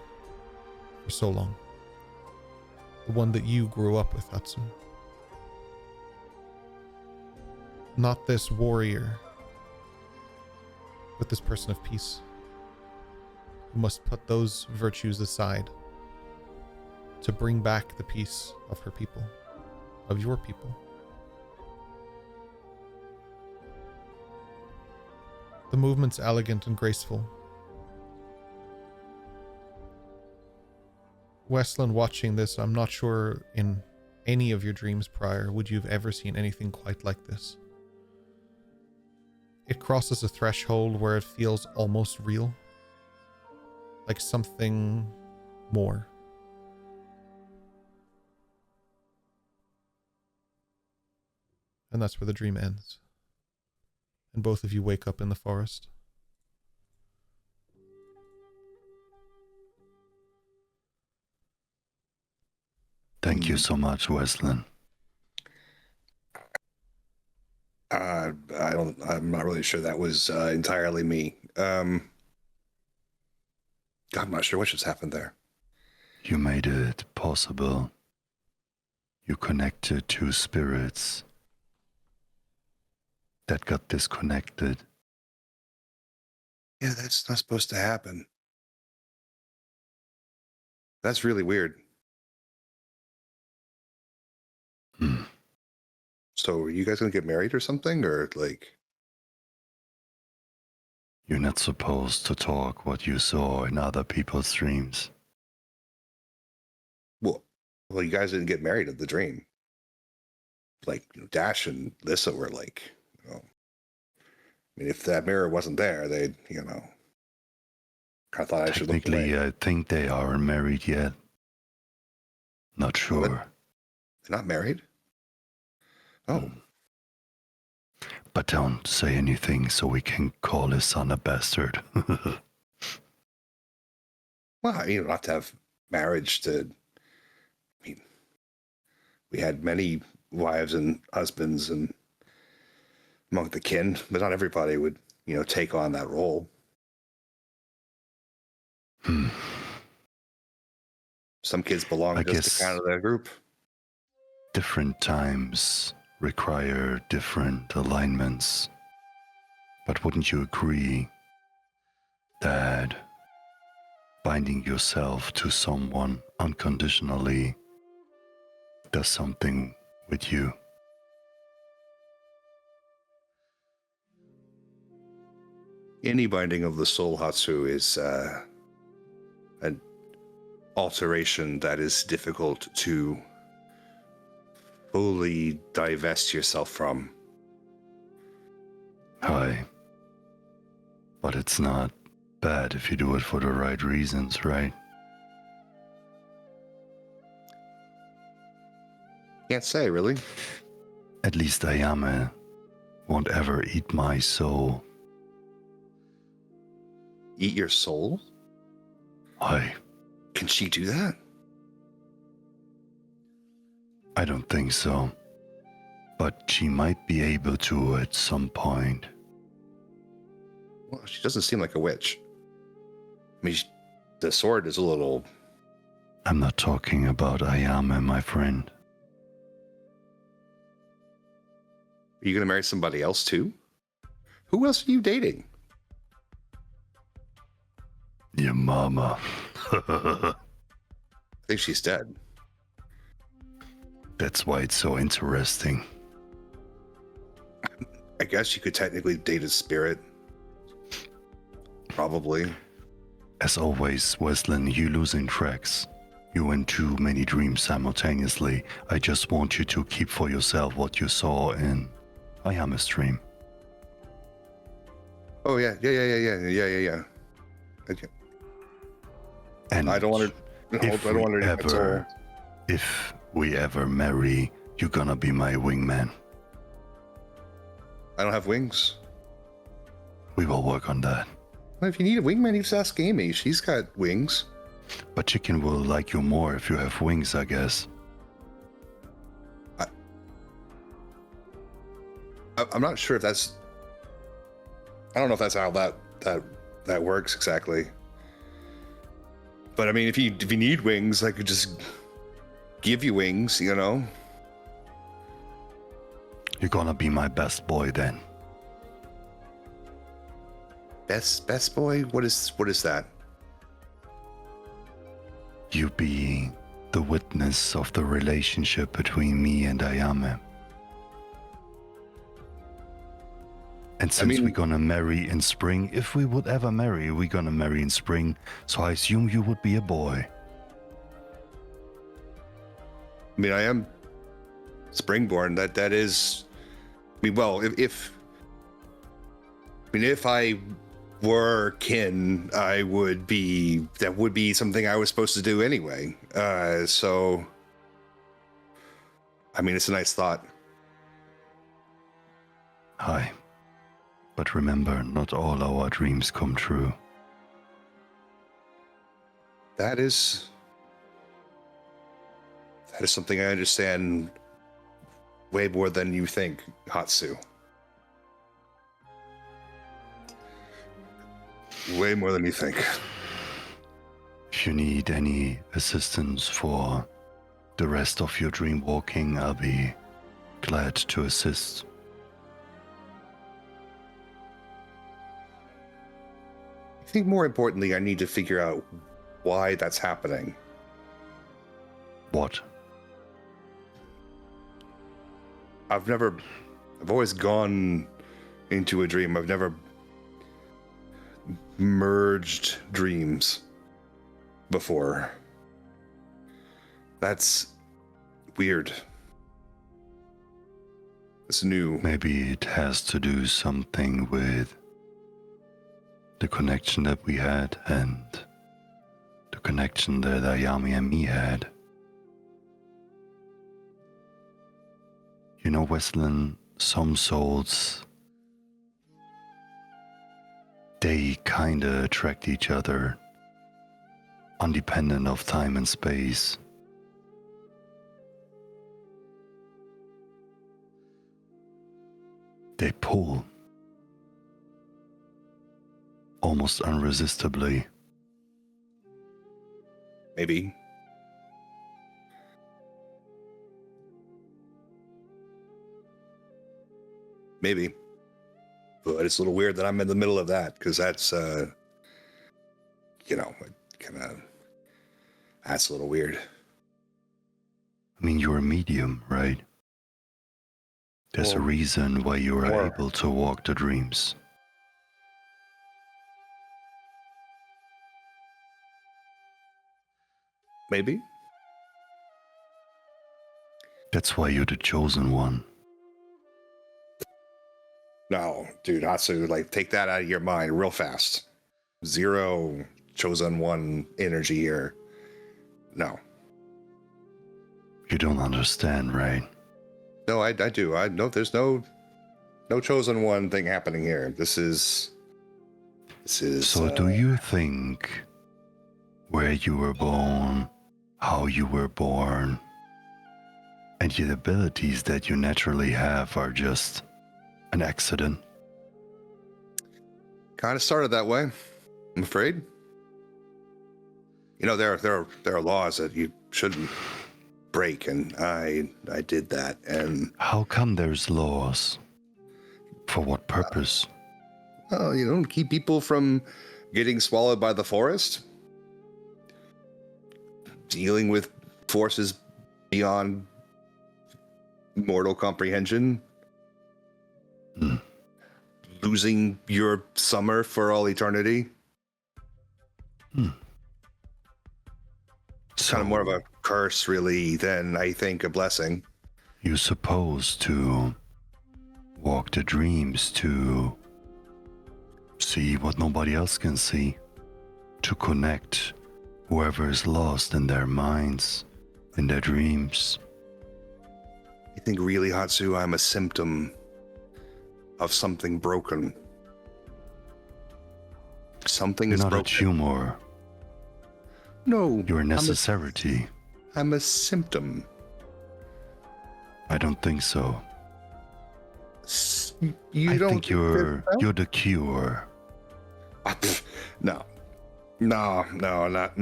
for so long. The one that you grew up with, Hatsu. Not this warrior, but this person of peace, who must put those virtues aside to bring back the peace of her people, of your people. The movement's elegant and graceful. Weslyn, watching this, I'm not sure in any of your dreams prior would you have ever seen anything quite like this. It crosses a threshold where it feels almost real, like something more. And that's where the dream ends. And both of you wake up in the forest. Thank you so much, Weslyn. I'm not really sure that was entirely me. I'm not sure what just happened there. You made it possible. You connected two spirits that got disconnected. Yeah, that's not supposed to happen. That's really weird. So are you guys gonna get married or something? Or like... You're not supposed to talk what you saw in other people's dreams. Well, you guys didn't get married in the dream. Like, Dash and Lissa were like, I mean, if that mirror wasn't there, they'd, kind of thought I should look away. Technically, I think they aren't married yet. Not sure. They're not married? Oh. But don't say anything so we can call his son a bastard. Well, you don't have to have marriage to... I mean, we had many wives and husbands and among the kin, but not everybody would, take on that role. Some kids belong just to kind of that group. Different times require different alignments. But wouldn't you agree that binding yourself to someone unconditionally does something with you? Any binding of the soul, Hatsu, is an alteration that is difficult to fully divest yourself from. Aye. But it's not bad if you do it for the right reasons, right? Can't say, really. At least Ayame won't ever eat my soul. Eat your soul? Aye. Can she do that? I don't think so. But she might be able to at some point. Well, she doesn't seem like a witch. I mean, the sword is a little... I'm not talking about Ayame, my friend. Are you going to marry somebody else, too? Who else are you dating? Your mama. I think she's dead. That's why it's so interesting. I guess you could technically date a spirit. Probably. As always, Weslyn, you losing tracks. You in too many dreams simultaneously. I just want you to keep for yourself what you saw in Ayame's dream. Oh, yeah. Okay. And I don't want If we ever marry, you're gonna be my wingman. I don't have wings. We will work on that. Well, if you need a wingman, you just ask Amy. She's got wings. But Chicken will like you more if you have wings, I guess. I'm not sure if that's... I don't know if that's how that works exactly. But I mean, if you need wings, I could just give you wings, you know? You're gonna be my best boy then. Best boy? What is that? You be the witness of the relationship between me and Ayame. And since we're gonna marry in spring, if we would ever marry, we're gonna marry in spring, so I assume you would be a boy. I mean, I am springborn. That is... I mean, well, if I were kin, I would be... That would be something I was supposed to do anyway. So... I mean, it's a nice thought. Hi. But remember, not all our dreams come true. That is something I understand way more than you think, Hatsu. Way more than you think. If you need any assistance for the rest of your dream walking, I'll be glad to assist. I think more importantly, I need to figure out why that's happening. What? I've always gone into a dream. I've never merged dreams before. That's weird. It's new. Maybe it has to do something with the connection that we had and the connection that Ayame and me had. You know, Weslyn, some souls, they kinda attract each other, independent of time and space. They pull almost irresistibly. Maybe. But it's a little weird that I'm in the middle of that, because that's, that's a little weird. I mean, you're a medium, right? There's a reason why you are able to walk the dreams. Maybe. That's why you're the chosen one. No, dude, Hatsu, take that out of your mind real fast. Zero chosen one energy here. No. You don't understand, right? No, I do. I know there's no chosen one thing happening here. This is. So do you think where you were born, how you were born, and the abilities that you naturally have are just an accident? Kind of started that way, I'm afraid. You know, there are laws that you shouldn't break, and I did that. And how come there's laws? For what purpose? Keep people from getting swallowed by the forest, dealing with forces beyond mortal comprehension. Losing your summer for all eternity. It's kind of more of a curse, really, than I think a blessing. You're supposed to walk the dreams to see what nobody else can see, to connect whoever is lost in their minds, in their dreams. You think really, Hatsu, I'm a symptom of something broken? Something You're is not broken. a tumor. No. You're a necessity. I'm a symptom. I don't think so. You I don't think you're the cure. No. No, not.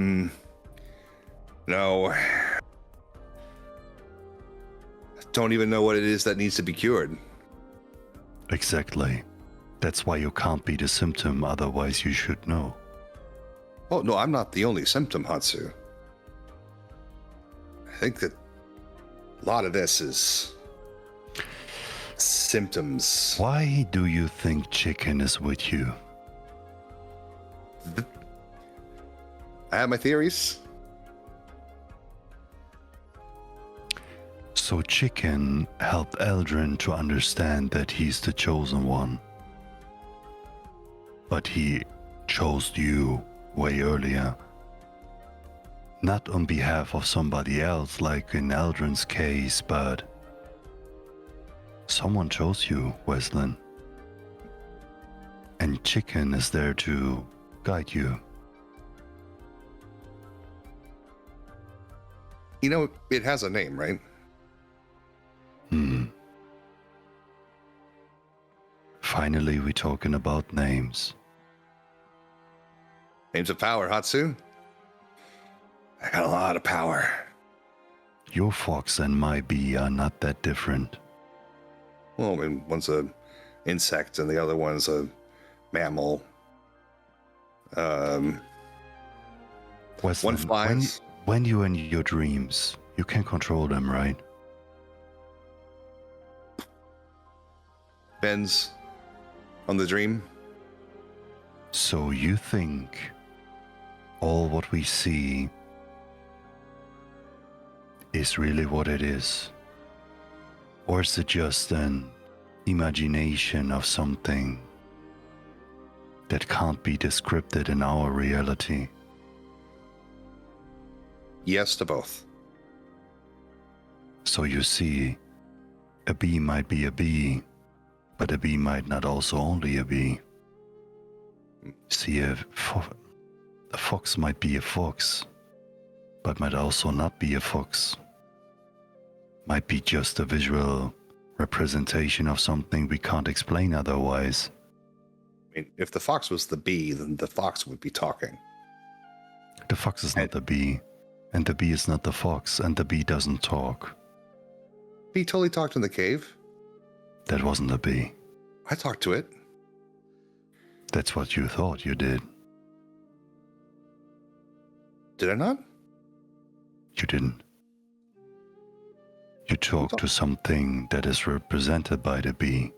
No. Don't even know what it is that needs to be cured. Exactly. That's why you can't be the symptom, otherwise you should know. Oh, no, I'm not the only symptom, Hatsu. I think that a lot of this is symptoms. Why do you think Chicken is with you? I have my theories. So Chicken helped Eldrin to understand that he's the chosen one. But he chose you way earlier. Not on behalf of somebody else like in Eldrin's case, but someone chose you, Weslyn. And Chicken is there to guide you. You know, it has a name, right? Finally, we're talking about names. Names of power, Hatsu. I got a lot of power. Your fox and my bee are not that different. Well, I mean, one's a insect and the other one's a mammal. Weslyn, One flies. When you're in your dreams, you can control them, right? Depends on the dream. So you think all what we see is really what it is? Or is it just an imagination of something that can't be described in our reality? Yes to both. So you see, a bee might be a bee, but a bee might not also only a bee. See, a fox might be a fox, but might also not be a fox. Might be just a visual representation of something we can't explain otherwise. I mean, if the fox was the bee, then the fox would be talking. The fox is not the bee, and the bee is not the fox, and the bee doesn't talk. Bee totally talked in the cave. That wasn't a bee. I talked to it. That's what you thought you did. Did I not? You didn't. You talked to something that is represented by the bee.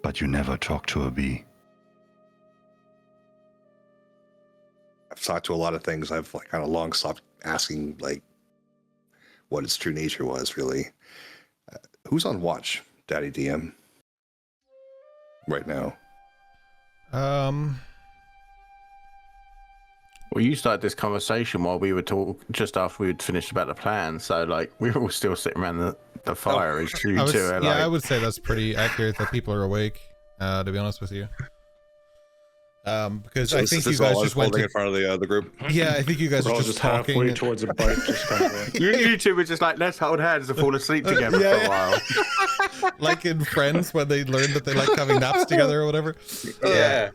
But you never talked to a bee. I've talked to a lot of things. I've like kind of long stopped asking like what its true nature was, really. Who's on watch, Daddy DM? Right now. Well, you started this conversation while we were just after we had finished about the plan. So, like, we were all still sitting around the fire. As you two are, I would say that's pretty accurate that people are awake, to be honest with you. Because So I this think is you all guys I was just went holding to... in front of the group. Yeah, I think you guys We're are all just halfway talking. towards a bike, just kind of like, you two were just like, let's hold hands and fall asleep together Yeah, for a while. Like in Friends when they learn that they like having naps together or whatever. Yeah.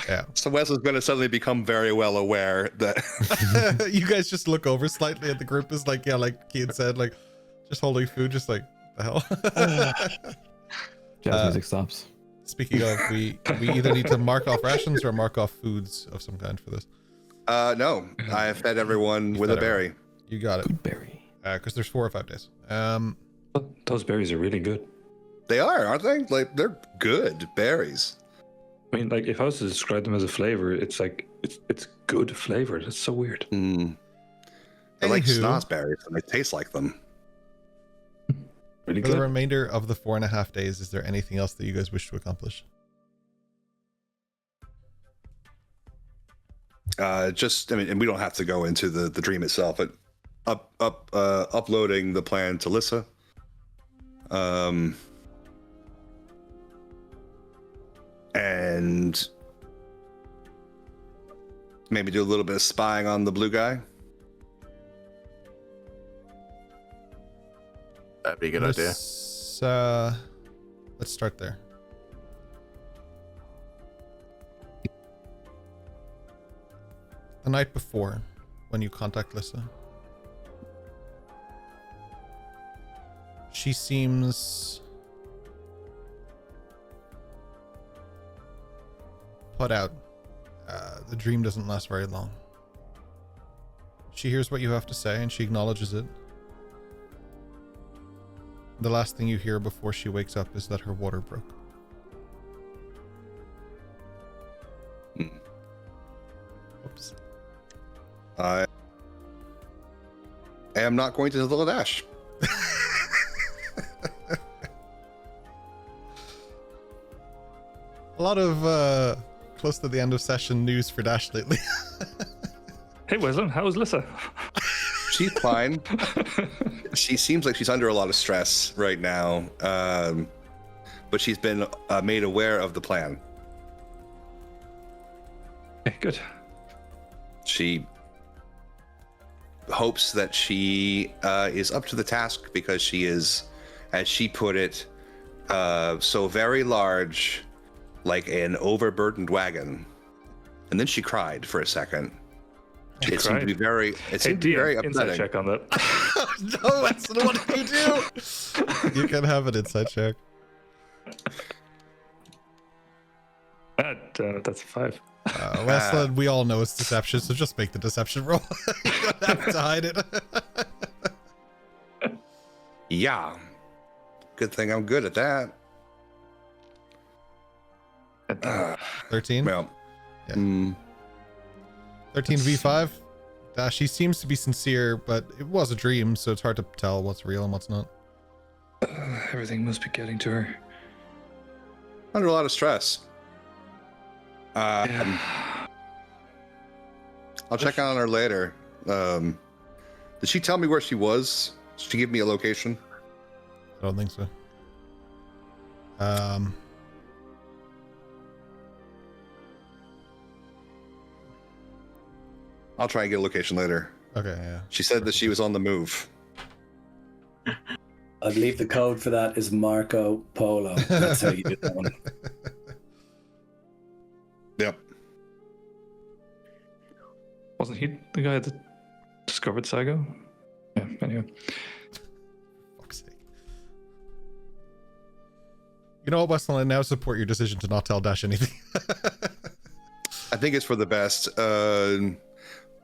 Yeah. So Wes is going to suddenly become very well aware that You guys just look over slightly and the group is like, yeah, like Kean said, like just holding food, just like the hell. Jazz music stops. Speaking of, we either need to mark off rations or mark off foods of some kind for this. no, I have fed everyone with a berry. You got it. Good berry. Because there's 4 or 5 days. those berries are really good. They are, aren't they? Like they're good berries. I mean, like if I was to describe them as a flavor, it's like it's good flavor. That's so weird. They're like Anywho. snozberries and they taste like them. Really For the good. remainder of the 4.5 days, is there anything else that you guys wish to accomplish? and we don't have to go into the dream itself, but uploading the plan to Lissa. And maybe do a little bit of spying on the blue guy. That'd be a good idea. Let's start there. The night before, when you contact Lissa, she seems put out. The dream doesn't last very long. She hears what you have to say and she acknowledges it. The last thing you hear before she wakes up is that her water broke. Oops. I am not going to the little dash. A lot of close to the end of session news for Dash lately. Hey, Weslyn, how's Lissa? She's fine. She seems like she's under a lot of stress right now, but she's been made aware of the plan. Okay, good. She hopes that she is up to the task because she is, as she put it, so very large, like an overburdened wagon. And then she cried for a second. It seemed to be very, Insight upsetting. check on that. No, that's not what you do. You can have an insight check. That's a 5. Weslyn, we all know it's deception, so just make the deception roll. You don't have to hide it. Yeah. Good thing I'm good at that. 13? Well, Yeah. 13 V5. She seems to be sincere, but it was a dream, so it's hard to tell what's real and what's not. Everything must be getting to her. under a lot of stress. Yeah. I'll check on her later. Did she tell me where she was? Did she give me a location? I don't think so. I'll try and get a location later. Okay, yeah. She said that she was on the move. I believe the code for that is Marco Polo. That's how you do that one. Yep. Wasn't he the guy that discovered Sago? Yeah, anyway. Fuck's sake. You know what, Weslyn? I now support your decision to not tell Dash anything. I think it's for the best.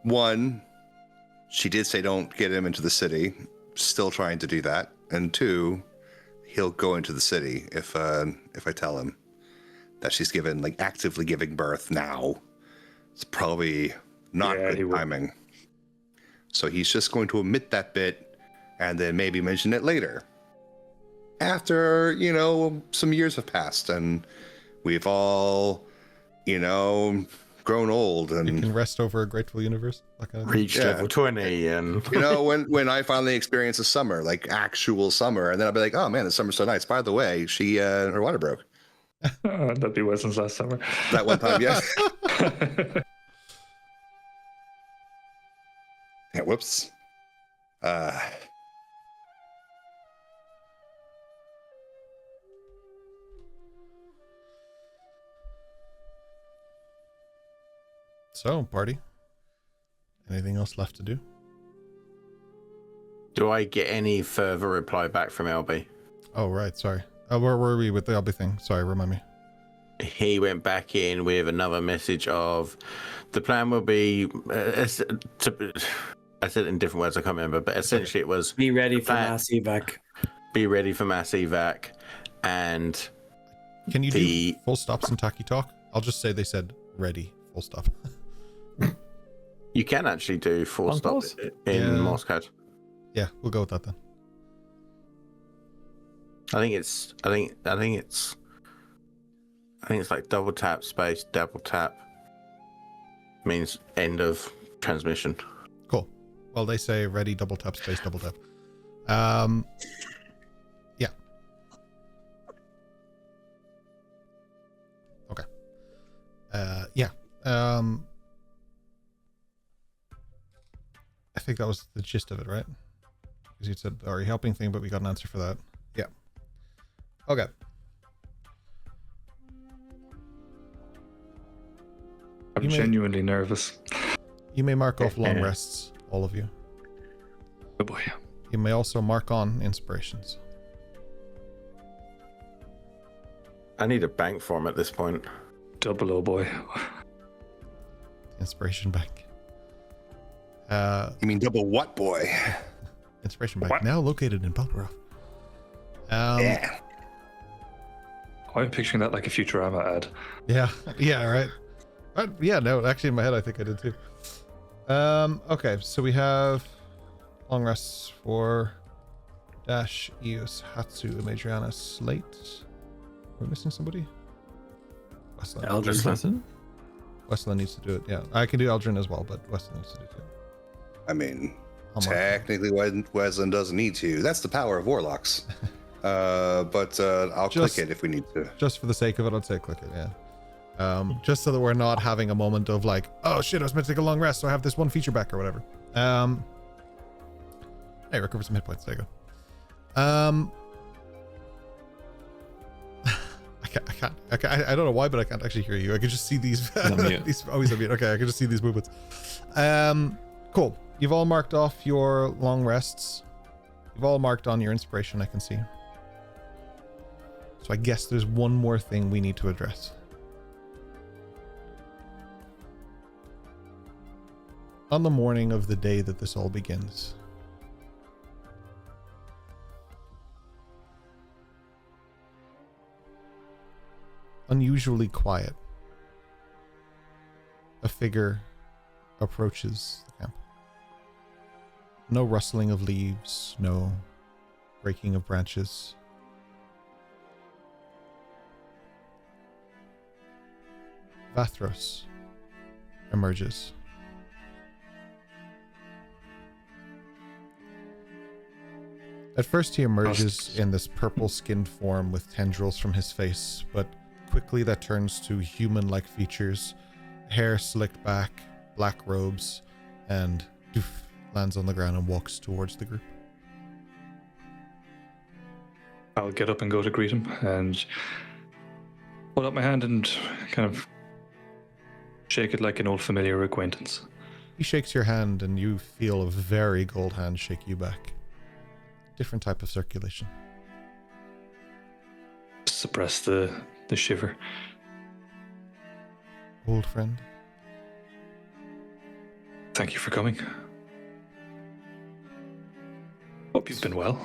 One, she did say don't get him into the city. Still trying to do that. And two, he'll go into the city if I tell him that she's actively giving birth now. It's probably not good timing. So he's just going to omit that bit and then maybe mention it later. After, some years have passed and we've all, grown old and You can rest over a grateful universe. That kind of thing. Reached level 20 and when I finally experience a summer, like actual summer, and then I'll be like, oh man, the summer's so nice. By the way, she her water broke. That'd be Wesley's last summer. That one time, yeah. Yeah, whoops. So, party. Anything else left to do? do I get any further reply back from LB? Oh, right. Sorry. Where were we with the LB thing? Sorry, remind me. He went back in with another message of the plan will be I said it in different words, I can't remember, but essentially it was Be ready for mass evac. Be ready for mass evac, and Can you do full stops and tacky talk? I'll just say they said ready, full stop. you can actually do full On stop pause? in Morse code. Yeah, we'll go with that then. I think it's like double tap space, double tap, means end of transmission. Cool. Well, they say ready, double tap, space, double tap. Yeah. Okay. Yeah. I think that was the gist of it, right? Because you said, are you helping thing, but we got an answer for that. Yeah. Okay. I'm genuinely nervous. You may mark off long rests, all of you. Oh boy. You may also mark on inspirations. I need a bank form at this point. Double oh boy. Inspiration bank. You mean double what, boy? Inspiration bank What? now located in Popperov. Yeah. I'm picturing that like a Futurama ad. Yeah, right. Yeah, no, actually in my head I think I did too. Okay, so we have long rests for Dash, Eos, Hatsu, Madriana, Slate. Are we missing somebody? Weslyn. Eldrin. Weslyn needs to do it. Yeah, I can do Eldrin as well, but Weslyn needs to do it too. I mean, I'll mark it. technically, Weslyn doesn't need to. That's the power of warlocks. But I'll Just- click it if we need to. Just for the sake of it, I'd say click it, yeah. Just so that we're not having a moment of like, oh shit, I was meant to take a long rest, so I have this one feature back or whatever. Hey, recover some hit points. There you go. I don't know why, but I can't actually hear you. I can just see these. These always on mute. Okay, I can just see these movements. Cool. You've all marked off your long rests. You've all marked on your inspiration, I can see. So I guess there's one more thing we need to address. On the morning of the day that this all begins, unusually quiet, a figure approaches the camp. No rustling of leaves, no breaking of branches. Vathros emerges. At first he emerges in this purple-skinned form with tendrils from his face, but quickly that turns to human-like features, hair slicked back, black robes, and doof, lands on the ground and walks towards the group. I'll get up and go to greet him and hold up my hand and kind of shake it like an old familiar acquaintance. He shakes your hand and you feel a very cold hand shake you back. Different type of circulation. Suppress the shiver. Old friend. Thank you for coming. Hope you've been well.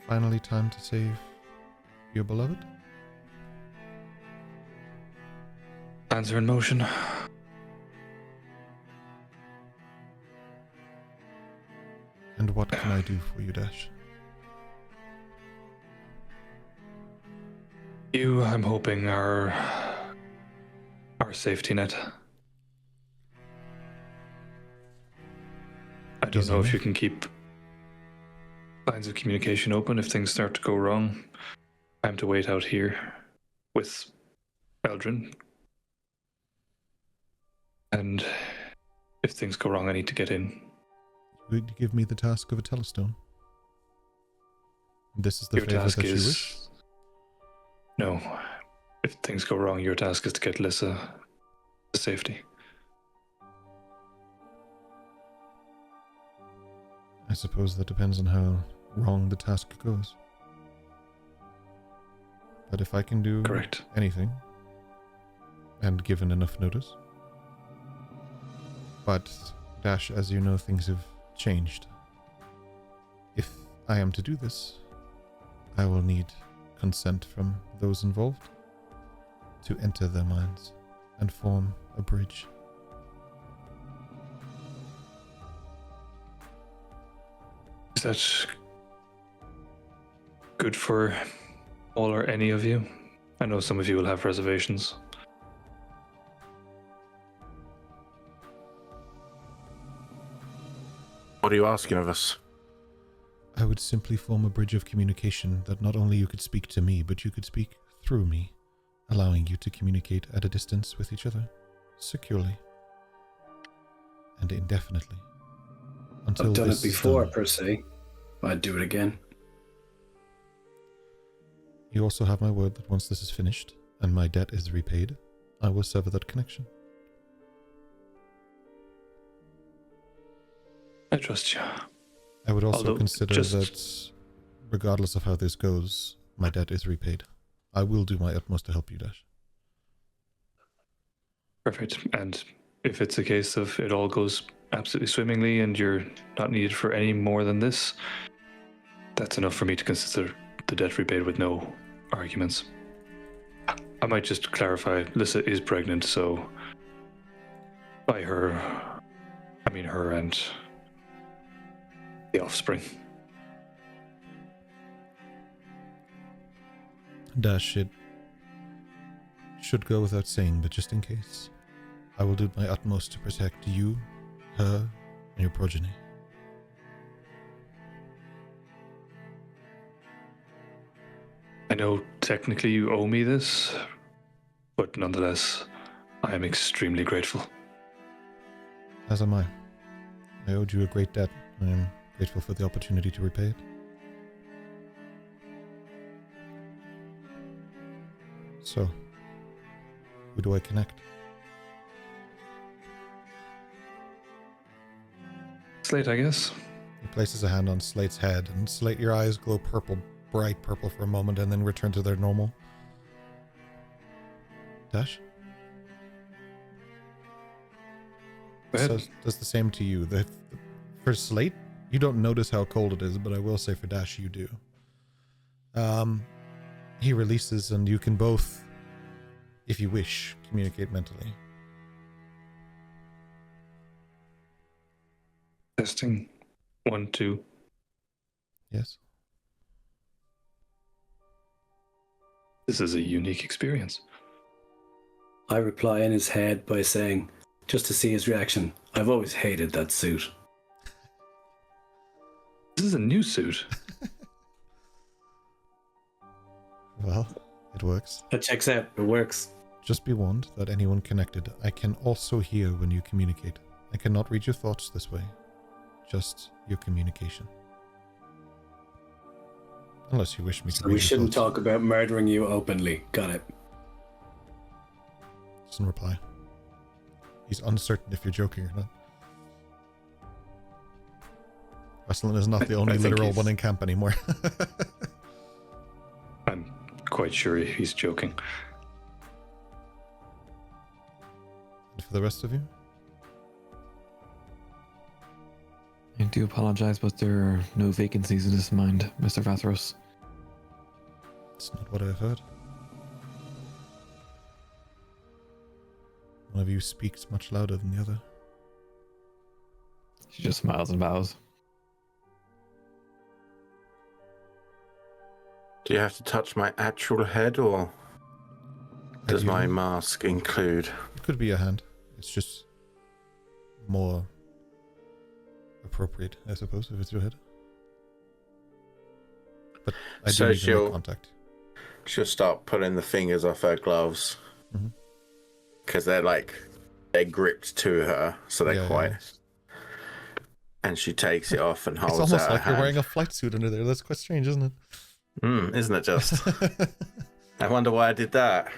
Finally time to save your beloved? Hands are in motion. And what can I do for you, Dash? You, I'm hoping, are our safety net. I don't know if you can keep lines of communication open if things start to go wrong. I'm to wait out here with Eldrin. And if things go wrong, I need to get in. Would you give me the task of a telestone? This is the Your favor task that you is... wish? No. If things go wrong, your task is to get Lissa to safety. I suppose that depends on how wrong the task goes. But if I can do Correct. anything, and given enough notice. But, Dash, as you know, things have changed. If I am to do this, I will need consent from those involved to enter their minds and form a bridge. Is that good for all or any of you? I know some of you will have reservations. What are you asking of us? I would simply form a bridge of communication that not only you could speak to me, but you could speak through me, allowing you to communicate at a distance with each other, securely and indefinitely. Until I've done this it is before, done. per se. I'd do it again. You also have my word that once this is finished, and my debt is repaid, I will sever that connection. I trust you. I would also Although, consider just- that, regardless of how this goes, my debt is repaid. I will do my utmost to help you, Dash. Perfect. And if it's a case of it all goes absolutely swimmingly and you're not needed for any more than this, that's enough for me to consider the debt repaid with no arguments. I might just clarify, Lissa is pregnant, so by her, I mean her and the offspring. Dash, it should go without saying, but just in case, I will do my utmost to protect you, her, and your progeny. I know technically you owe me this, but nonetheless, I am extremely grateful. As am I. I owed you a great debt. I am grateful for the opportunity to repay it. So, who do I connect? Slate, I guess. He places a hand on Slate's head, and Slate, your eyes glow purple, bright purple for a moment, and then return to their normal. Dash? Go ahead. Does the same to you. For Slate, you don't notice how cold it is, but I will say for Dash, you do. He releases, and you can both, if you wish, communicate mentally. Testing. 1, 2. Yes? This is a unique experience. I reply in his head by saying, just to see his reaction, I've always hated that suit. This is a new suit. Well, it works. That checks out. It works. Just be warned that anyone connected, I can also hear when you communicate. I cannot read your thoughts this way. Just your communication. Unless you wish me to So read we your shouldn't thoughts. talk about murdering you openly. Got it. Doesn't reply. He's uncertain if you're joking or not. Weslyn is not the only I think literal he's- one in camp anymore. I'm quite sure he's joking. And for the rest of you? I do apologize, but there are no vacancies in his mind, Mr. Vathros. It's not what I've heard. One of you speaks much louder than the other. She just smiles and bows. Do you have to touch my actual head, or does my Ideally, mask include? it could be a hand. It's just more appropriate, I suppose, if it's your head. But I do So need to she'll- make contact. She'll start pulling the fingers off her gloves Mhm. because they're gripped to her, so they're Yeah, quite. yeah. And she takes it off and It's holds almost out like her you're hand. wearing a flight suit under there. That's quite strange, isn't Isn't it just? it? I wonder why I did that.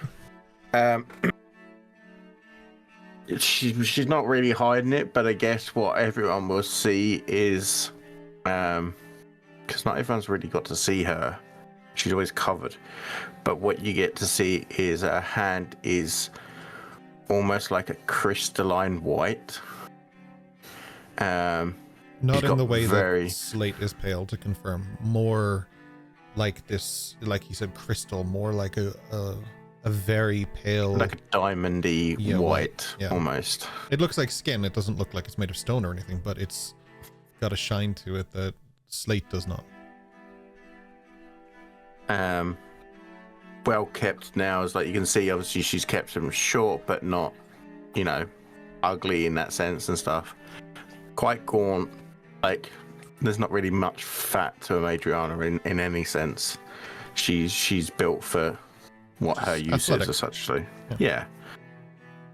She's not really hiding it, but I guess what everyone will see is, because not everyone's really got to see her. She's always covered, but what you get to see is her hand is almost like a crystalline white. Not He's in got the way very- that Slate is pale, to confirm. More like this, like you said, crystal. More like a very pale. Like a diamondy Yeah, white, yeah. almost. It looks like skin. It doesn't look like it's made of stone or anything, but it's got a shine to it that Slate does not. Well kept now, as like you can see, obviously she's kept them short, but not, ugly in that sense and stuff. Quite gaunt, like, there's not really much fat to a Madriana in any sense. She's built for what her use Athletic. is, essentially. Yeah.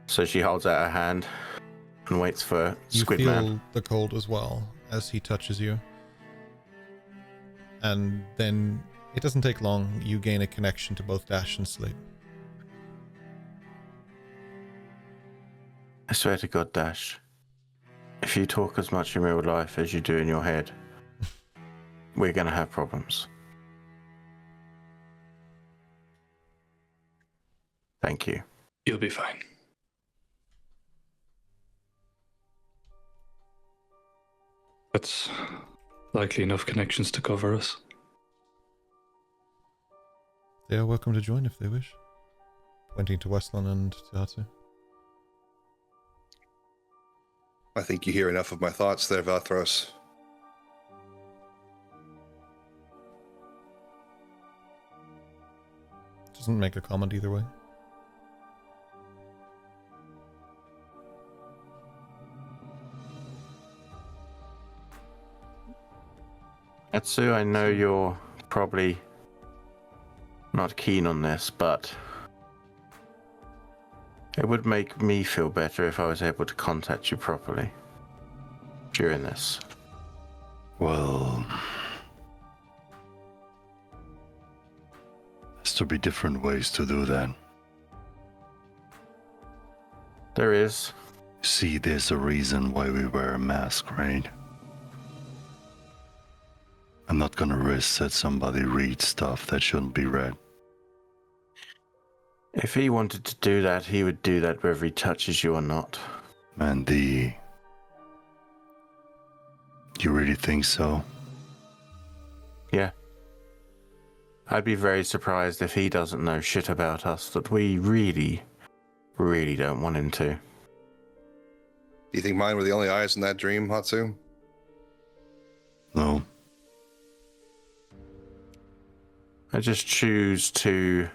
So she holds out her hand and waits for You Squid feel Man. the cold as well as he touches you. And then it doesn't take long. You gain a connection to both Dash and Slate. I swear to God, Dash, if you talk as much in real life as you do in your head, we're going to have problems. Thank you. You'll be fine. That's likely enough connections to cover us. They are welcome to join if they wish. Pointing to Weslyn and Tatsu. I think you hear enough of my thoughts there, Vathros. Doesn't make a comment either way. Atsu, I know you're probably not keen on this, but it would make me feel better if I was able to contact you properly during this. Well, has to be different ways to do that. There is. See, there's a reason why we wear a mask, right? I'm not gonna risk that somebody reads stuff that shouldn't be read. If he wanted to do that, he would do that whether he touches you or not. And you really think so? Yeah. I'd be very surprised if he doesn't know shit about us that we really, really don't want him to. Do you think mine were the only eyes in that dream, Hatsu? No. I just choose to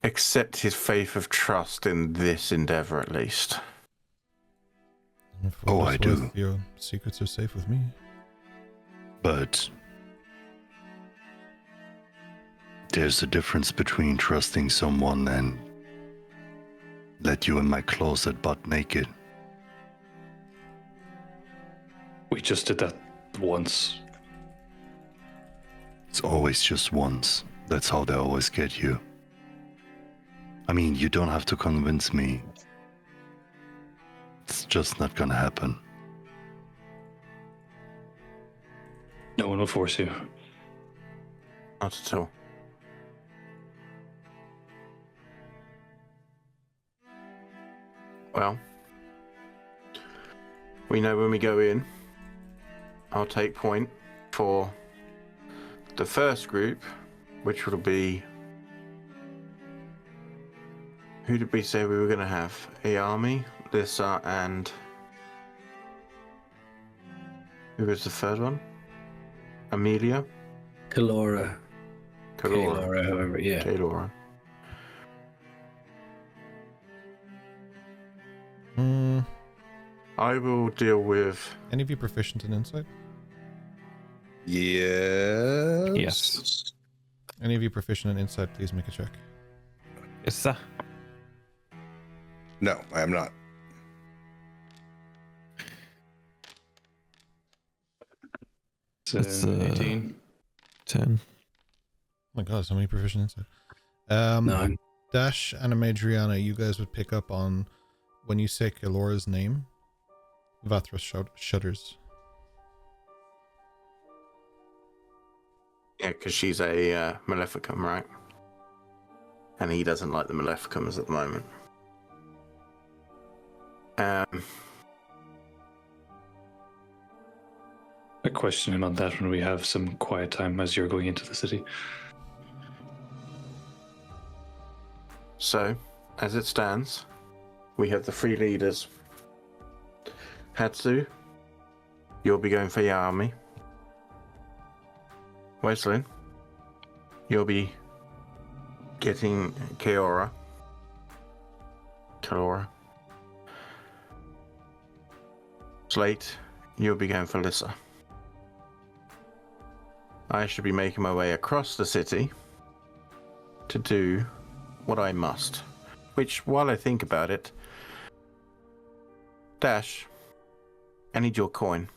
accept his faith of trust in this endeavor, at least. For Oh, what I it's do. worth, your secrets are safe with me. But there's a difference between trusting someone and let you in my closet butt naked. We just did that once. It's always just once. That's how they always get you. I mean, you don't have to convince me. It's just not gonna happen. No one will force you. Not at all. Well, we know when we go in, I'll take point for the first group, which will be... Who did we say we were going to have? Ayami, Lissa, and... Who was the third one? Amelia? Kalora. Kalora. Kalora, however, yeah. Kalora. I will deal with... Any of you proficient in insight? Yes. Yes. Any of you proficient in insight, please make a check. Yes, sir. No, I am not. It's, 18. 10. Oh my god, so many proficient insight. 9. Dash and Adriana, you guys would pick up on when you say Kalora's name, Vathros shudders. Yeah, because she's a Maleficum, right? And he doesn't like the Maleficums at the moment. I question him on that when we have some quiet time as you're going into the city. So, as it stands, we have the three leaders. Hatsu, you'll be going for Yami. Weslyn, you'll be getting Kalora. Slate, you'll be going for Lissa. I should be making my way across the city to do what I must. Which, while I think about it, Dash, I need your coin.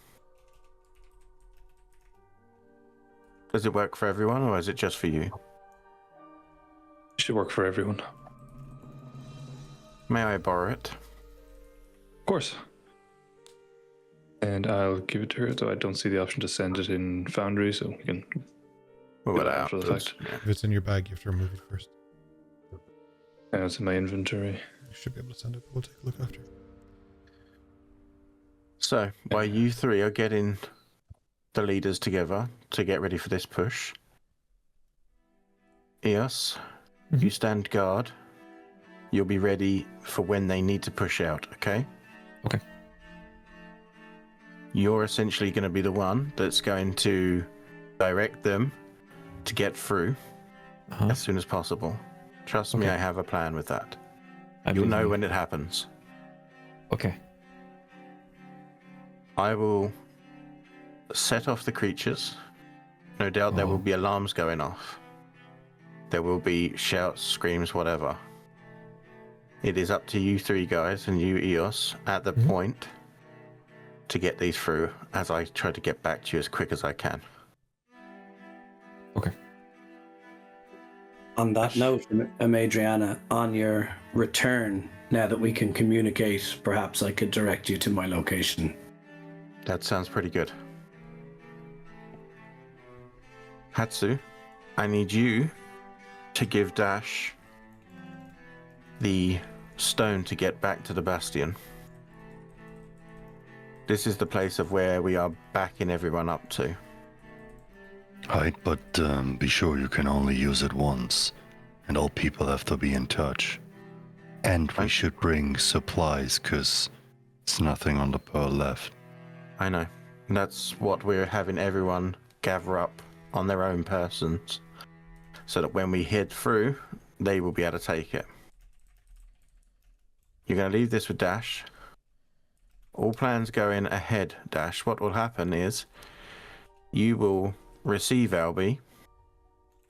Does it work for everyone, or is it just for you? It should work for everyone. May I borrow it? Of course. And I'll give it to her, though I don't see the option to send it in Foundry, so we can Well, do that after the fact. If it's in your bag, you have to remove it first. And it's in my inventory. You should be able to send it. We'll take a look after. So, while you three are getting the leaders together to get ready for this push, Eos, you stand guard. You'll be ready for when they need to push out, okay? Okay. You're essentially going to be the one that's going to direct them to get through as soon as possible. Trust me, I have a plan with that. You'll know when it happens. Okay. I will set off the creatures. No doubt there will be alarms going off. There will be shouts, screams, whatever. It is up to you three guys and you, Eos, at the point to get these through as I try to get back to you as quick as I can. Okay. On that note, Adriana, on your return, now that we can communicate, perhaps I could direct you to my location. That sounds pretty good. Hatsu, I need you to give Dash the stone to get back to the Bastion. This is the place of where we are backing everyone up to. Right, but be sure you can only use it once, and all people have to be in touch. And we should bring supplies, because there's nothing on the pearl left. I know. That's what we're having everyone gather up on their own persons, so that when we head through, they will be able to take it. You're going to leave this with Dash. All plans going ahead, Dash. What will happen is you will receive Albie,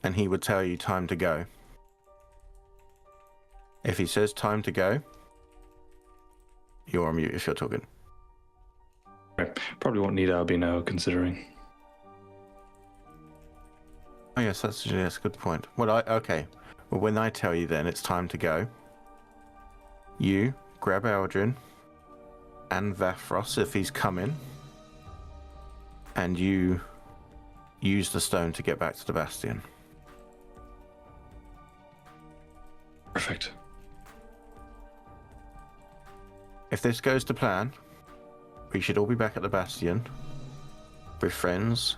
and he would tell you time to go. If he says time to go, you're on mute if you're talking. Right. Probably won't need Albie now, considering. Oh yes, that's a good point. Well, okay. Well, when I tell you then it's time to go, you grab Eldrin and Vaphros if he's coming, and you use the stone to get back to the Bastion. Perfect. If this goes to plan, we should all be back at the Bastion with friends,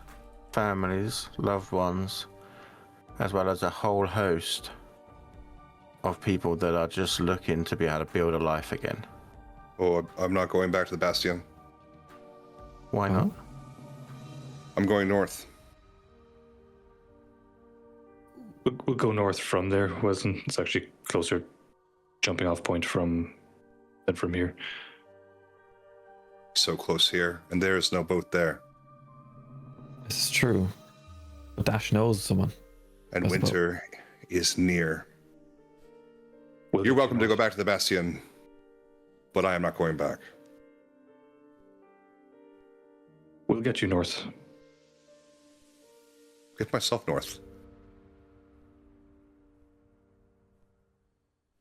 families, loved ones, as well as a whole host of people that are just looking to be able to build a life again. Oh, I'm not going back to the Bastion. Why not? I'm going north. We'll go north from there, Weslyn. It's actually closer jumping off point than from here. So close here, and there is no boat there. This is true. But Dash knows someone. And winter is near. You're welcome to go back to the Bastion, but I am not going back. We'll get you north. Get myself north.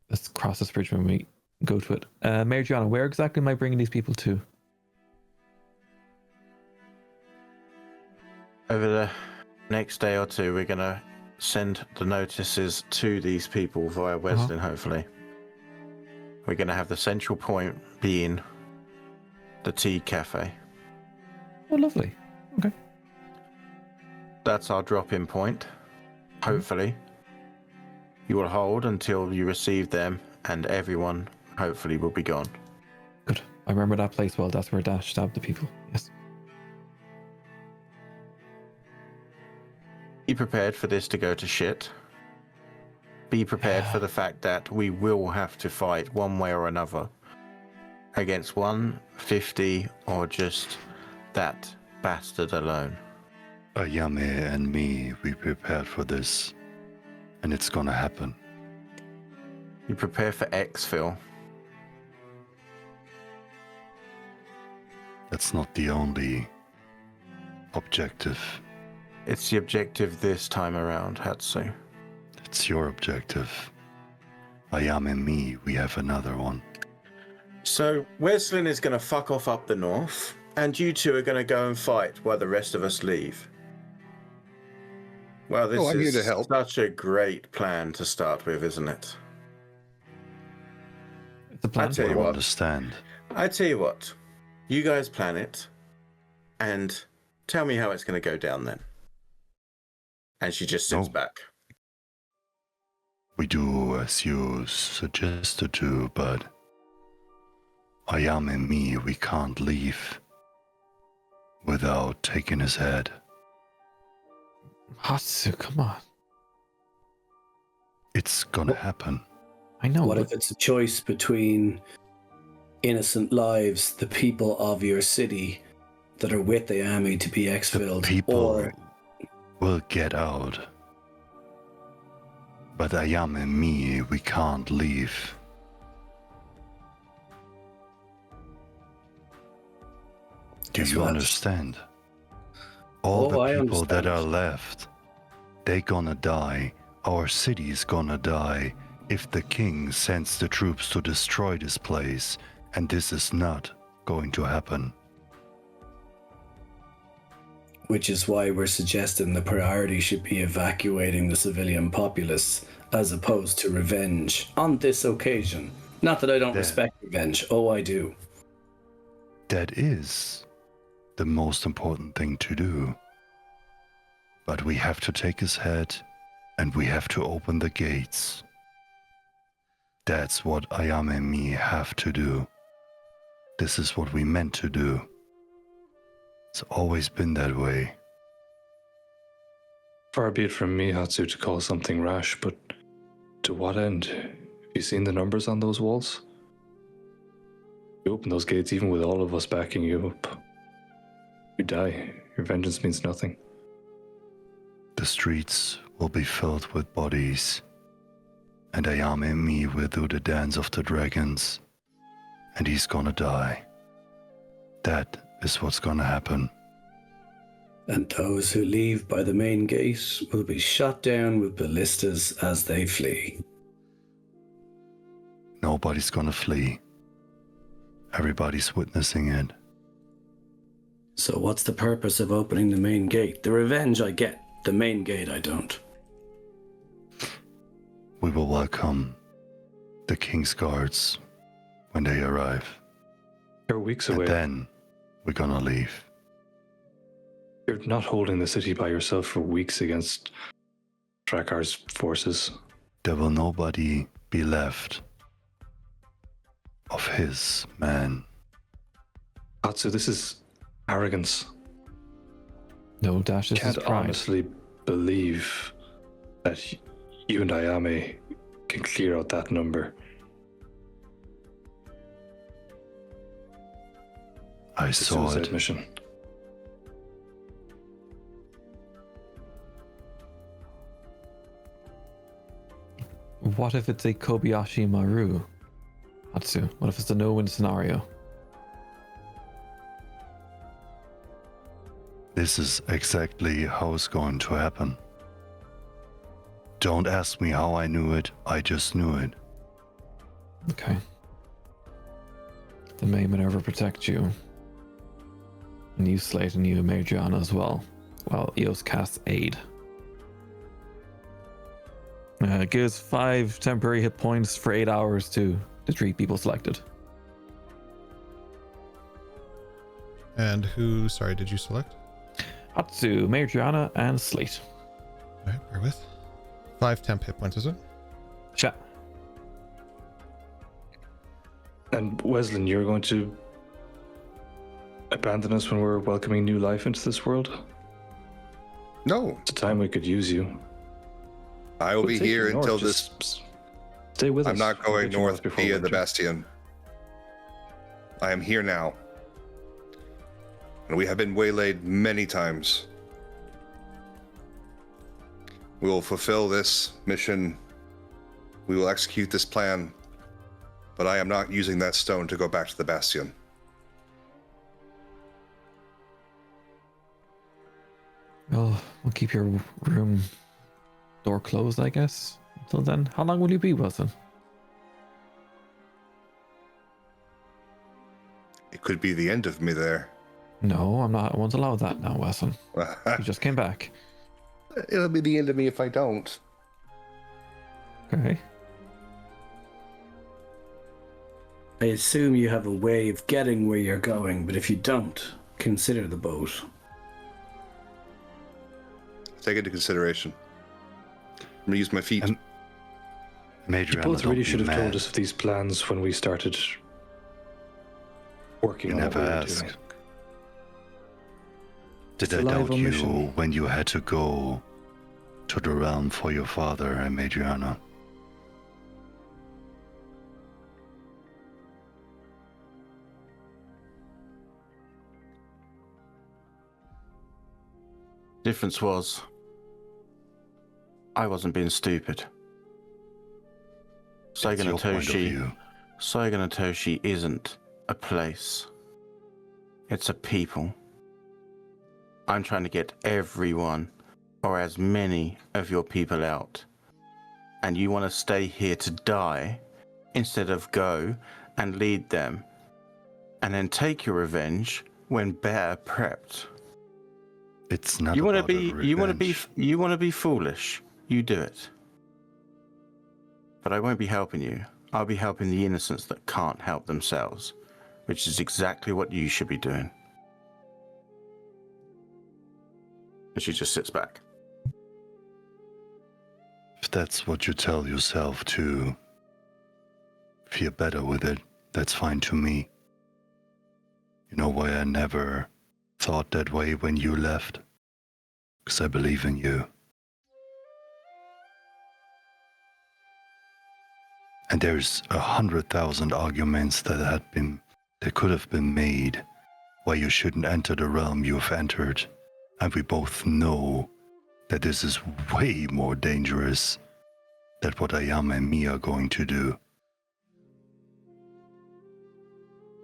Let's cross this bridge when we go to it. Mayor Gianna, where exactly am I bringing these people to? Over the next day or two, we're going to send the notices to these people via Weslyn, hopefully. We're going to have the central point being the tea cafe. Oh, lovely. Okay. That's our drop-in point. Hopefully. You will hold until you receive them, and everyone, hopefully, will be gone. Good. I remember that place well. That's where Dash stabbed the people. Yes. Be prepared for this to go to shit. Be prepared for the fact that we will have to fight one way or another against 150 or just that bastard alone. Ayame and me, we prepared for this. And it's gonna happen. You prepare for exfil. That's not the only objective. It's the objective this time around, Hatsu. It's your objective. Ayame and me, we have another one. So, Weslyn is going to fuck off up the north, and you two are going to go and fight while the rest of us leave. Well, this I'm here is to help. such a great plan to start with, isn't it? The plan. I tell I you what. understand. I tell you what. You guys plan it, and tell me how it's going to go down then. And she just sits No. back. We do as you suggested to, but Ayame and me, we can't leave without taking his head. Hatsu, come on. It's gonna happen. I know. What but if it's a choice between innocent lives, the people of your city that are with the army to be The exfilled, people or will get out. But Ayame and me, we can't leave. Do Guess you what? understand? All Oh, I the people that are understand. left, they gonna die. Our city's gonna die if the king sends the troops to destroy this place, and this is not going to happen. which is why we're suggesting the priority should be evacuating the civilian populace as opposed to revenge on this occasion. Not that I don't Yeah. respect revenge. Oh, I do. That is the most important thing to do. But we have to take his head, and we have to open the gates. That's what Ayame and me have to do. This is what we meant to do. It's always been that way. Far be it from me, Hatsu, to call something rash, but to what end? Have you seen the numbers on those walls? You open those gates even with all of us backing you up. You die. Your vengeance means nothing. The streets will be filled with bodies, and Ayame and me will do the dance of the dragons, and he's gonna die. That is what's gonna happen. And those who leave by the main gate will be shot down with ballistas as they flee. Nobody's gonna flee. Everybody's witnessing it. So what's the purpose of opening the main gate? The revenge I get, the main gate I don't. We will welcome the King's Guards when they arrive. You're weeks And away. then we're gonna leave. You're not holding the city by yourself for weeks against Drakar's forces. There will nobody be left of his men. Hatsu, this is arrogance. No, Dash, this is Can't pride. honestly believe that you and Ayame can clear out that number. I It's a saw suicide it. mission. What if it's a Kobayashi Maru? Hatsu, what if it's a no-win scenario? This is exactly how it's going to happen. Don't ask me how I knew it, I just knew it. Okay. Then may Minerva protect you. And you, Slate, and you, Mariana as well. While Eos casts aid. Gives 5 temporary hit points for 8 hours to the 3 people selected. And who, sorry, did you select? Hatsu, Mariana, and Slate. All right, bear with. 5 temp hit points, is it? Chat. And Weslyn, you're going to abandon us when we're welcoming new life into this world? No, It's a time we could use you. I will We'll be take here you north, until just this. Stay with us. I'm not We'll going get you north before via the winter. Bastion. I am here now. And we have been waylaid many times. We will fulfill this mission. We will execute this plan. But I am not using that stone to go back to the Bastion. Well, we'll keep your room door closed, I guess. Until then, how long will you be, Wilson? It could be the end of me there. No, I'm not. I won't allow that now, Weslyn. You just came back. It'll be the end of me if I don't. Okay. I assume you have a way of getting where you're going, but if you don't, consider the boat. Take it into consideration. I'm gonna use my feet. Major, You both really should have told us of these plans when we started working You on never what we were asked. doing. Did It's I a live doubt you omission. when you had to go to the realm for your father, Madriana? Difference was, I wasn't being stupid. It's your point of view. Saiganatoshi isn't a place. It's a people. I'm trying to get everyone, or as many of your people out. And you want to stay here to die, instead of go and lead them, and then take your revenge when better prepped. It's not You want to about be, a you want to be, revenge. you want to be foolish. You do it. But I won't be helping you. I'll be helping the innocents that can't help themselves, which is exactly what you should be doing. And she just sits back. If that's what you tell yourself to feel better with it, that's fine to me. You know why I never thought that way when you left? Because I believe in you. And there's 100,000 arguments that could have been made why you shouldn't enter the realm you've entered. And we both know that this is way more dangerous than what Ayama and me are going to do.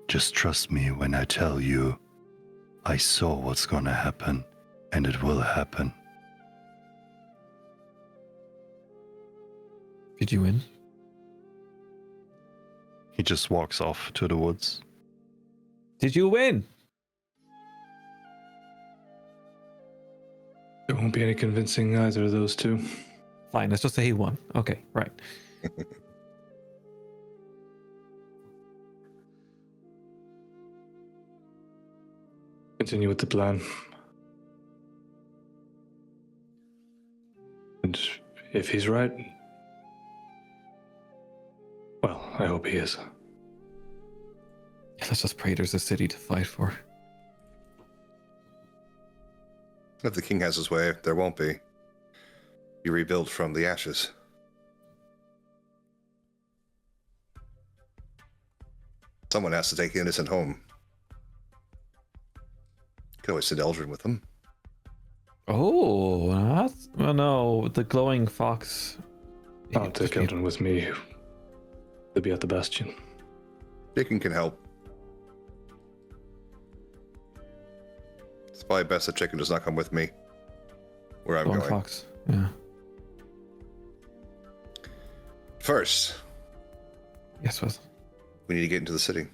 Just trust me when I tell you, I saw what's gonna happen, and it will happen. Did you win? He just walks off to the woods. Did you win? There won't be any convincing either of those two. Fine, let's just say he won. Okay, right. Continue with the plan. And if he's right, well, I hope he is. Yeah, let's just pray there's a city to fight for. If the king has his way, there won't be. You rebuild from the ashes. Someone has to take the innocent home. You can always send Eldrin with them. Oh, that's... Oh no, the glowing fox. I'll take Eldrin with me. They'll be at the Bastion. Dickon can help. It's probably best that Chicken does not come with me. Where I'm Glowing going. fox, yeah. First, Yes, Wes. we need to get into the city.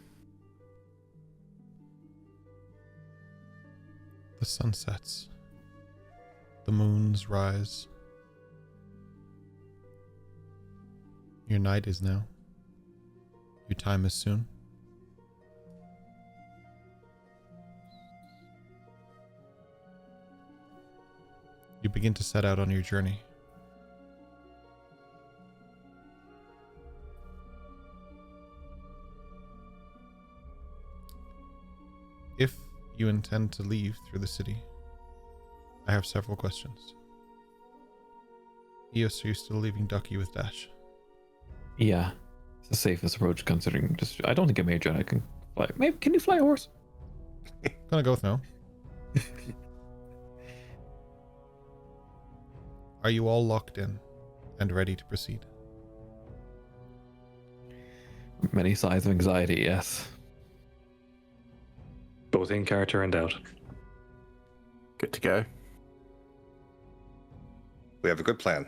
The sun sets. The moons rise. Your night is now. Your time is soon. You begin to set out on your journey. If you intend to leave through the city, I have several questions. Eos, are you still leaving Ducky with Dash? Yeah, it's the safest approach considering just... I don't think a major I can fly. Maybe, can you fly a horse? Gonna go with no. Are you all locked in and ready to proceed? Many sides of anxiety, yes. Both in character and out. Good to go. We have a good plan.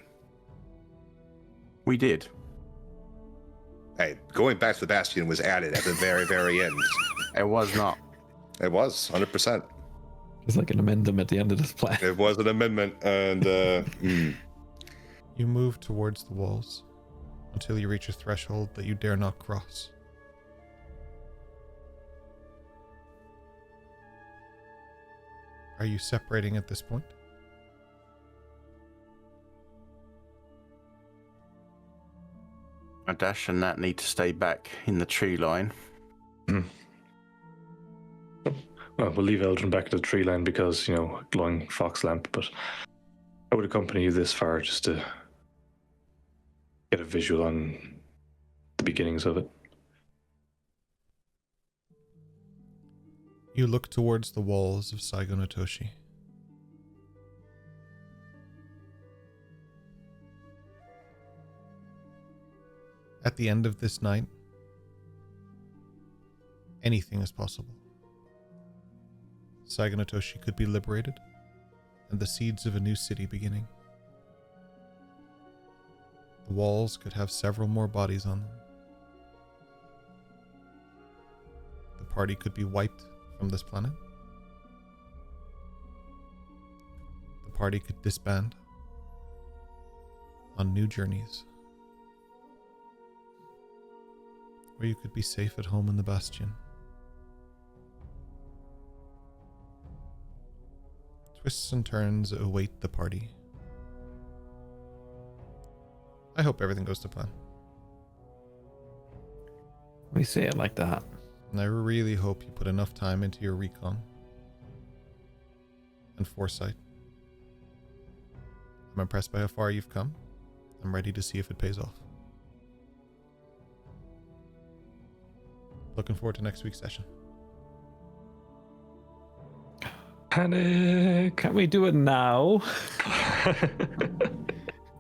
We did. Hey, going back to the Bastion was added at the very, very end. It was not. It was 100%. It's like an amendment at the end of this plan. It was an amendment, and You move towards the walls until you reach a threshold that you dare not cross. Are you separating at this point? Dash and Nat need to stay back in the tree line. Well, we'll leave Eldrin back at the tree line because, glowing fox lamp, but I would accompany you this far just to get a visual on the beginnings of it. You look towards the walls of Saigo no Toshi. At the end of this night, anything is possible. Saigo no Toshi could be liberated, and the seeds of a new city beginning. The walls could have several more bodies on them. The party could be wiped from this planet. The party could disband on new journeys. Or you could be safe at home in the Bastion. Twists and turns await the party. I hope everything goes to plan. We say it like that. And I really hope you put enough time into your recon and foresight. I'm impressed by how far you've come. I'm ready to see if it pays off. Looking forward to next week's session. Panic! Can't we do it now?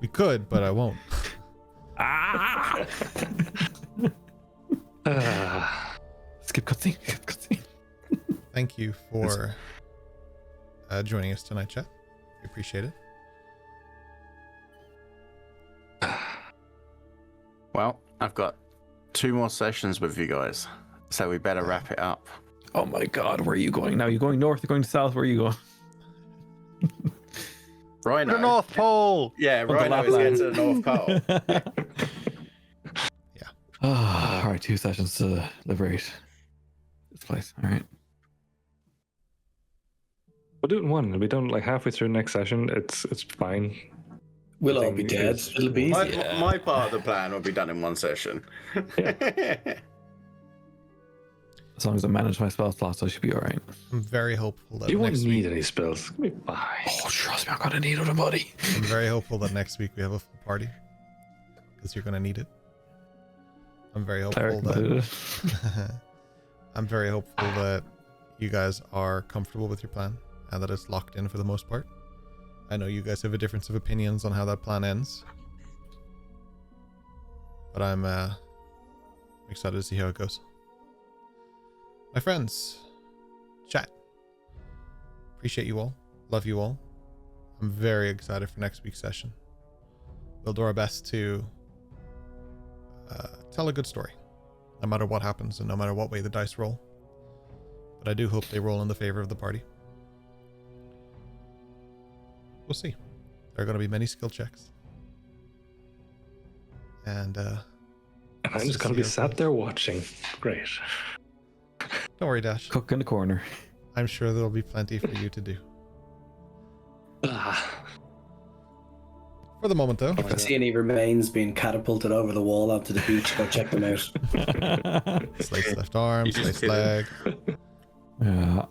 We could, but I won't. Skip cutscene. Skip cutscene. Thank you for joining us tonight, chat. We appreciate it. Well, I've got 2 more sessions with you guys, so we better wrap it up. Oh my god, where are you going now? You're going north, you're going south, where are you going? Rhino. The North Pole! Yeah, the Rhino is Lapland. getting to the North Pole. Alright, 2 sessions to liberate this place. Alright. We'll do it in one. It'll be done like halfway through next session. It's fine. We'll all Thing be dead. is- It'll be easy. My part of the plan will be done in 1 session. As long as I manage my spell slots, I should be alright. I'm very hopeful that You won't next need week. any spells. It'll be fine. Oh, trust me, I'm gonna need it, buddy. I'm very hopeful that next week we have a full party, because you're gonna need it. I'm very hopeful Cleric that included. I'm very hopeful that you guys are comfortable with your plan and that it's locked in for the most part. I know you guys have a difference of opinions on how that plan ends, but I'm excited to see how it goes. My friends, chat, appreciate you all, love you all. I'm very excited for next week's session. We'll do our best to tell a good story, no matter what happens and no matter what way the dice roll. But I do hope they roll in the favor of the party. We'll see. There are going to be many skill checks. And I'm just gonna be sat there watching. Great. don't worry, Dash. Cook in the corner. I'm sure there'll be plenty for you to do. For the moment, though, If I see any remains being catapulted over the wall onto the beach, go check them out. Slate's left arm, You just Slate's kidding. leg. Yeah.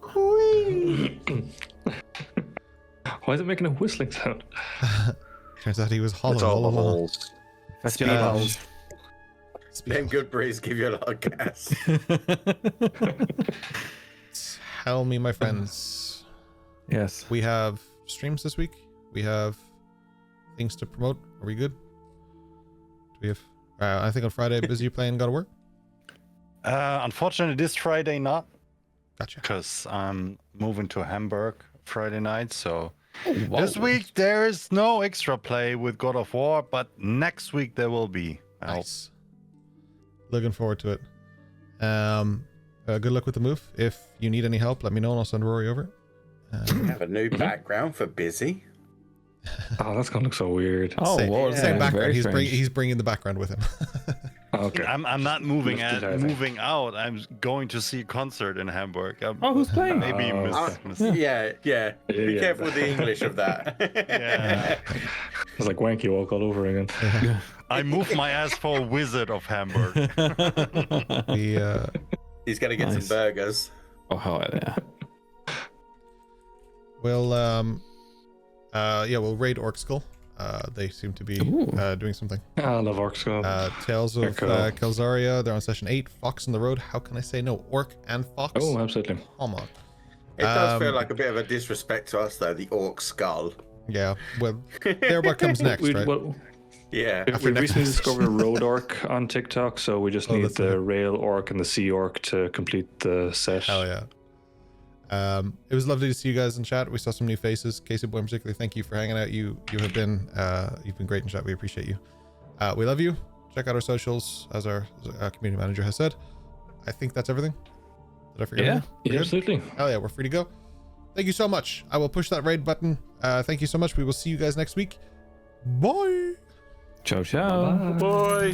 Why is it making a whistling sound? Turns out he was hollow It's all the along. holes. Fetch your Um, balls. Them good breeze give you a lot of gas. Tell me, my friends, Yes. We have streams this week. We have things to promote. Are we good? Do we have? I think on Friday, busy playing God of War. Unfortunately, this Friday not, Gotcha. because I'm moving to Hamburg Friday night. So Whoa. this week there is no extra play with God of War, but next week there will be. Nice. Looking forward to it. Good luck with the move. If you need any help, let me know and I'll send Rory over. We have a new background for busy. Oh, that's gonna look so weird. Oh, same, whoa, same yeah, background. very He's bringing the background with him. Okay. I'm not moving Lifted, I out. think. Moving out. I'm going to see a concert in Hamburg. Oh, who's playing? Maybe Oh. Yeah. Be yeah, careful with the English of that. Yeah. It's like Wanky Walk all over again. I moved my ass for a Wizard of Hamburg. we, He's gonna get Nice. some burgers. Oh, hell yeah. we'll we'll raid Orc Skull. They seem to be Ooh. doing something. I love Orc Skull. Tales They're of cool. Kelzaria. They're on session 8. Fox on the Road. How can I say no? Orc and Fox. Oh, absolutely. Come on. It does feel Um, like a bit of a disrespect to us, though. The orc skull. Yeah. Well, they're what comes next, right? Yeah. After We next recently week. discovered Road Orc on TikTok, so we just Oh, need that's the it. Rail Orc and the Sea Orc to complete the set. Hell yeah. It was lovely to see you guys in chat. We saw some new faces. Casey Boy in particular, thank you for hanging out. You have been you've been great in chat. We appreciate you. We love you. Check out our socials, as our community manager has said. I think that's everything. Did I forget? Yeah. anything? We're Yeah, good? absolutely. Hell yeah, we're free to go. Thank you so much. I will push that raid button. Thank you so much. We will see you guys next week. Bye. Ciao, ciao. Boy.